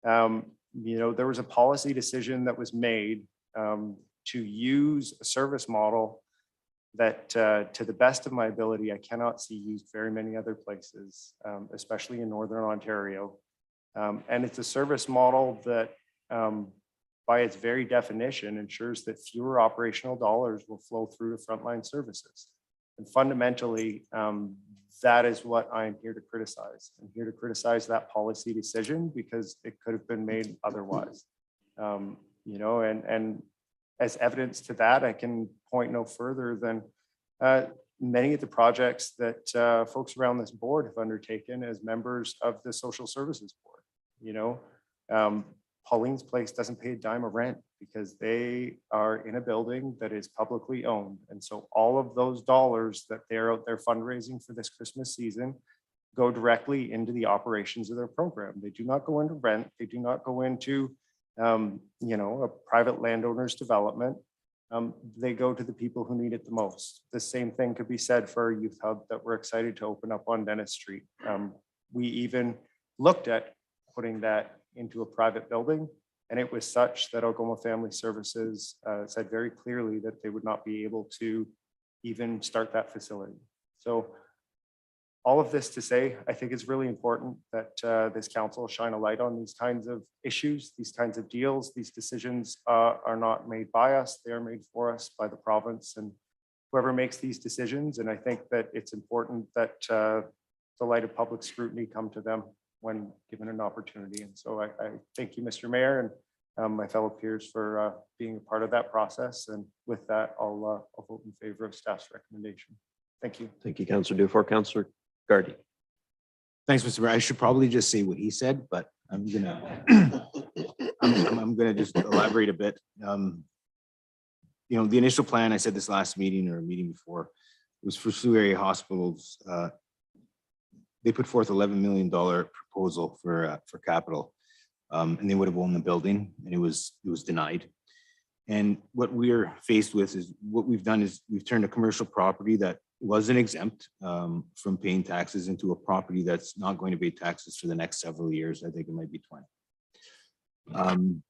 There was a policy decision that was made to use a service model that, to the best of my ability, I cannot see used very many other places, especially in Northern Ontario. And it's a service model that, by its very definition, ensures that fewer operational dollars will flow through to frontline services. And fundamentally, that is what I'm here to criticize. I'm here to criticize that policy decision because it could have been made otherwise. You know, and as evidence to that, I can point no further than many of the projects that folks around this board have undertaken as members of the Social Services Board. You know, Pauline's Place doesn't pay a dime of rent because they are in a building that is publicly owned. And so all of those dollars that they're out there fundraising for this Christmas season go directly into the operations of their program. They do not go into rent. They do not go into, you know, a private landowner's development. They go to the people who need it the most. The same thing could be said for our youth hub that we're excited to open up on Dennis Street. We even looked at putting that into a private building, and it was such that Algoma Family Services said very clearly that they would not be able to even start that facility. So all of this to say, I think it's really important that this council shine a light on these kinds of issues, these kinds of deals. These decisions are not made by us, they are made for us by the province and whoever makes these decisions. And I think that it's important that the light of public scrutiny come to them when given an opportunity. And so I thank you, Mr. Mayor, and my fellow peers for being a part of that process. And with that, I'll vote in favor of staff's recommendation. Thank you. Thank you, Councillor Dufour. Councillor Gardy. Thanks, Mr. Mayor. I should probably just say what he said, but I'm gonna just elaborate a bit. You know, the initial plan, I said this last meeting or a meeting before, was for Sioux area hospitals. They put forth $11 million proposal for capital, and they would have owned the building, and it was denied. And what we're faced with is what we've done is we've turned a commercial property that wasn't exempt from paying taxes into a property that's not going to pay taxes for the next several years. I think it might be 20.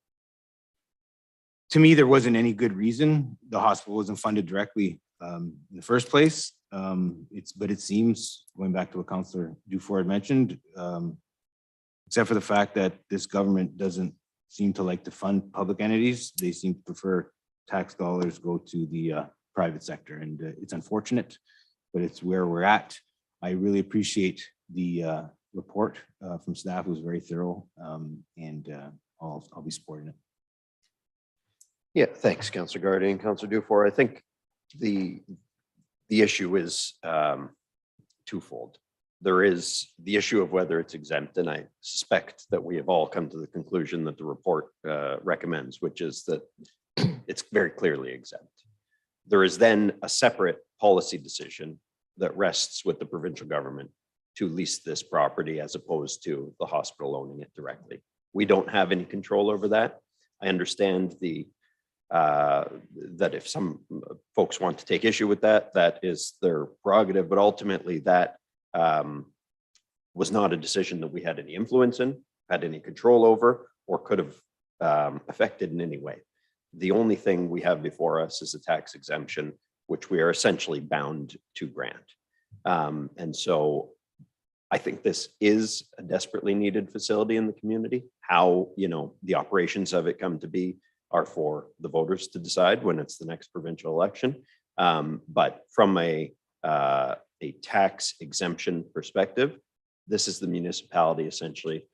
To me, there wasn't any good reason. The hospital wasn't funded directly in the first place. But it seems, going back to what Councillor Dufour had mentioned, except for the fact that this government doesn't seem to like to fund public entities, they seem to prefer tax dollars go to the private sector. And it's unfortunate, but it's where we're at. I really appreciate the report from staff. It was very thorough, and I'll be supporting it. Yeah, thanks, Councillor Gardy and Councillor Dufour. I think the issue is twofold. There is the issue of whether it's exempt, and I suspect that we have all come to the conclusion that the report recommends, which is that it's very clearly exempt. There is then a separate policy decision that rests with the provincial government to lease this property as opposed to the hospital owning it directly. We don't have any control over that. I understand that if some folks want to take issue with that, that is their prerogative, but ultimately that was not a decision that we had any influence in, had any control over, or could have affected in any way. The only thing we have before us is a tax exemption, which we are essentially bound to grant. And so I think this is a desperately needed facility in the community. How, you know, the operations of it come to be are for the voters to decide when it's the next provincial election. But from a tax exemption perspective, this is the municipality essentially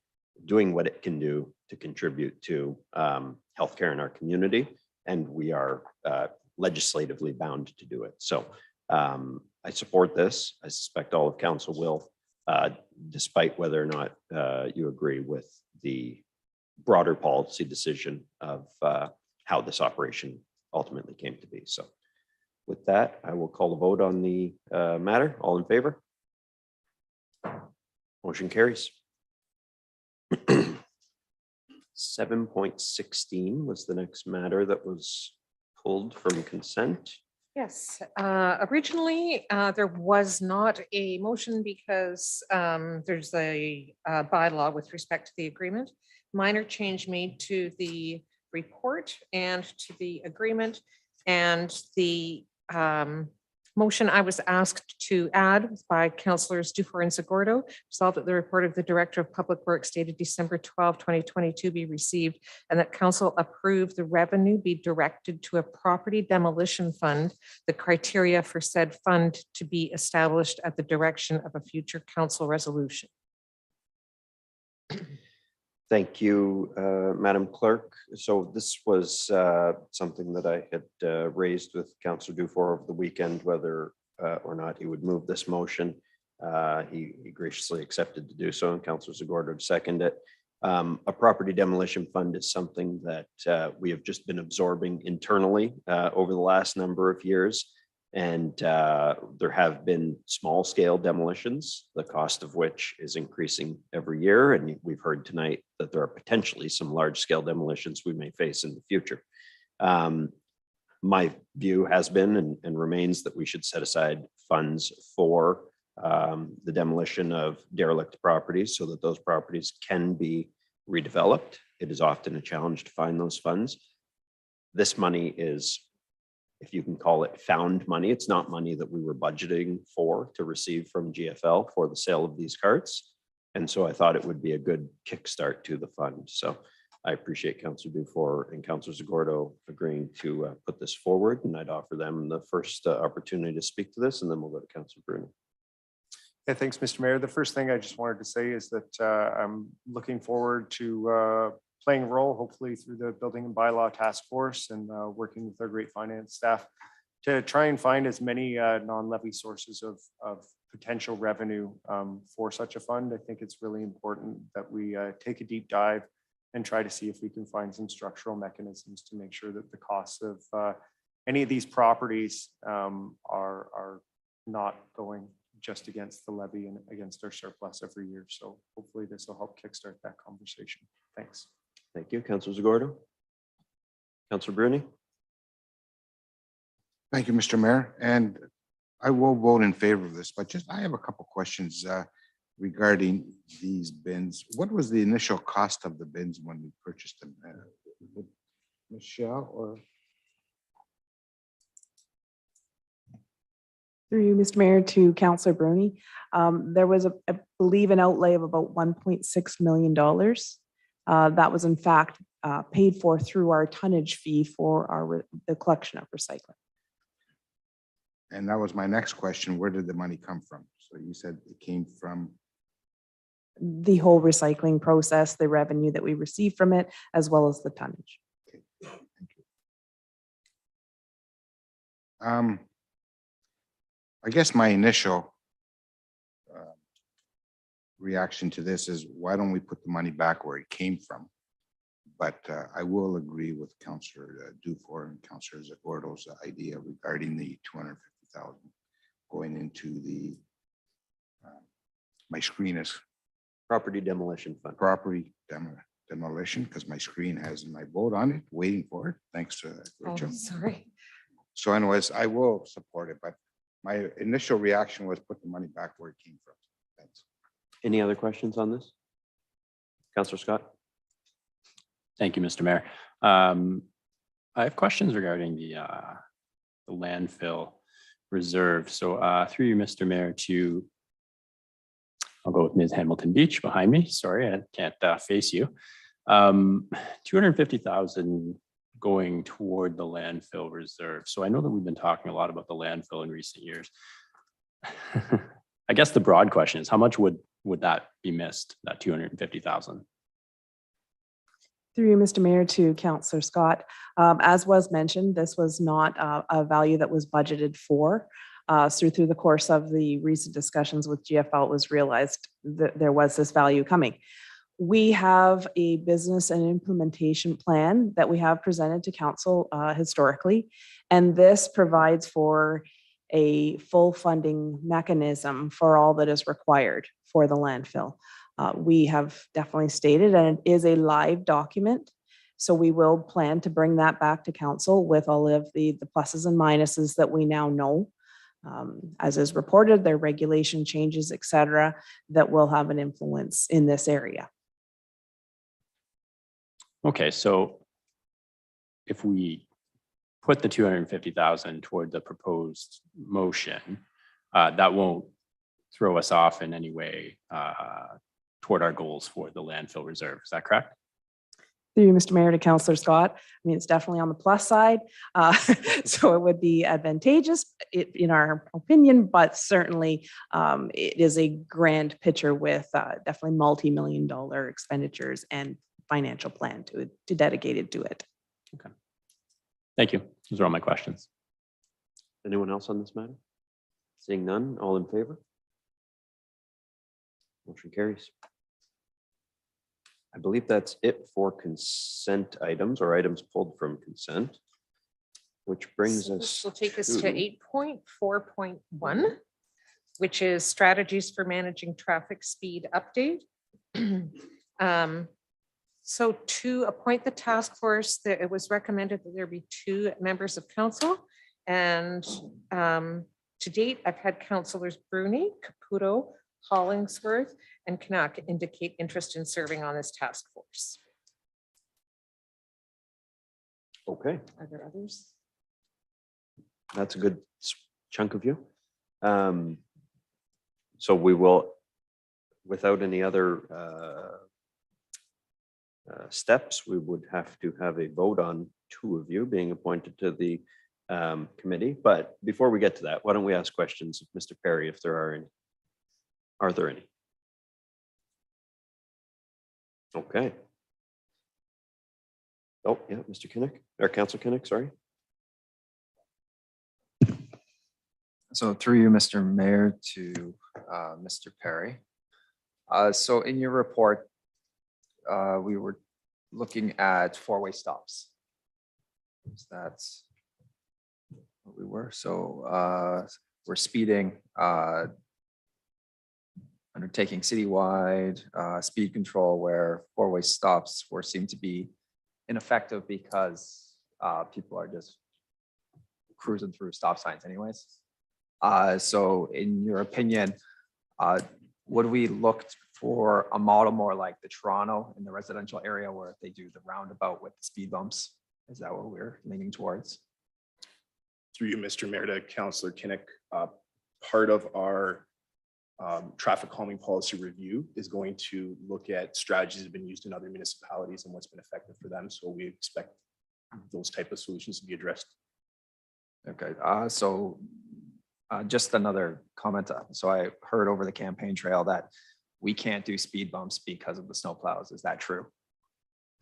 doing what it can do to contribute to healthcare in our community, and we are legislatively bound to do it. So I support this. I suspect all of council will, despite whether or not you agree with the broader policy decision of how this operation ultimately came to be. So with that, I will call the vote on the matter. All in favor? Motion carries. 7.16 was the next matter that was pulled from consent. Yes, originally there was not a motion because there's a bylaw with respect to the agreement. Minor change made to the report and to the agreement. And the motion I was asked to add by Councillors Dufour and Zagordo, resolved that the report of the Director of Public Works dated December 12, 2022 be received, and that council approve the revenue be directed to a property demolition fund, the criteria for said fund to be established at the direction of a future council resolution. Thank you, Madam Clerk. So this was something that I had raised with Councillor Dufour over the weekend, whether or not he would move this motion. He graciously accepted to do so, and Councillor Zagordo seconded it. A property demolition fund is something that we have just been absorbing internally over the last number of years. And there have been small scale demolitions, the cost of which is increasing every year. And we've heard tonight that there are potentially some large scale demolitions we may face in the future. My view has been and remains that we should set aside funds for the demolition of derelict properties so that those properties can be redeveloped. It is often a challenge to find those funds. This money is, if you can call it found money, it's not money that we were budgeting for to receive from GFL for the sale of these carts. And so I thought it would be a good kickstart to the fund. So I appreciate Councillor Dufour and Councillor Zagordo agreeing to put this forward, and I'd offer them the first opportunity to speak to this, and then we'll go to Councillor Bruno. Yeah, thanks, Mr. Mayor. The first thing I just wanted to say is that I'm looking forward to playing a role, hopefully through the Building and Bylaw Task Force and working with our great finance staff to try and find as many non-levy sources of potential revenue for such a fund. I think it's really important that we take a deep dive and try to see if we can find some structural mechanisms to make sure that the costs of any of these properties are not going just against the levy and against our surplus every year. So hopefully this will help kickstart that conversation. Thanks. Thank you, Councillor Zagordo. Councillor Bruni. Thank you, Mr. Mayor, and I will vote in favor of this, but just I have a couple questions regarding these bins. What was the initial cost of the bins when we purchased them? Michelle or? Through you, Mr. Mayor, to Councillor Bruni. There was, I believe, an outlay of about $1.6 million. That was in fact paid for through our tonnage fee for the collection of recycling. And that was my next question. Where did the money come from? So you said it came from The whole recycling process, the revenue that we receive from it, as well as the tonnage. I guess my initial reaction to this is why don't we put the money back where it came from? But I will agree with Councillor Dufour and Councillor Zagordo's idea regarding the 250,000 going into the my screen is property demolition fund. Property demolition, because my screen has my vote on it, waiting for it. Thanks to Rachel. Sorry. So anyways, I will support it, but my initial reaction was put the money back where it came from. Thanks. Any other questions on this? Councillor Scott. Thank you, Mr. Mayor. I have questions regarding the landfill reserve. So through you, Mr. Mayor, I'll go with Ms. Hamilton Beach behind me. Sorry, I can't face you. 250,000 going toward the landfill reserve. So I know that we've been talking a lot about the landfill in recent years. I guess the broad question is how much would that be missed, that 250,000? Through you, Mr. Mayor, to Councillor Scott. As was mentioned, this was not a value that was budgeted for. So through the course of the recent discussions with GFL, it was realized that there was this value coming. We have a business and implementation plan that we have presented to council historically, and this provides for a full funding mechanism for all that is required for the landfill. We have definitely stated, and it is a live document, so we will plan to bring that back to council with all of the pluses and minuses that we now know. As is reported, there are regulation changes, et cetera, that will have an influence in this area. Okay, so if we put the 250,000 toward the proposed motion, that won't throw us off in any way toward our goals for the landfill reserve. Is that correct? Through you, Mr. Mayor, to Councillor Scott. I mean, it's definitely on the plus side. So it would be advantageous in our opinion, but certainly it is a grand picture with definitely multi-million-dollar expenditures and financial plan to dedicate it to it. Okay. Thank you. Those are all my questions. Anyone else on this matter? Seeing none, all in favor? Motion carries. I believe that's it for consent items or items pulled from consent, which brings So us. this will take us to 8.4.1, which is strategies for managing traffic speed update. So to appoint the task force, it was recommended that there be 2 members of council. And to date, I've had councillors Bruni, Caputo, Hollingsworth, and Canuck indicate interest in serving on this task force. Okay, Are there others? that's a good chunk of you. So we will, without any other steps, we would have to have a vote on 2 of you being appointed to the committee. But before we get to that, why don't we ask questions of Mr. Perry if there are any? Are there any? Okay. Oh, yeah, Mr. Kinnick, or Councilor Kinnick, sorry. So through you, Mr. Mayor, to Mr. Perry. So in your report, we were looking at 4-way stops. So that's what we were. So we're speeding, undertaking citywide speed control where 4-way stops were seen to be ineffective because people are just cruising through stop signs anyways. So in your opinion, would we look for a model more like the Toronto in the residential area where they do the roundabout with the speed bumps? Is that what we're leaning towards? Through you, Mr. Mayor, to Councillor Kinnick, part of our traffic calming policy review is going to look at strategies that have been used in other municipalities and what's been effective for them. So we expect those type of solutions to be addressed. Okay, so just another comment. So I heard over the campaign trail that we can't do speed bumps because of the snow plows. Is that true?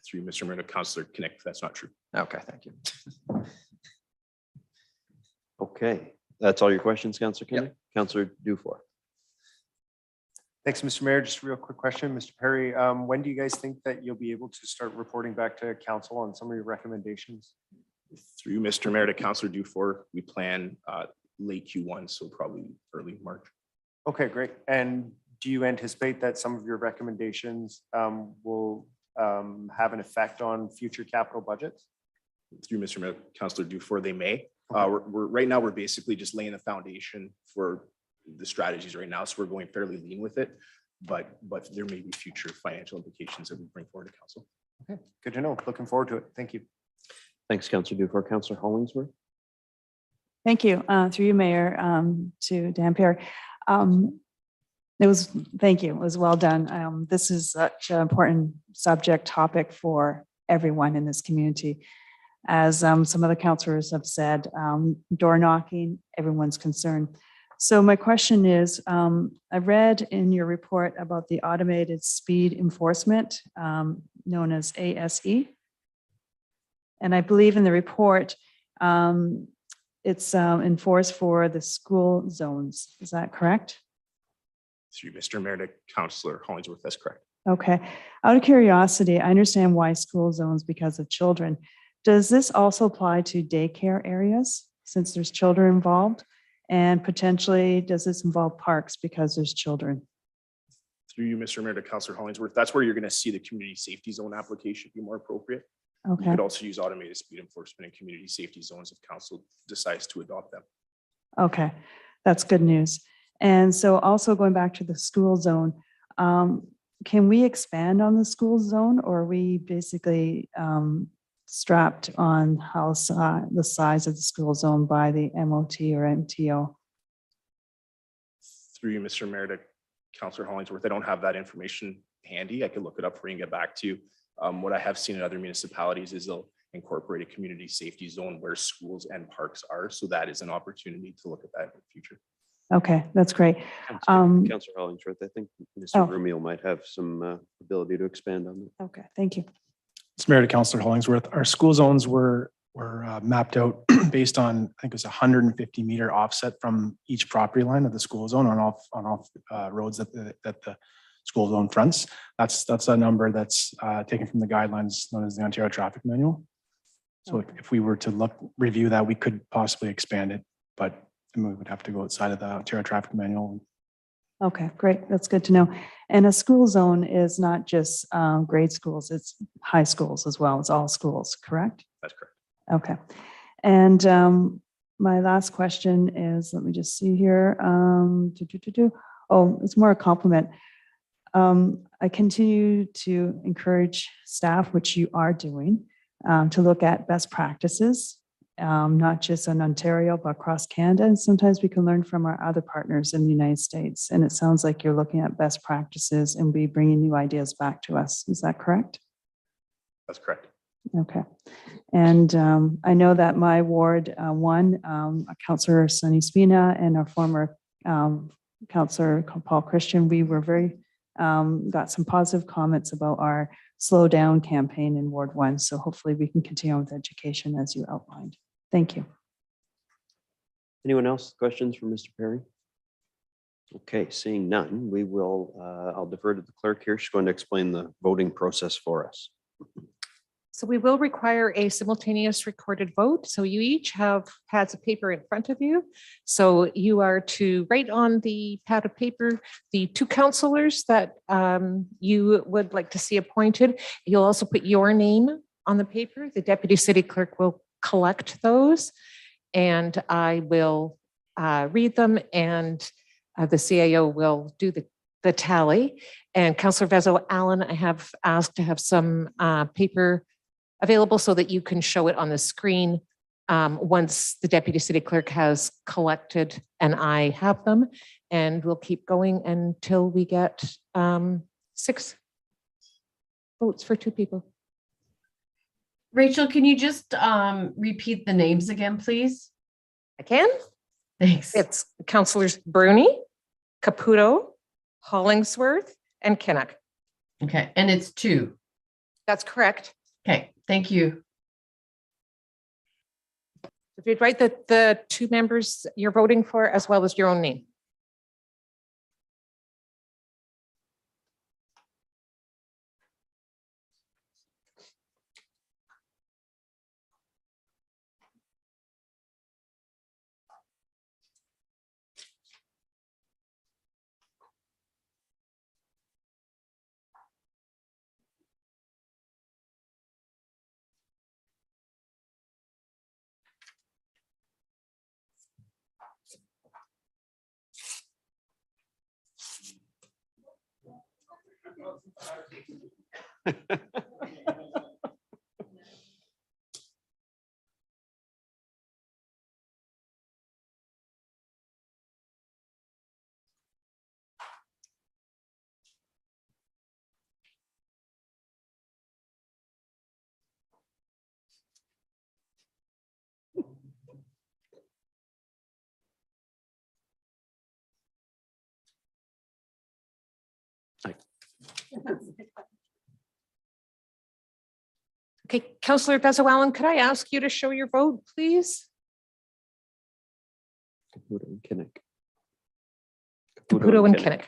Through you, Mr. Mayor, to Councillor Kinnick, that's not true. Okay, thank you. Okay, that's all your questions, Councilor Kinnick? Councilor Dufour. Thanks, Mr. Mayor. Just a real quick question, Mr. Perry. When do you guys think that you'll be able to start reporting back to council on some of your recommendations? Through you, Mr. Mayor, to Councillor Dufour, we plan late Q1, so probably early March. Okay, great. And do you anticipate that some of your recommendations will have an effect on future capital budgets? Through Mr. Mayor, Councillor Dufour, they may. We're right now, we're basically just laying the foundation for the strategies right now. So we're going fairly lean with it, but there may be future financial implications that we bring forward to council. Okay, good to know. Looking forward to it. Thank you. Thanks, Councilor Dufour. Councilor Hollingsworth. Thank you. Through you, Mayor, to Dan Perry. Thank you. It was well done. This is such an important subject topic for everyone in this community. As some of the councillors have said, door knocking, everyone's concerned. So my question is, I read in your report about the automated speed enforcement known as ASE. And I believe in the report, it's enforced for the school zones. Is that correct? Through Mr. Mayor, to Councillor Hollingsworth, that's correct. Okay. Out of curiosity, I understand why school zones because of children. Does this also apply to daycare areas since there's children involved? And potentially, does this involve parks because there's children? Through you, Mr. Mayor, to Councillor Hollingsworth, that's where you're going to see the community safety zone application be more appropriate. Okay. You could also use automated speed enforcement and community safety zones if council decides to adopt them. Okay, that's good news. And so also going back to the school zone, can we expand on the school zone or are we basically strapped on how the size of the school is owned by the MOT or MTO. Through you, Mr. Mayor, to Councillor Hollingsworth, I don't have that information handy. I could look it up for you and get back to you. What I have seen in other municipalities is they'll incorporate a community safety zone where schools and parks are. So that is an opportunity to look at that in the future. Okay, that's great. Councillor Hollingsworth, I think Oh. Mr. Brumio might have some ability to expand on that. Okay, thank you. Mr. Mayor to Councillor Hollingsworth, our school zones were mapped out based on, I think it was 150-meter offset from each property line of the school zone on all roads that the school zone fronts. That's a number that's taken from the guidelines known as the Ontario Traffic Manual. So if we were to review that, we could possibly expand it, but we would have to go outside of the Ontario Traffic Manual. Okay, great. That's good to know. And a school zone is not just grade schools, it's high schools as well. It's all schools, correct? That's correct. Okay. And my last question is, let me just see here. Oh, it's more a compliment. I continue to encourage staff, which you are doing, to look at best practices, not just in Ontario, but across Canada. And sometimes we can learn from our other partners in the United States. And it sounds like you're looking at best practices and be bringing new ideas back to us. Is that correct? That's correct. Okay. And I know that my ward one, Councillor Sunny Spina and our former Councillor Paul Christian, we were very, got some positive comments about our Slow Down campaign in Ward 1. So hopefully we can continue with education as you outlined. Thank you. Anyone else? Questions for Mr. Perry? Okay, seeing none, we will, I'll defer to the clerk here. She's going to explain the voting process for us. So we will require a simultaneous recorded vote. So you each have pads of paper in front of you. So you are to write on the pad of paper the two councillors that you would like to see appointed. You'll also put your name on the paper. The deputy city clerk will collect those and I will read them and the CAO will do the tally. And Councillor Vezo-Allen, I have asked to have some paper available so that you can show it on the screen once the deputy city clerk has collected and I have them. And we'll keep going until we get 6 votes for 2 people. Rachel, can you just repeat the names again, please? I can. Thanks. It's Councillors Bruni, Caputo, Hollingsworth, and Kinnock. Okay, and it's 2. That's correct. Okay, thank you. If you'd write the 2 members you're voting for as well as your own name. Okay, Councillor Vezo-Allen, could I ask you to show your vote, please? Caputo and Kinnock. Caputo and Kinnock.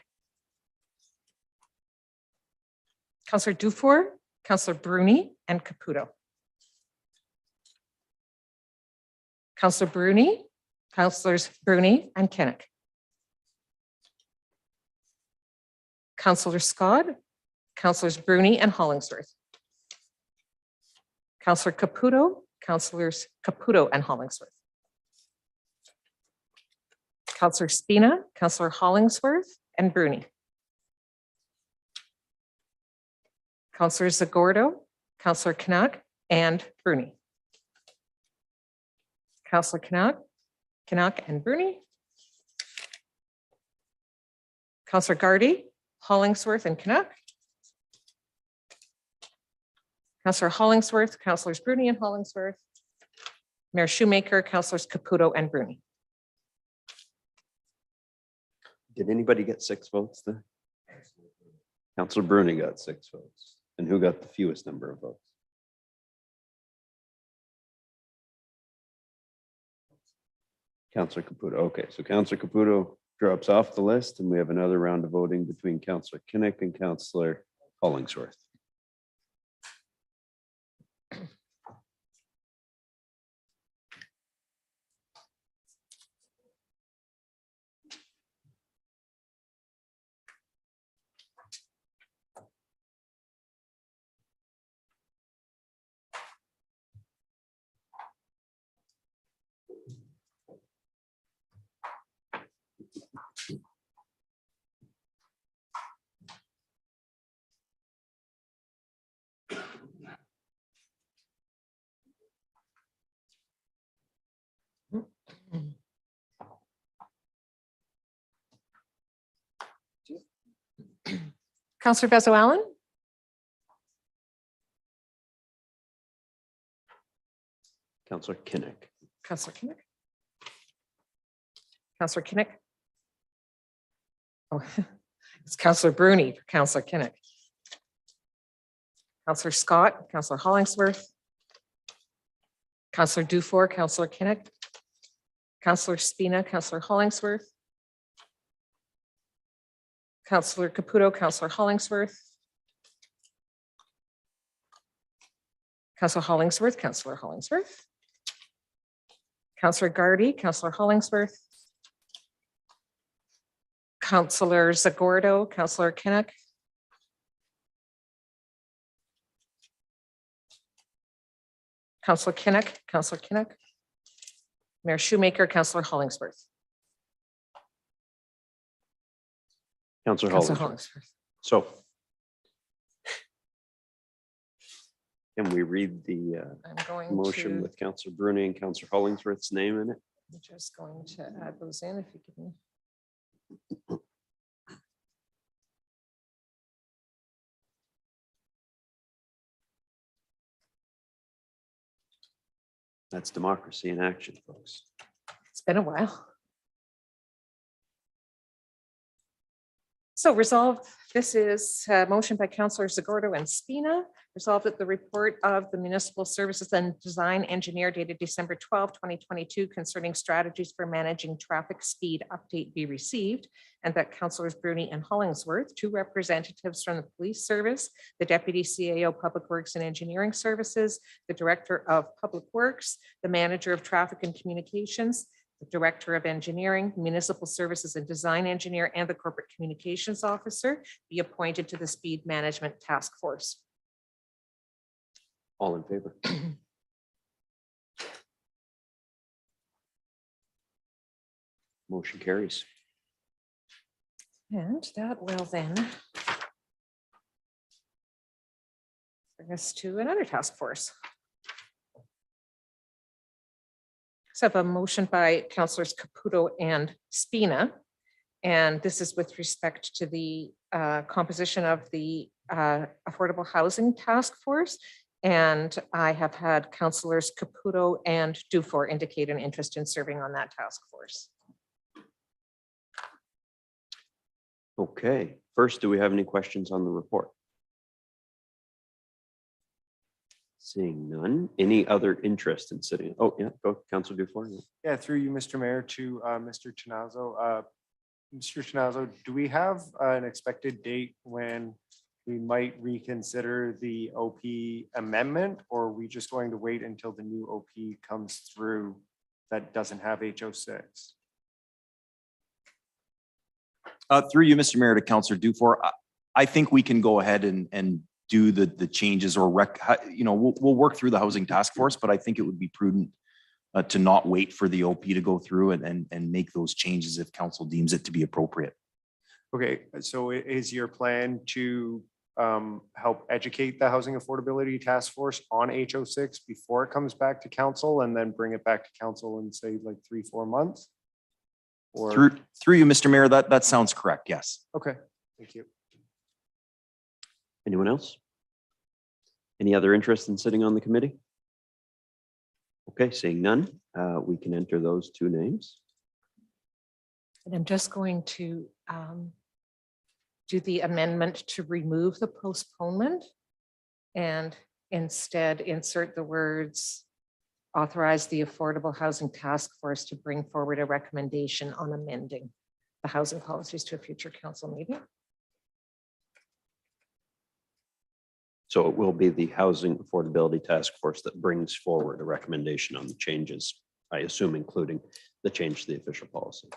Councillor Dufour, Councillor Bruni, and Caputo. Councillor Bruni, Councillors Bruni and Kinnock. Councillor Scott, Councillors Bruni and Hollingsworth. Councillor Caputo, Councillors Caputo and Hollingsworth. Councillor Spina, Councillor Hollingsworth and Bruni. Councillor Zagordo, Councillor Kinnock, and Bruni. Counselor Canuck and Bruni. Counselor Gardy, Hollingsworth and Canuck. Counselor Hollingsworth, Counselors Bruni and Hollingsworth. Mayor Shoemaker, Counselors Caputo and Bruni. Did anybody get 6 votes there? Counselor Bruni got 6 votes. And who got the fewest number of votes? Counselor Caputo. Okay, so Counselor Caputo drops off the list and we have another round of voting between Counselor Kinnick and Counselor Hollingsworth. Counselor Bezo-Allen. Counselor Kinnick. Counselor Kinnick. Counselor Kinnick. Oh, it's Counselor Bruni for Counselor Kinnick. Counselor Scott, Counselor Hollingsworth. Counselor Dufour, Counselor Kinnick. Counselor Spina, Counselor Hollingsworth. Counselor Caputo, Counselor Hollingsworth. Counselor Hollingsworth, Counselor Hollingsworth. Counselor Gardy, Counselor Hollingsworth. Counselor Zagordo, Counselor Kinnick. Counselor Kinnick, Counselor Kinnick. Mayor Shoemaker, Counselor Hollingsworth. Counselor Counselor Hollingsworth. So can we read the I'm going motion to, with Counselor Bruni and Counselor Hollingsworth's name in it? I'm just going to add those in if you give me. That's democracy in action, folks. It's been a while. So resolved, this is a motion by Councillor Zagordo and Spina. Resolved that the report of the Municipal Services and Design Engineer dated December 12, 2022 concerning strategies for managing traffic speed update be received, and that Councillors Bruni and Hollingsworth, 2 representatives from the Police Service, the Deputy CAO Public Works and Engineering Services, the Director of Public Works, the Manager of Traffic and Communications, the Director of Engineering, Municipal Services and Design Engineer, and the Corporate Communications Officer be appointed to the Speed Management Task Force. All in favor? Motion carries. And that will then bring us to another task force. So I have a motion by Councillors Caputo and Spina. And this is with respect to the composition of the Affordable Housing Task Force. And I have had Councillors Caputo and Dufour indicate an interest in serving on that task force. Okay, first, do we have any questions on the report? Seeing none, any other interest in sitting? Oh, yeah, go, Councilor Dufour. Yeah. Yeah, through you, Mr. Mayor, to Mr. Chinazzo. Mr. Chinazzo, do we have an expected date when we might reconsider the OP amendment, or are we just going to wait until the new OP comes through that doesn't have HO6? Through you, Mr. Mayor, to Councillor Dufour, I think we can go ahead and do the changes or we'll work through the housing task force, but I think it would be prudent to not wait for the OP to go through and make those changes if council deems it to be appropriate. Okay, so is your plan to help educate the Housing Affordability Task Force on HO6 before it comes back to council and then bring it back to council in say like 3-4 months? Or, Through you, Mr. Mayor, that sounds correct. Yes. okay, thank you. Anyone else? Any other interest in sitting on the committee? Okay, seeing none, we can enter those two names. And I'm just going to do the amendment to remove the postponement and instead insert the words authorize the Affordable Housing Task Force to bring forward a recommendation on amending the housing policies to a future council meeting. So it will be the Housing Affordability Task Force that brings forward a recommendation on the changes, I assume including the change to the official policy.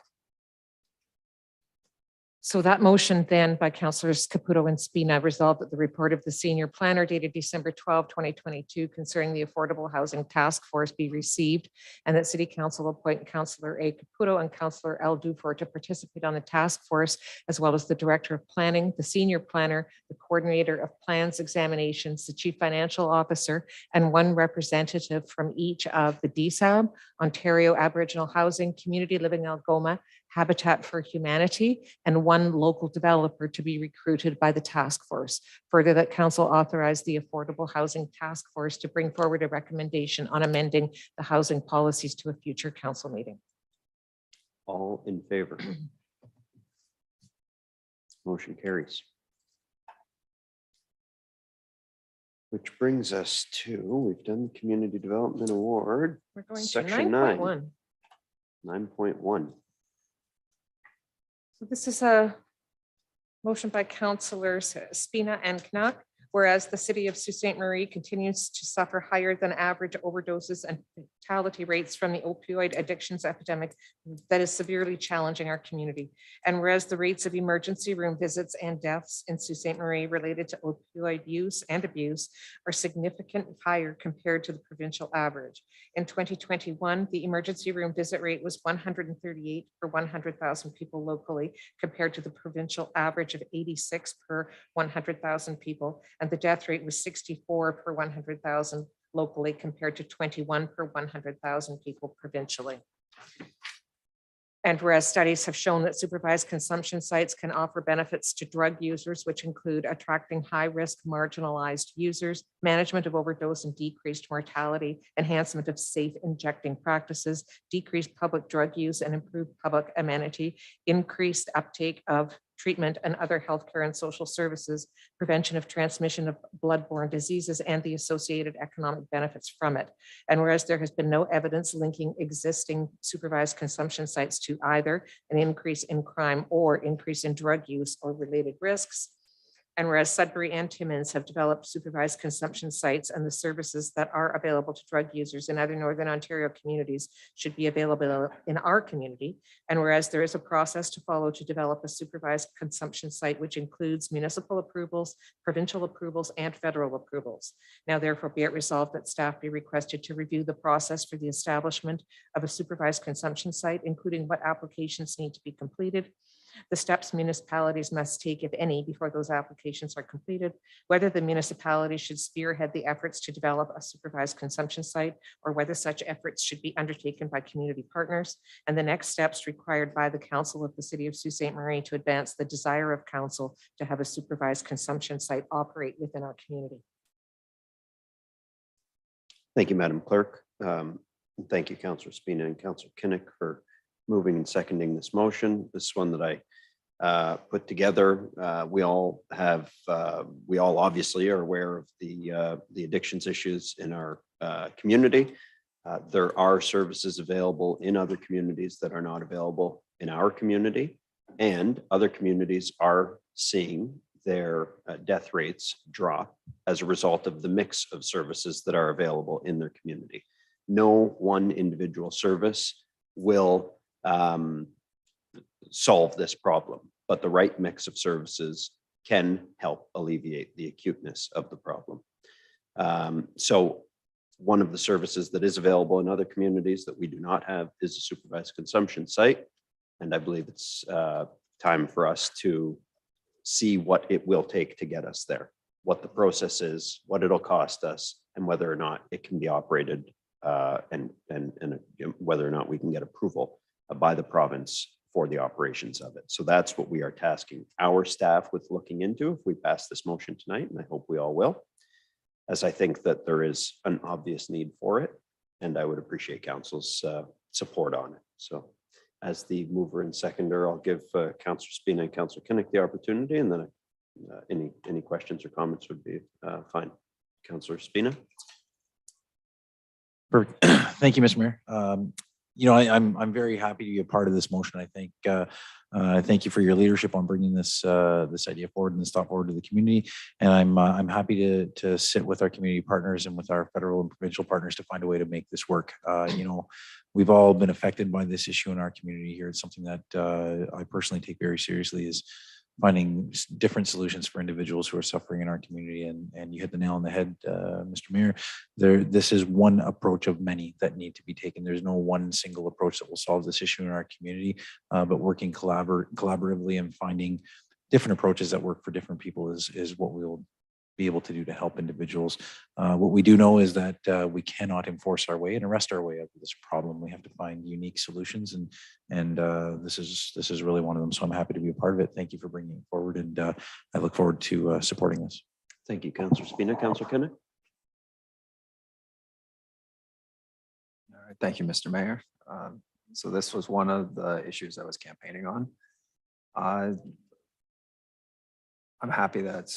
So that motion then by councillors Caputo and Spina resolved that the report of the senior planner dated December 12, 2022 concerning the Affordable Housing Task Force be received and that City Council appoint Councillor A. Caputo and Councillor L. Dufour to participate on the task force, as well as the Director of Planning, the Senior Planner, the Coordinator of Plans Examinations, the Chief Financial Officer, and one representative from each of the DSAB, Ontario Aboriginal Housing, Community Living Algoma, Habitat for Humanity, and one local developer to be recruited by the task force. Further, that council authorized the Affordable Housing Task Force to bring forward a recommendation on amending the housing policies to a future council meeting. All in favor? Motion carries. Which brings us to, we've done the Community Development Award. We're going to Section 9.1. 9.1. So this is a motion by councillors Spina and Knack, whereas the city of Sault Ste. Marie continues to suffer higher than average overdoses and fatality rates from the opioid addictions epidemic that is severely challenging our community. And whereas the rates of emergency room visits and deaths in Sault Ste. Marie related to opioid use and abuse are significantly higher compared to the provincial average. In 2021, the emergency room visit rate was 138 per 100,000 people locally, compared to the provincial average of 86 per 100,000 people. And the death rate was 64 per 100,000 locally, compared to 21 per 100,000 people provincially. And whereas studies have shown that supervised consumption sites can offer benefits to drug users, which include attracting high-risk marginalized users, management of overdose and decreased mortality, enhancement of safe injecting practices, decreased public drug use and improved public amenity, increased uptake of treatment and other healthcare and social services, prevention of transmission of bloodborne diseases, and the associated economic benefits from it. And whereas there has been no evidence linking existing supervised consumption sites to either an increase in crime or increase in drug use or related risks. And whereas Sudbury and Timmins have developed supervised consumption sites, and the services that are available to drug users in other Northern Ontario communities should be available in our community. And whereas there is a process to follow to develop a supervised consumption site, which includes municipal approvals, provincial approvals, and federal approvals. Now therefore be it resolved that staff be requested to review the process for the establishment of a supervised consumption site, including what applications need to be completed, the steps municipalities must take, if any, before those applications are completed, whether the municipality should spearhead the efforts to develop a supervised consumption site, or whether such efforts should be undertaken by community partners, and the next steps required by the council of the city of Sault Ste. Marie to advance the desire of council to have a supervised consumption site operate within our community. Thank you, Madam Clerk. Thank you, Councillor Spina and Councillor Kinnick for moving and seconding this motion. This is one that I put together. We all obviously are aware of the addictions issues in our community. There are services available in other communities that are not available in our community, and other communities are seeing their death rates drop as a result of the mix of services that are available in their community. No one individual service will solve this problem, but the right mix of services can help alleviate the acuteness of the problem. So one of the services that is available in other communities that we do not have is a supervised consumption site. And I believe it's time for us to see what it will take to get us there, what the process is, what it'll cost us, and whether or not it can be operated and whether or not we can get approval by the province for the operations of it. So that's what we are tasking our staff with looking into if we pass this motion tonight, and I hope we all will, as I think that there is an obvious need for it, and I would appreciate council's support on it. So as the mover and seconder, I'll give Councillor Spina and Councillor Kinnick the opportunity, and then any questions or comments would be fine. Councillor Spina. Perfect. Thank you, Mr. Mayor. I'm very happy to be a part of this motion. I think thank you for your leadership on bringing this idea forward and this thought forward to the community. And I'm happy to sit with our community partners and with our federal and provincial partners to find a way to make this work. We've all been affected by this issue in our community here. It's something that I personally take very seriously, is finding different solutions for individuals who are suffering in our community. And you hit the nail on the head, Mr. Mayor. This is one approach of many that need to be taken. There's no one single approach that will solve this issue in our community, but working collaboratively and finding different approaches that work for different people is what we'll be able to do to help individuals. What we do know is that we cannot enforce our way and arrest our way out of this problem. We have to find unique solutions, and this is really one of them. So I'm happy to be a part of it. Thank you for bringing it forward, and I look forward to supporting this. Thank you, Councillor Spina. Councillor Kinnick. All right, thank you, Mr. Mayor. So this was one of the issues I was campaigning on. I'm happy that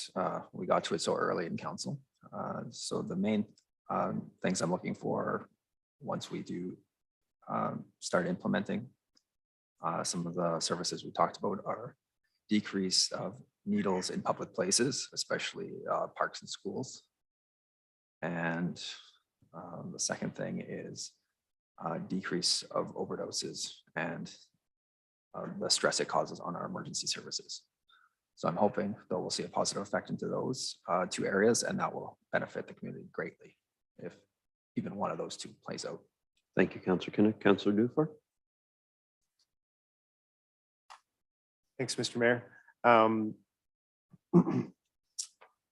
we got to it so early in council. So the main things I'm looking for once we do start implementing some of the services we talked about are decrease of needles in public places, especially parks and schools. And the second thing is decrease of overdoses and the stress it causes on our emergency services. So I'm hoping that we'll see a positive effect into those two areas, and that will benefit the community greatly if even one of those two plays out. Thank you, Councillor Kinnick. Councillor Dufour. Thanks, Mr. Mayor.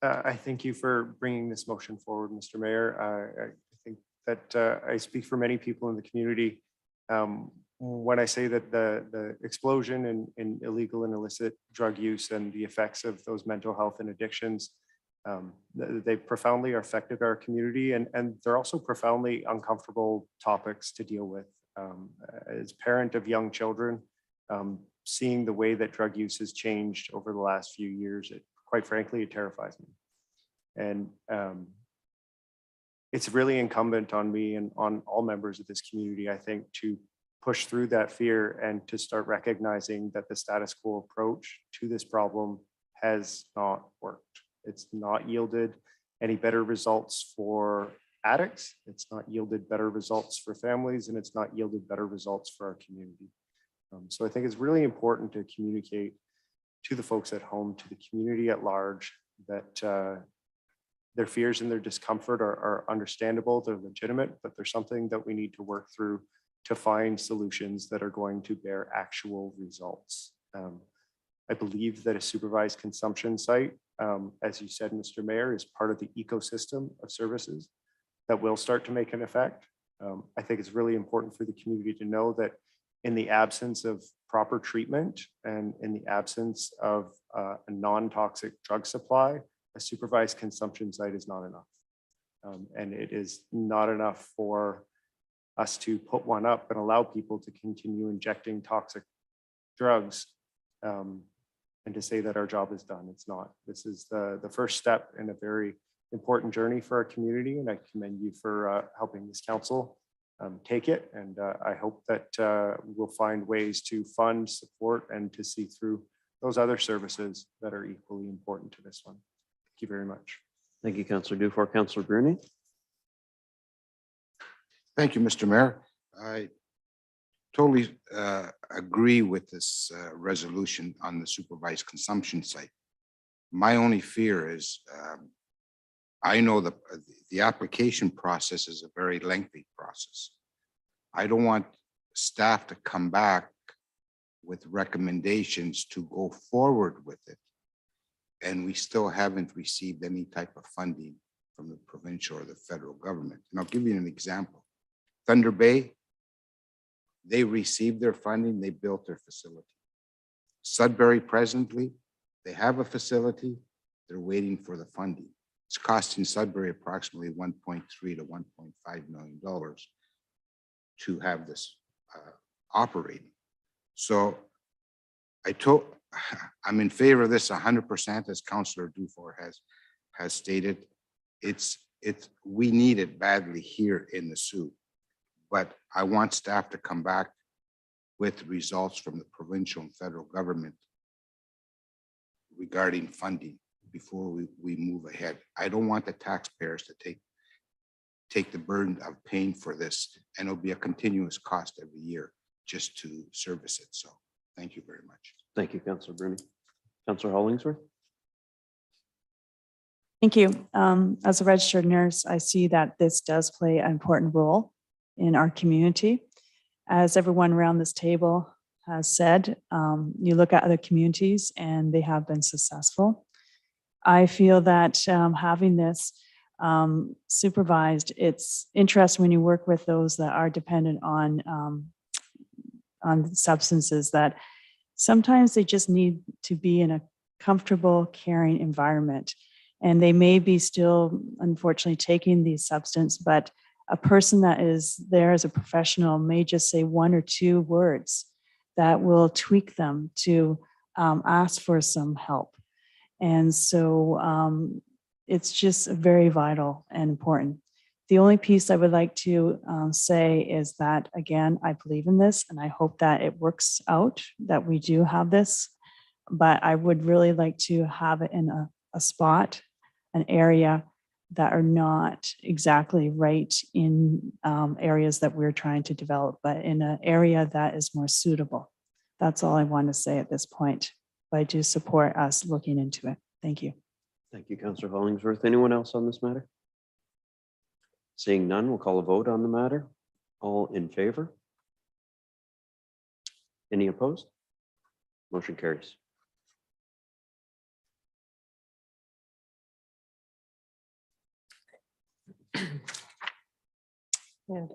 I thank you for bringing this motion forward, Mr. Mayor. I think that I speak for many people in the community when I say that the explosion in illegal and illicit drug use and the effects of those mental health and addictions, they profoundly affected our community, and they're also profoundly uncomfortable topics to deal with. As parent of young children, seeing the way that drug use has changed over the last few years, quite frankly, it terrifies me. And it's really incumbent on me and on all members of this community, I think, to push through that fear and to start recognizing that the status quo approach to this problem has not worked. It's not yielded any better results for addicts. It's not yielded better results for families, and it's not yielded better results for our community. So I think it's really important to communicate to the folks at home, to the community at large, that their fears and their discomfort are understandable, they're legitimate, but there's something that we need to work through to find solutions that are going to bear actual results. I believe that a supervised consumption site, as you said, Mr. Mayor, is part of the ecosystem of services that will start to make an effect. I think it's really important for the community to know that in the absence of proper treatment and in the absence of a non-toxic drug supply, a supervised consumption site is not enough. And it is not enough for us to put one up and allow people to continue injecting toxic drugs and to say that our job is done. It's not. This is the first step in a very important journey for our community, and I commend you for helping this council take it. And I hope that we'll find ways to fund, support, and to see through those other services that are equally important to this one. Thank you very much. Thank you, Councillor Dufour. Councillor Bruni. Thank you, Mr. Mayor. I totally agree with this resolution on the supervised consumption site. My only fear is I know the application process is a very lengthy process. I don't want staff to come back with recommendations to go forward with it and we still haven't received any type of funding from the provincial or the federal government. And I'll give you an example. Thunder Bay, they received their funding, they built their facility. Sudbury presently, they have a facility, they're waiting for the funding. It's costing Sudbury approximately $1.3 to $1.5 million to have this operating. So I'm in favor of this 100%, as Councillor Dufour has stated. We need it badly here in the Soo, but I want staff to come back with results from the provincial and federal government regarding funding before we move ahead. I don't want the taxpayers to take the burden of paying for this, and it'll be a continuous cost every year just to service it. So thank you very much. Thank you, Councillor Bruni. Councillor Hollingsworth. Thank you. As a registered nurse, I see that this does play an important role in our community. As everyone around this table has said, you look at other communities and they have been successful. I feel that having this supervised, it's interesting when you work with those that are dependent on substances, that sometimes they just need to be in a comfortable, caring environment. And they may be still, unfortunately, taking the substance, but a person that is there as a professional may just say one or two words that will tweak them to ask for some help. And so it's just very vital and important. The only piece I would like to say is that, again, I believe in this and I hope that it works out, that we do have this, but I would really like to have it in a spot, an area that are not exactly right in areas that we're trying to develop, but in an area that is more suitable. That's all I want to say at this point, but I do support us looking into it. Thank you. Thank you, Councillor Hollingsworth. Anyone else on this matter? Seeing none, we'll call a vote on the matter. All in favor? Any opposed? Motion carries. And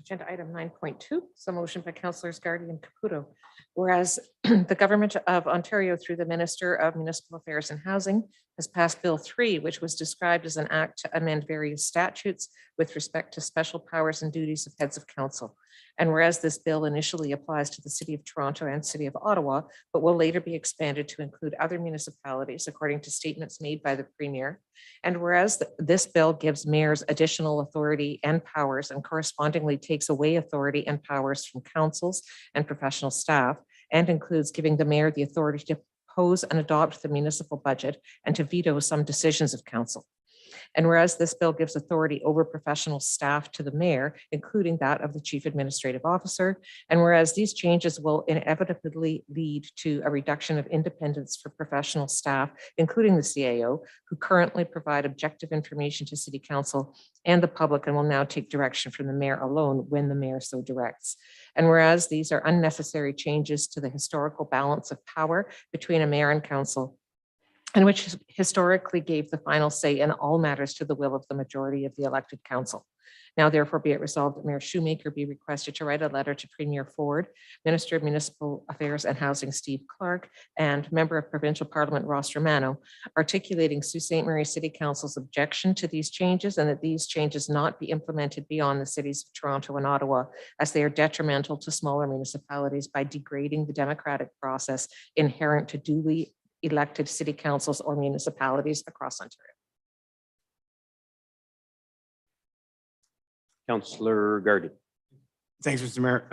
agenda item 9.2, so motion by Councillors Gardy and Caputo. Whereas the government of Ontario through the Minister of Municipal Affairs and Housing has passed Bill 3, which was described as an act to amend various statutes with respect to special powers and duties of heads of council. And whereas this bill initially applies to the City of Toronto and City of Ottawa, but will later be expanded to include other municipalities according to statements made by the Premier. And whereas this bill gives mayors additional authority and powers and correspondingly takes away authority and powers from councils and professional staff, and includes giving the mayor the authority to propose and adopt the municipal budget and to veto some decisions of council. And whereas this bill gives authority over professional staff to the mayor, including that of the chief administrative officer, and whereas these changes will inevitably lead to a reduction of independence for professional staff, including the CAO, who currently provide objective information to City Council and the public and will now take direction from the mayor alone when the mayor so directs. And whereas these are unnecessary changes to the historical balance of power between a mayor and council, and which historically gave the final say in all matters to the will of the majority of the elected council. Now therefore be it resolved that Mayor Shoemaker be requested to write a letter to Premier Ford, Minister of Municipal Affairs and Housing Steve Clark, and Member of Provincial Parliament Ross Romano, articulating Sault Ste. Marie City Council's objection to these changes and that these changes not be implemented beyond the cities of Toronto and Ottawa, as they are detrimental to smaller municipalities by degrading the democratic process inherent to duly elected city councils or municipalities across Ontario. Councillor Gardy. Thanks, Mr. Mayor.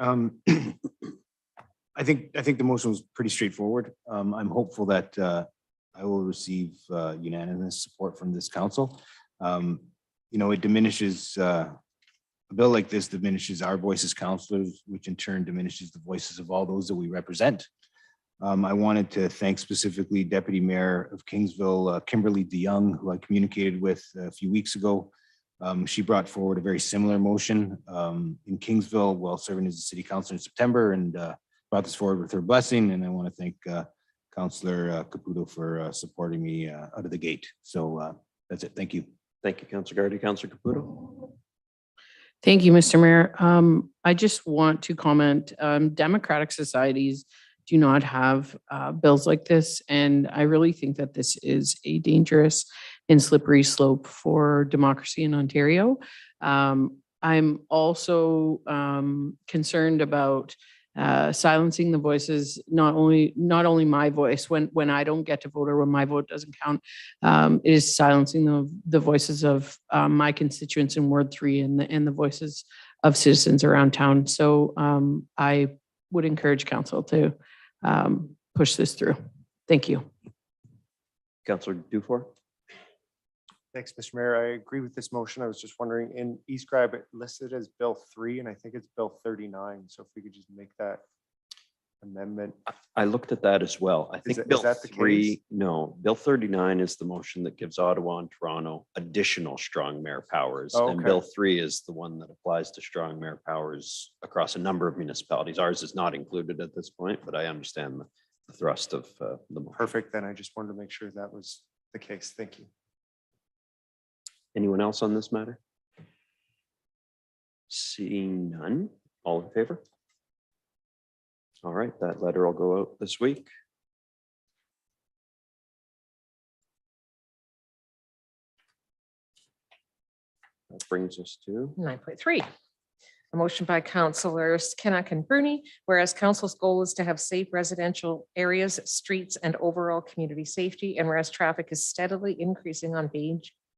I think the motion was pretty straightforward. I'm hopeful that I will receive unanimous support from this council. It diminishes, a bill like this diminishes our voice as councillors, which in turn diminishes the voices of all those that we represent. I wanted to thank specifically Deputy Mayor of Kingsville, Kimberly DeYoung, who I communicated with a few weeks ago. She brought forward a very similar motion in Kingsville while serving as a city councilor in September and brought this forward with her blessing. And I want to thank Counselor Caputo for supporting me out of the gate. So that's it. Thank you. Thank you, Counselor Garrity. Counselor Caputo. Thank you, Mr. Mayor. I just want to comment, democratic societies do not have bills like this. And I really think that this is a dangerous and slippery slope for democracy in Ontario. I'm also concerned about silencing the voices, not only my voice when I don't get to vote or when my vote doesn't count, it is silencing the voices of my constituents in Ward 3 and the voices of citizens around town. So I would encourage council to push this through. Thank you. Counselor Dufour. Thanks, Mr. Mayor. I agree with this motion. I was just wondering, in eScribe, it listed as Bill 3, and I think it's Bill 39. So if we could just make that amendment. I looked at that as well. I think Bill that the 3, case? no, Bill 39 is the motion that gives Ottawa and Toronto additional strong mayor powers. Oh, And okay. Bill 3 is the one that applies to strong mayor powers across a number of municipalities. Ours is not included at this point, but I understand the thrust of the motion. Perfect. Then I just wanted to make sure that was the case. Thank you. Anyone else on this matter? Seeing none, all in favor? All right, that letter will go out this week. That brings us to 9.3. A motion by councillors Kinnock and Bruni, whereas council's goal is to have safe residential areas, streets, and overall community safety, and whereas traffic is steadily increasing on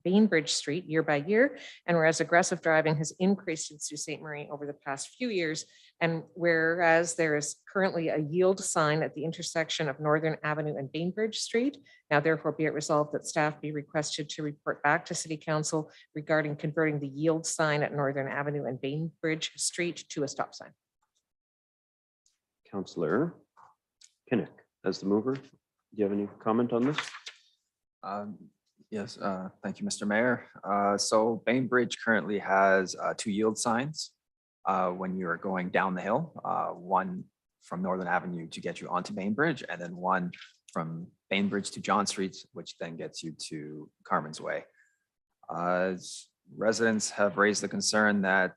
Bainbridge Street year by year, and whereas aggressive driving has increased in Sault Ste. Marie over the past few years, and whereas there is currently a yield sign at the intersection of Northern Avenue and Bainbridge Street, now therefore be it resolved that staff be requested to report back to City Council regarding converting the yield sign at Northern Avenue and Bainbridge Street to a stop sign. Councillor Kinnock as the mover. Do you have any comment on this? Yes, thank you, Mr. Mayor. So Bainbridge currently has 2 yield signs when you are going down the hill, one from Northern Avenue to get you onto Bainbridge, and then one from Bainbridge to John Street, which then gets you to Carmen's Way. Residents have raised the concern that,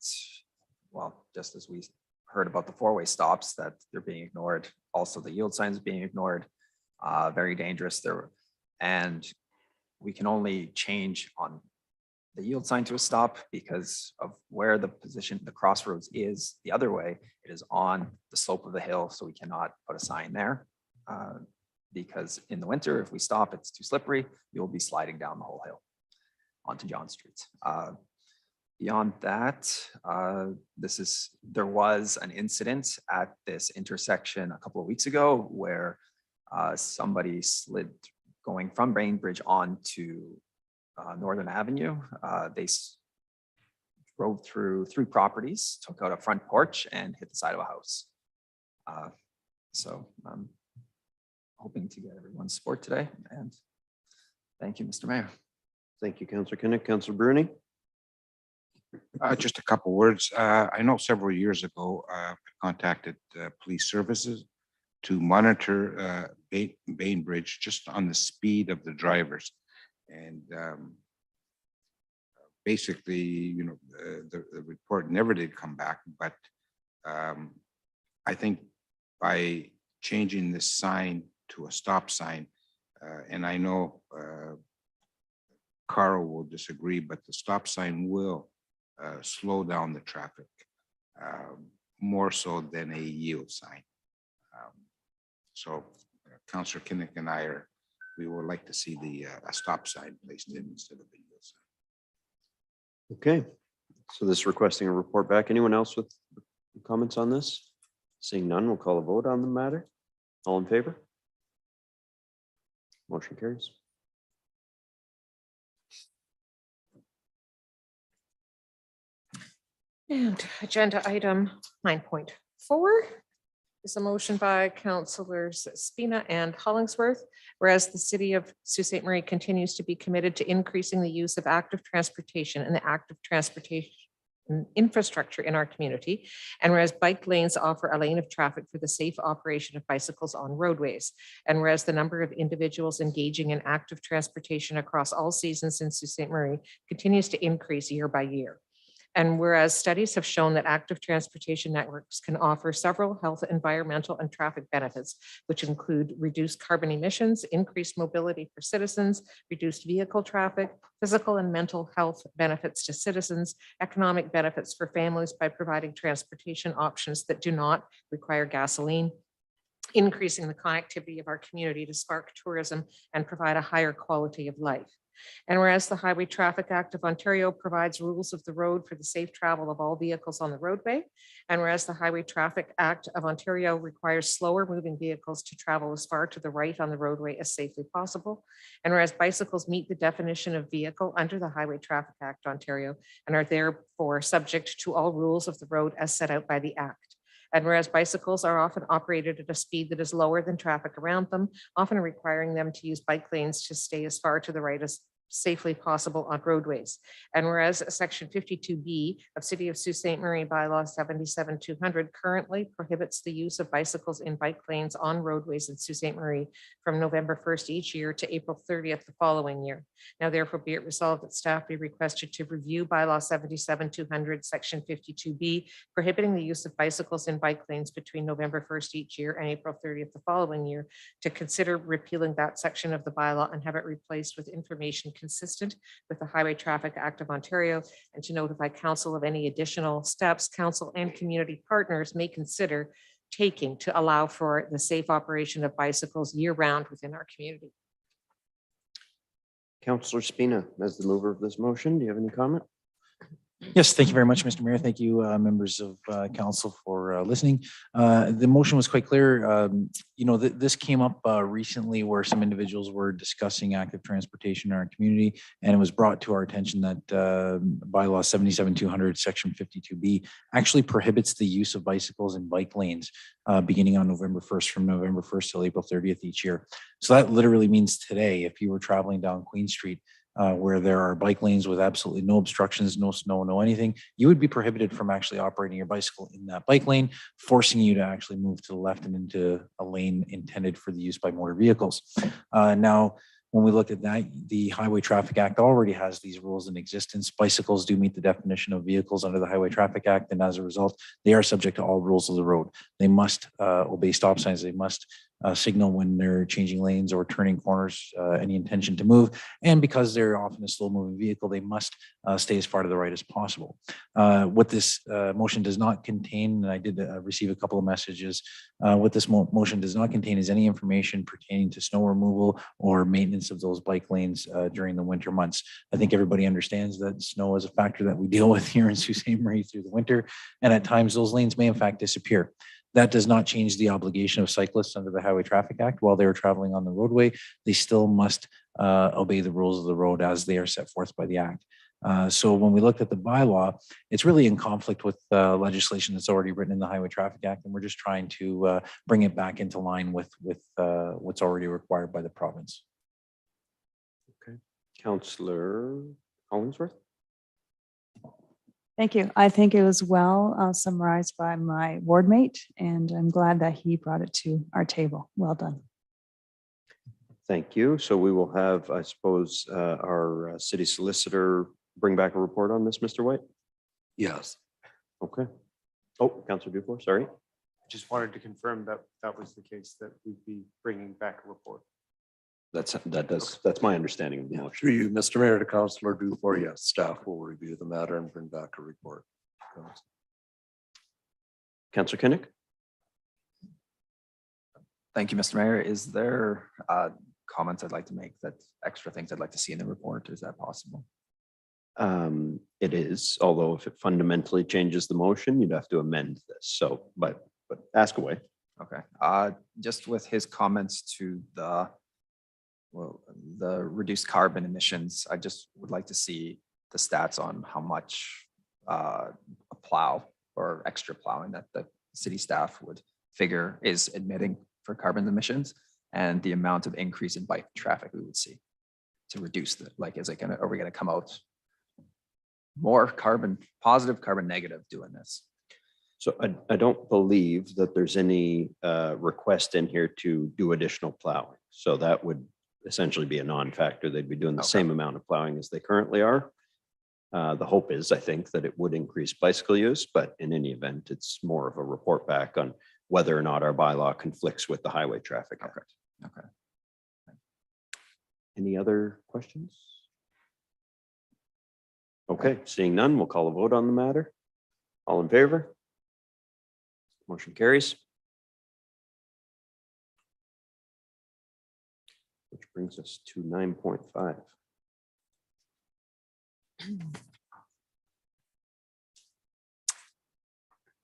well, just as we heard about the 4-way stops, that they're being ignored. Also, the yield signs being ignored, very dangerous there. And we can only change on the yield sign to a stop because of where the position, the crossroads is the other way. It is on the slope of the hill, so we cannot put a sign there. Because in the winter, if we stop, it's too slippery. You'll be sliding down the whole hill onto John Street. Beyond that, there was an incident at this intersection a couple of weeks ago where somebody slid going from Bainbridge on to Northern Avenue. They drove through 3 properties, took out a front porch and hit the side of a house. So I'm hoping to get everyone's support today, and thank you, Mr. Mayor. Thank you, Councillor Kinnock. Councillor Bruni. Just a couple words. I know several years ago, I contacted police services to monitor Bainbridge just on the speed of the drivers. And basically, you know, the report never did come back, but I think by changing this sign to a stop sign, and I know Carl will disagree, but the stop sign will slow down the traffic more so than a yield sign. So Councillor Kinnock and we would like to see a stop sign placed in instead of a yield sign. Okay, so this is requesting a report back. Anyone else with comments on this? Seeing none, we'll call a vote on the matter. All in favor? Motion carries. And agenda item 9.4 is a motion by councillors Spina and Hollingsworth, whereas the city of Sault Ste. Marie continues to be committed to increasing the use of active transportation and the active transportation infrastructure in our community. And whereas bike lanes offer a lane of traffic for the safe operation of bicycles on roadways. And whereas the number of individuals engaging in active transportation across all seasons in Sault Ste. Marie continues to increase year by year. And whereas studies have shown that active transportation networks can offer several health, environmental, and traffic benefits, which include reduced carbon emissions, increased mobility for citizens, reduced vehicle traffic, physical and mental health benefits to citizens, economic benefits for families by providing transportation options that do not require gasoline, increasing the connectivity of our community to spark tourism and provide a higher quality of life. And whereas the Highway Traffic Act of Ontario provides rules of the road for the safe travel of all vehicles on the roadway, and whereas the Highway Traffic Act of Ontario requires slower moving vehicles to travel as far to the right on the roadway as safely possible, and whereas bicycles meet the definition of vehicle under the Highway Traffic Act Ontario and are therefore subject to all rules of the road as set out by the Act. And whereas bicycles are often operated at a speed that is lower than traffic around them, often requiring them to use bike lanes to stay as far to the right as safely possible on roadways. And whereas Section 52B of City of Sault Ste. Marie Bylaw 77-200 currently prohibits the use of bicycles in bike lanes on roadways in Sault Ste. Marie from November 1st each year to April 30th the following year. Now therefore be it resolved that staff be requested to review Bylaw 77-200 Section 52B prohibiting the use of bicycles in bike lanes between November 1st each year and April 30th the following year, to consider repealing that section of the bylaw and have it replaced with information consistent with the Highway Traffic Act of Ontario, and to notify council of any additional steps council and community partners may consider taking to allow for the safe operation of bicycles year-round within our community. Councillor Spina, as the mover of this motion, do you have any comment? Yes, thank you very much, Mr. Mayor. Thank you, members of council, for listening. The motion was quite clear. You know, this came up recently where some individuals were discussing active transportation in our community, and it was brought to our attention that bylaw 77-200 section 52B actually prohibits the use of bicycles in bike lanes beginning on November 1st, from November 1st till April 30th each year. So that literally means today, if you were traveling down Queen Street, where there are bike lanes with absolutely no obstructions, no snow, no anything, you would be prohibited from actually operating your bicycle in that bike lane, forcing you to actually move to the left and into a lane intended for the use by motor vehicles. Now, when we look at that, the Highway Traffic Act already has these rules in existence. Bicycles do meet the definition of vehicles under the Highway Traffic Act, and as a result, they are subject to all rules of the road. They must obey stop signs. They must signal when they're changing lanes or turning corners, any intention to move. And because they're often a slow moving vehicle, they must stay as far to the right as possible. What this motion does not contain, and I did receive a couple of messages, what this motion does not contain is any information pertaining to snow removal or maintenance of those bike lanes during the winter months. I think everybody understands that snow is a factor that we deal with here in Sault Ste. Marie through the winter, and at times those lanes may in fact disappear. That does not change the obligation of cyclists under the Highway Traffic Act. While they're traveling on the roadway, they still must obey the rules of the road as they are set forth by the Act. So when we looked at the bylaw, it's really in conflict with legislation that's already written in the Highway Traffic Act, and we're just trying to bring it back into line with what's already required by the province. Okay, Councillor Hollingsworth. Thank you. I think it was well summarized by my ward mate, and I'm glad that he brought it to our table. Well done. Thank you. So we will have, I suppose, our city solicitor bring back a report on this, Mr. White? Yes. Okay. Oh, Councillor Dufour, sorry. Just wanted to confirm that that was the case, that we'd be bringing back a report. That's my understanding of the motion. Through you, Mr. Mayor, to Councillor Dufour, yes, staff will review the matter and bring back a report. Councillor Kinnick? Thank you, Mr. Mayor. Is there comments I'd like to make, that extra things I'd like to see in the report? Is that possible? It is, although if it fundamentally changes the motion, you'd have to amend this. So, but ask away. Okay. Just with his comments to the reduced carbon emissions, I just would like to see the stats on how much a plow or extra plowing that the city staff would figure is admitting for carbon emissions, and the amount of increase in bike traffic we would see to reduce the, like, is it gonna, are we gonna come out more carbon positive, carbon negative doing this. So I don't believe that there's any request in here to do additional plowing. So that would essentially be a non-factor. They'd be doing the same amount of plowing as they currently are. The hope is, I think, that it would increase bicycle use, but in any event, it's more of a report back on whether or not our bylaw conflicts with the Highway Traffic Act. Okay. Any other questions? Okay, seeing none, we'll call a vote on the matter. All in favor? Motion carries. Which brings us to 9.5.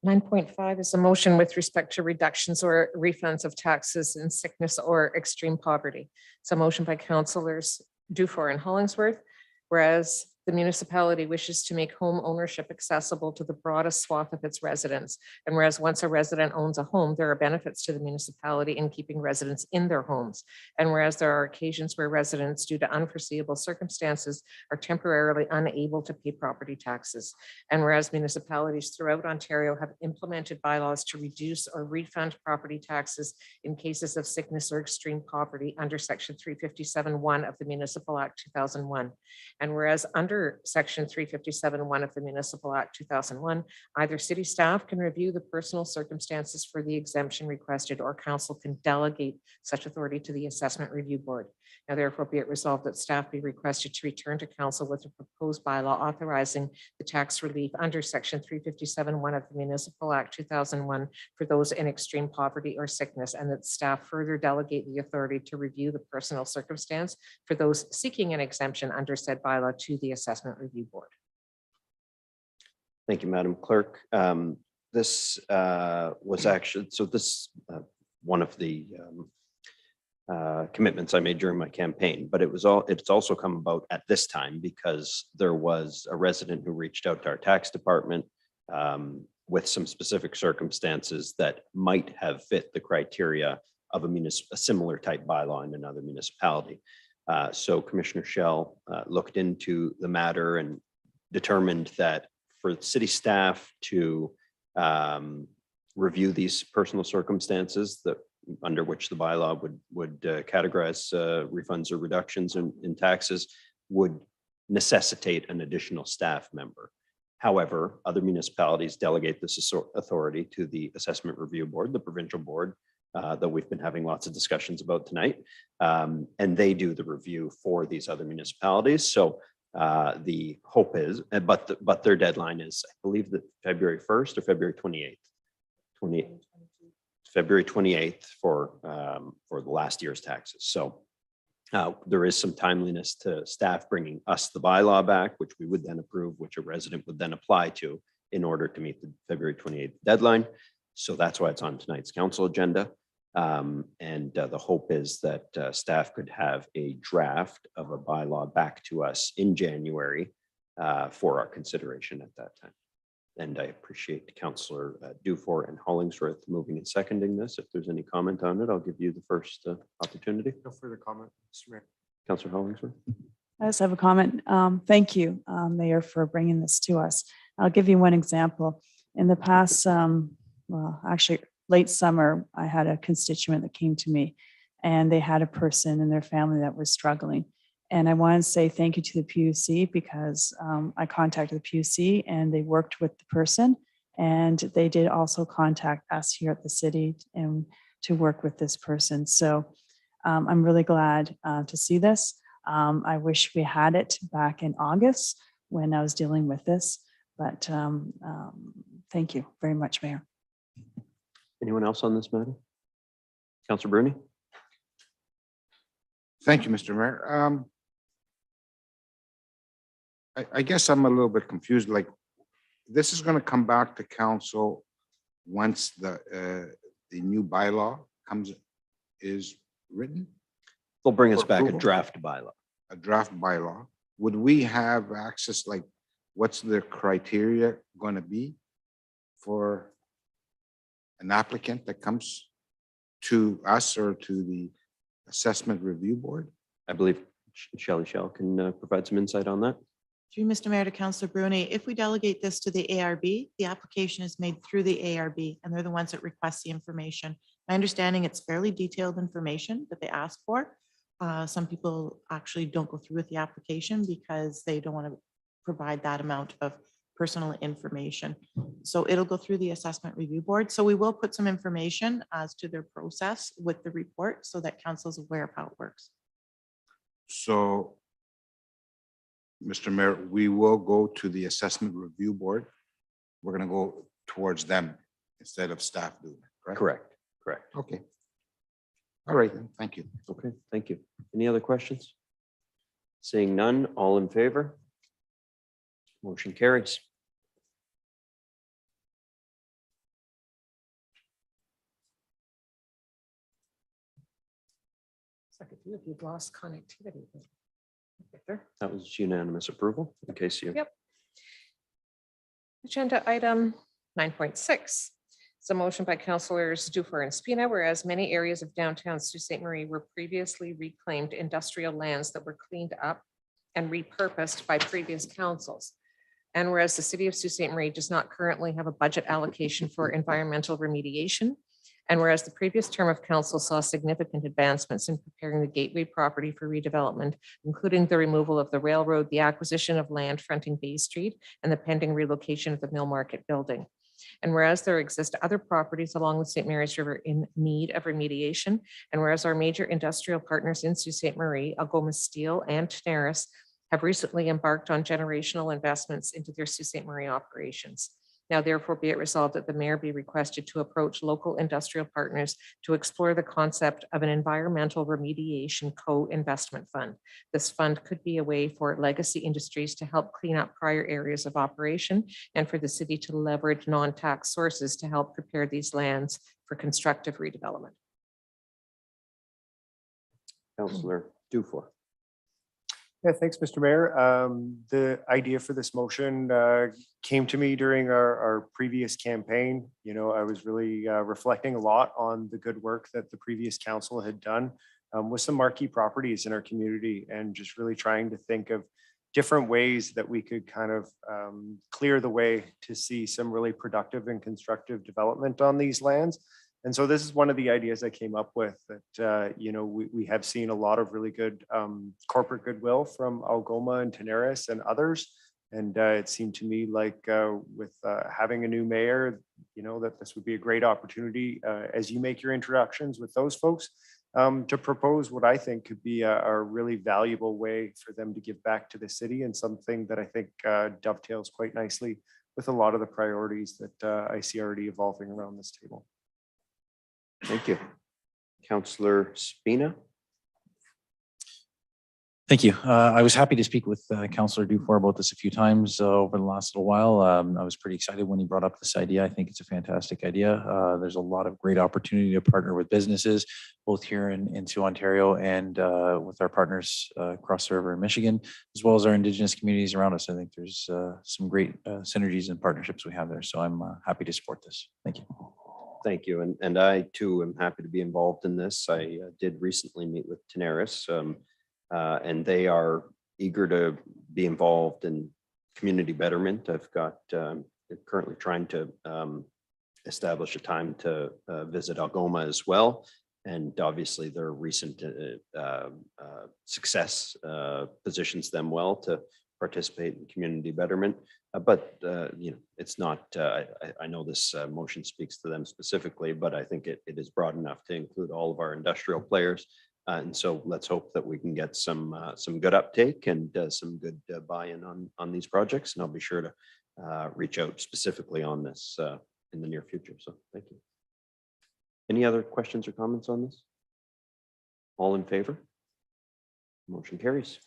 9.5 is a motion with respect to reductions or refunds of taxes in sickness or extreme poverty. It's a motion by councillors Dufour and Hollingsworth, whereas the municipality wishes to make home ownership accessible to the broadest swath of its residents. And whereas once a resident owns a home, there are benefits to the municipality in keeping residents in their homes. And whereas there are occasions where residents, due to unforeseeable circumstances, are temporarily unable to pay property taxes. And whereas municipalities throughout Ontario have implemented bylaws to reduce or refund property taxes in cases of sickness or extreme poverty under Section 357(1) of the Municipal Act 2001. And whereas under Section 357(1) of the Municipal Act 2001, either city staff can review the personal circumstances for the exemption requested, or council can delegate such authority to the Assessment Review Board. Now therefore be it resolved that staff be requested to return to council with a proposed bylaw authorizing the tax relief under Section 357(1) of the Municipal Act 2001 for those in extreme poverty or sickness, and that staff further delegate the authority to review the personal circumstance for those seeking an exemption under said bylaw to the Assessment Review Board. Thank you, Madam Clerk. This was actually, so this one of the commitments I made during my campaign, but it's also come about at this time because there was a resident who reached out to our tax department with some specific circumstances that might have fit the criteria of a similar type bylaw in another municipality. So Commissioner Shell looked into the matter and determined that for city staff to review these personal circumstances that under which the bylaw would categorize refunds or reductions in taxes would necessitate an additional staff member. However, other municipalities delegate this authority to the Assessment Review Board, the provincial board, that we've been having lots of discussions about tonight. And they do the review for these other municipalities. So the hope is, but their deadline is, I believe, that February 1st or February 28th. February 28th for the last year's taxes. So there is some timeliness to staff bringing us the bylaw back, which we would then approve, which a resident would then apply to in order to meet the February 28th deadline. So that's why it's on tonight's council agenda. And the hope is that staff could have a draft of a bylaw back to us in January for our consideration at that time. And I appreciate Councillor Dufour and Hollingsworth moving and seconding this. If there's any comment on it, I'll give you the first opportunity. No further comment, Mr. Mayor. Councillor Hollingsworth. I just have a comment. Thank you, Mayor, for bringing this to us. I'll give you one example. In the past, well, actually late summer, I had a constituent that came to me and they had a person in their family that was struggling. And I want to say thank you to the PUC because I contacted the PUC and they worked with the person, and they did also contact us here at the city and to work with this person. So I'm really glad to see this. I wish we had it back in August when I was dealing with this, but thank you very much, Mayor. Anyone else on this matter? Councillor Bruni. Thank you, Mr. Mayor. I guess I'm a little bit confused, like, this is gonna come back to council once the new bylaw is written? They'll bring us For back a approval? draft bylaw. A draft bylaw. Would we have access, like, what's the criteria gonna be for an applicant that comes to us or to the Assessment Review Board? I believe Shelley Shell can provide some insight on that. Through Mr. Mayor to Councillor Bruni, if we delegate this to the ARB, the application is made through the ARB and they're the ones that request the information. My understanding, it's fairly detailed information that they ask for. Some people actually don't go through with the application because they don't want to provide that amount of personal information. So it'll go through the assessment review board. So we will put some information as to their process with the report so that council is aware of how it works. So, Mr. Mayor, we will go to the assessment review board. We're gonna go towards them instead of staff doing it, correct? Correct, correct. Okay. All right, then, thank you. Okay, thank you. Any other questions? Seeing none, all in favor? Motion carries. Second, if you've lost connectivity. Victor? That was unanimous approval, in case you. Yep. Agenda item 9.6. It's a motion by councillors Dufour and Spina, whereas many areas of downtown Sault Ste. Marie were previously reclaimed industrial lands that were cleaned up and repurposed by previous councils. And whereas the city of Sault Ste. Marie does not currently have a budget allocation for environmental remediation, and whereas the previous term of council saw significant advancements in preparing the Gateway property for redevelopment, including the removal of the railroad, the acquisition of land fronting Bay Street, and the pending relocation of the Mill Market building. And whereas there exist other properties along the St. Mary's River in need of remediation, and whereas our major industrial partners in Sault Ste. Marie, Algoma Steel and Tenaris, have recently embarked on generational investments into their Sault Ste. Marie operations. Now therefore be it resolved that the mayor be requested to approach local industrial partners to explore the concept of an environmental remediation co-investment fund. This fund could be a way for legacy industries to help clean up prior areas of operation and for the city to leverage non-tax sources to help prepare these lands for constructive redevelopment. Councillor Dufour. Yeah, thanks, Mr. Mayor. The idea for this motion came to me during our previous campaign. You know, I was really reflecting a lot on the good work that the previous council had done with some marquee properties in our community and just really trying to think of different ways that we could kind of clear the way to see some really productive and constructive development on these lands. And so this is one of the ideas I came up with that, you know, we have seen a lot of really good corporate goodwill from Algoma and Tenaris and others. And it seemed to me like with having a new mayor, you know, that this would be a great opportunity as you make your introductions with those folks to propose what I think could be a really valuable way for them to give back to the city and something that I think dovetails quite nicely with a lot of the priorities that I see already evolving around this table. Thank you. Councillor Spina. Thank you. I was happy to speak with Councillor Dufour about this a few times over the last little while. I was pretty excited when he brought up this idea. I think it's a fantastic idea. There's a lot of great opportunity to partner with businesses, both here in Sioux, Ontario, and with our partners across the river in Michigan, as well as our Indigenous communities around us. I think there's some great synergies and partnerships we have there. So I'm happy to support this. Thank you. Thank you. And I too am happy to be involved in this. I did recently meet with Tenaris and they are eager to be involved in community betterment. I've got currently trying to establish a time to visit Algoma as well. And obviously their recent success positions them well to participate in community betterment. But you know, it's not, I know this motion speaks to them specifically, but I think it is broad enough to include all of our industrial players. And so let's hope that we can get some good uptake and some good buy-in on these projects. And I'll be sure to reach out specifically on this in the near future. So thank you. Any other questions or comments on this? All in favor? Motion carries.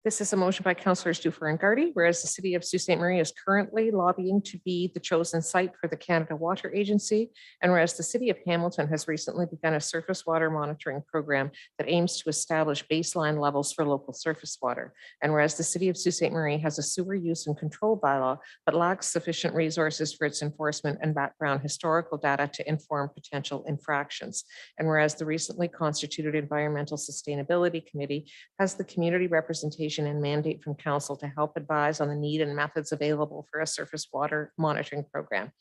This is a motion by Councillors Dufour and Gardy, whereas the city of Sault Ste. Marie is currently lobbying to be the chosen site for the Canada Water Agency, and whereas the city of Hamilton has recently begun a surface water monitoring program that aims to establish baseline levels for local surface water, and whereas the city of Sault Ste. Marie has a sewer use and control bylaw but lacks sufficient resources for its enforcement and background historical data to inform potential infractions, and whereas the recently constituted Environmental Sustainability Committee has the community representation and mandate from council to help advise on the need and methods available for a surface water monitoring program.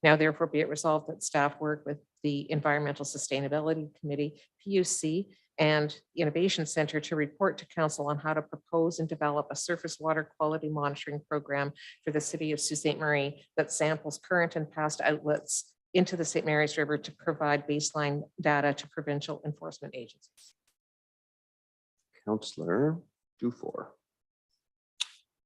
Now therefore be it resolved that staff work with the Environmental Sustainability Committee, PUC, and Innovation Center to report to council on how to propose and develop a surface water quality monitoring program for the city of Sault Ste. Marie that samples current and past outlets into the St. Mary's River to provide baseline data to provincial enforcement agencies. Councillor Dufour.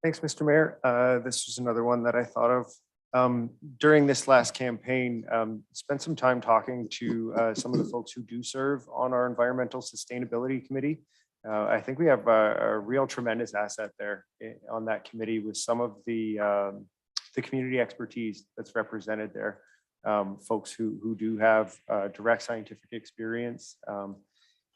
Thanks, Mr. Mayor. This was another one that I thought of during this last campaign. Spent some time talking to some of the folks who do serve on our Environmental Sustainability Committee. I think we have a real tremendous asset there on that committee with some of the community expertise that's represented there. Folks who do have direct scientific experience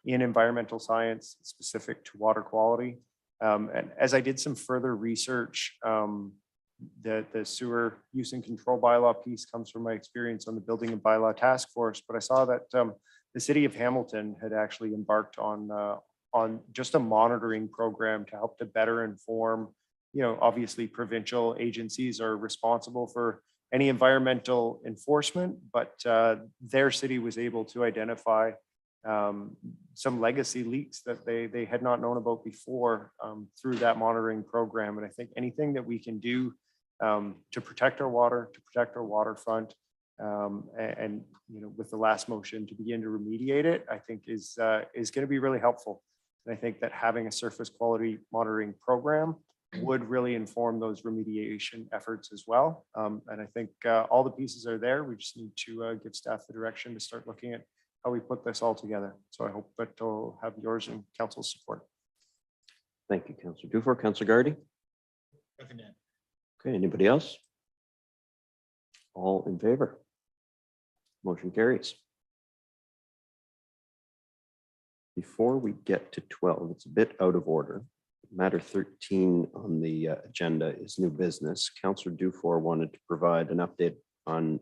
in environmental science specific to water quality. And as I did some further research, the sewer use and control bylaw piece comes from my experience on the building and bylaw task force, but I saw that the city of Hamilton had actually embarked on just a monitoring program to help to better inform, obviously provincial agencies are responsible for any environmental enforcement, but their city was able to identify some legacy leaks that they had not known about before through that monitoring program. And I think anything that we can do to protect our water, to protect our waterfront, and with the last motion to begin to remediate it, I think is going to be really helpful. And I think that having a surface quality monitoring program would really inform those remediation efforts as well. And I think all the pieces are there. We just need to give staff the direction to start looking at how we put this all together. So I hope that will have yours and council's support. Thank you, Councillor Dufour. Councillor Gardy. Okay, anybody else? All in favor? Motion carries. Before we get to 12, it's a bit out of order. Matter 13 on the agenda is new business. Councillor Dufour wanted to provide an update on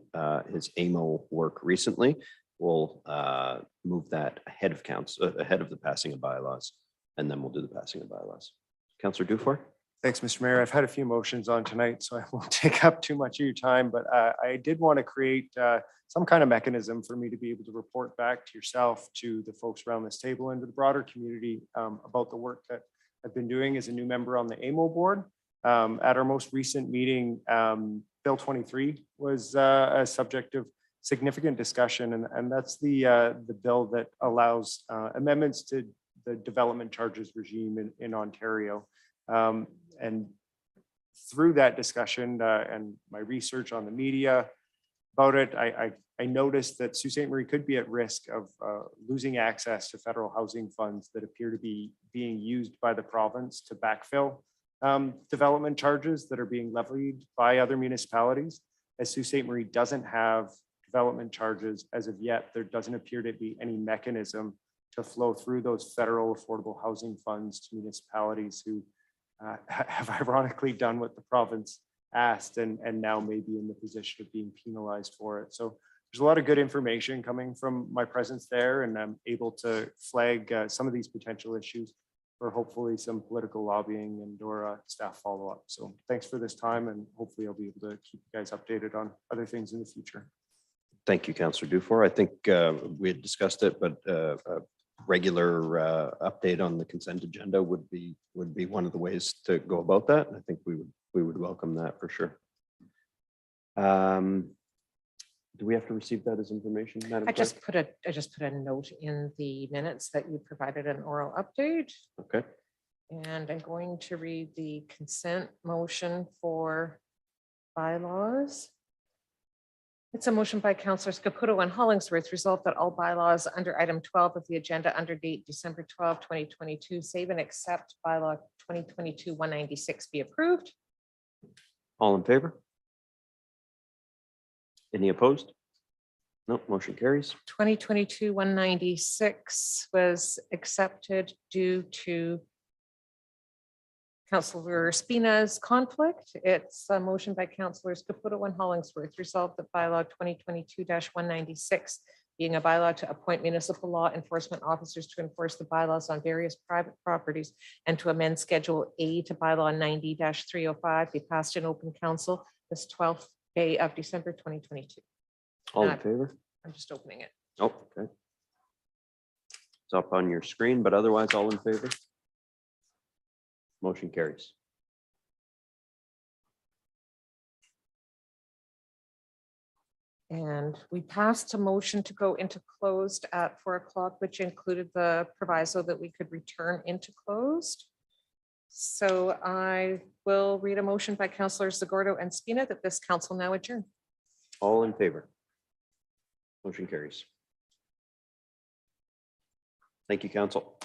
his AMO work recently. We'll move that ahead of council, ahead of the passing of bylaws, and then we'll do the passing of bylaws. Councillor Dufour. Thanks, Mr. Mayor. I've had a few motions on tonight, so I won't take up too much of your time, but I did want to create some kind of mechanism for me to be able to report back to yourself, to the folks around this table, and to the broader community about the work that I've been doing as a new member on the AMO board. At our most recent meeting, Bill 23 was a subject of significant discussion, and that's the bill that allows amendments to the development charges regime in Ontario. And through that discussion and my research on the media about it, I noticed that Sault Ste. Marie could be at risk of losing access to federal housing funds that appear to be being used by the province to backfill development charges that are being levied by other municipalities. As Sault Ste. Marie doesn't have development charges as of yet, there doesn't appear to be any mechanism to flow through those federal affordable housing funds to municipalities who have ironically done what the province asked and now may be in the position of being penalized for it. So there's a lot of good information coming from my presence there, and I'm able to flag some of these potential issues for hopefully some political lobbying and or staff follow-up. So thanks for this time, and hopefully I'll be able to keep you guys updated on other things in the future. Thank you, Councillor Dufour. I think we had discussed it, but a regular update on the consent agenda would be one of the ways to go about that. And I think we would welcome that for sure. Do we have to receive that as information, Madam I Clerk? just put a note in the minutes that you provided an oral update. Okay. And I'm going to read the consent motion for bylaws. It's a motion by Councillors Caputo and Hollingsworth, resolved that all bylaws under item 12 of the agenda under date December 12, 2022, save and accept bylaw 2022-196 be approved. All in favor? Any opposed? No, motion carries. 2022-196 was accepted due to Councillor Spina's conflict. It's a motion by Councillors Caputo and Hollingsworth, resolved that bylaw 2022-196, being a bylaw to appoint municipal law enforcement officers to enforce the bylaws on various private properties and to amend Schedule A to bylaw 90-305, be passed in open council this 12th day of December 2022. All in Uh, favor? I'm just opening it. Oh, okay. It's up on your screen, but otherwise all in favor? Motion carries. And we passed a motion to go into closed at 4 o'clock, which included the proviso that we could return into closed. So I will read a motion by Councillors Zagordo and Spina that this council now adjourn. All in favor? Motion carries. Thank you, council.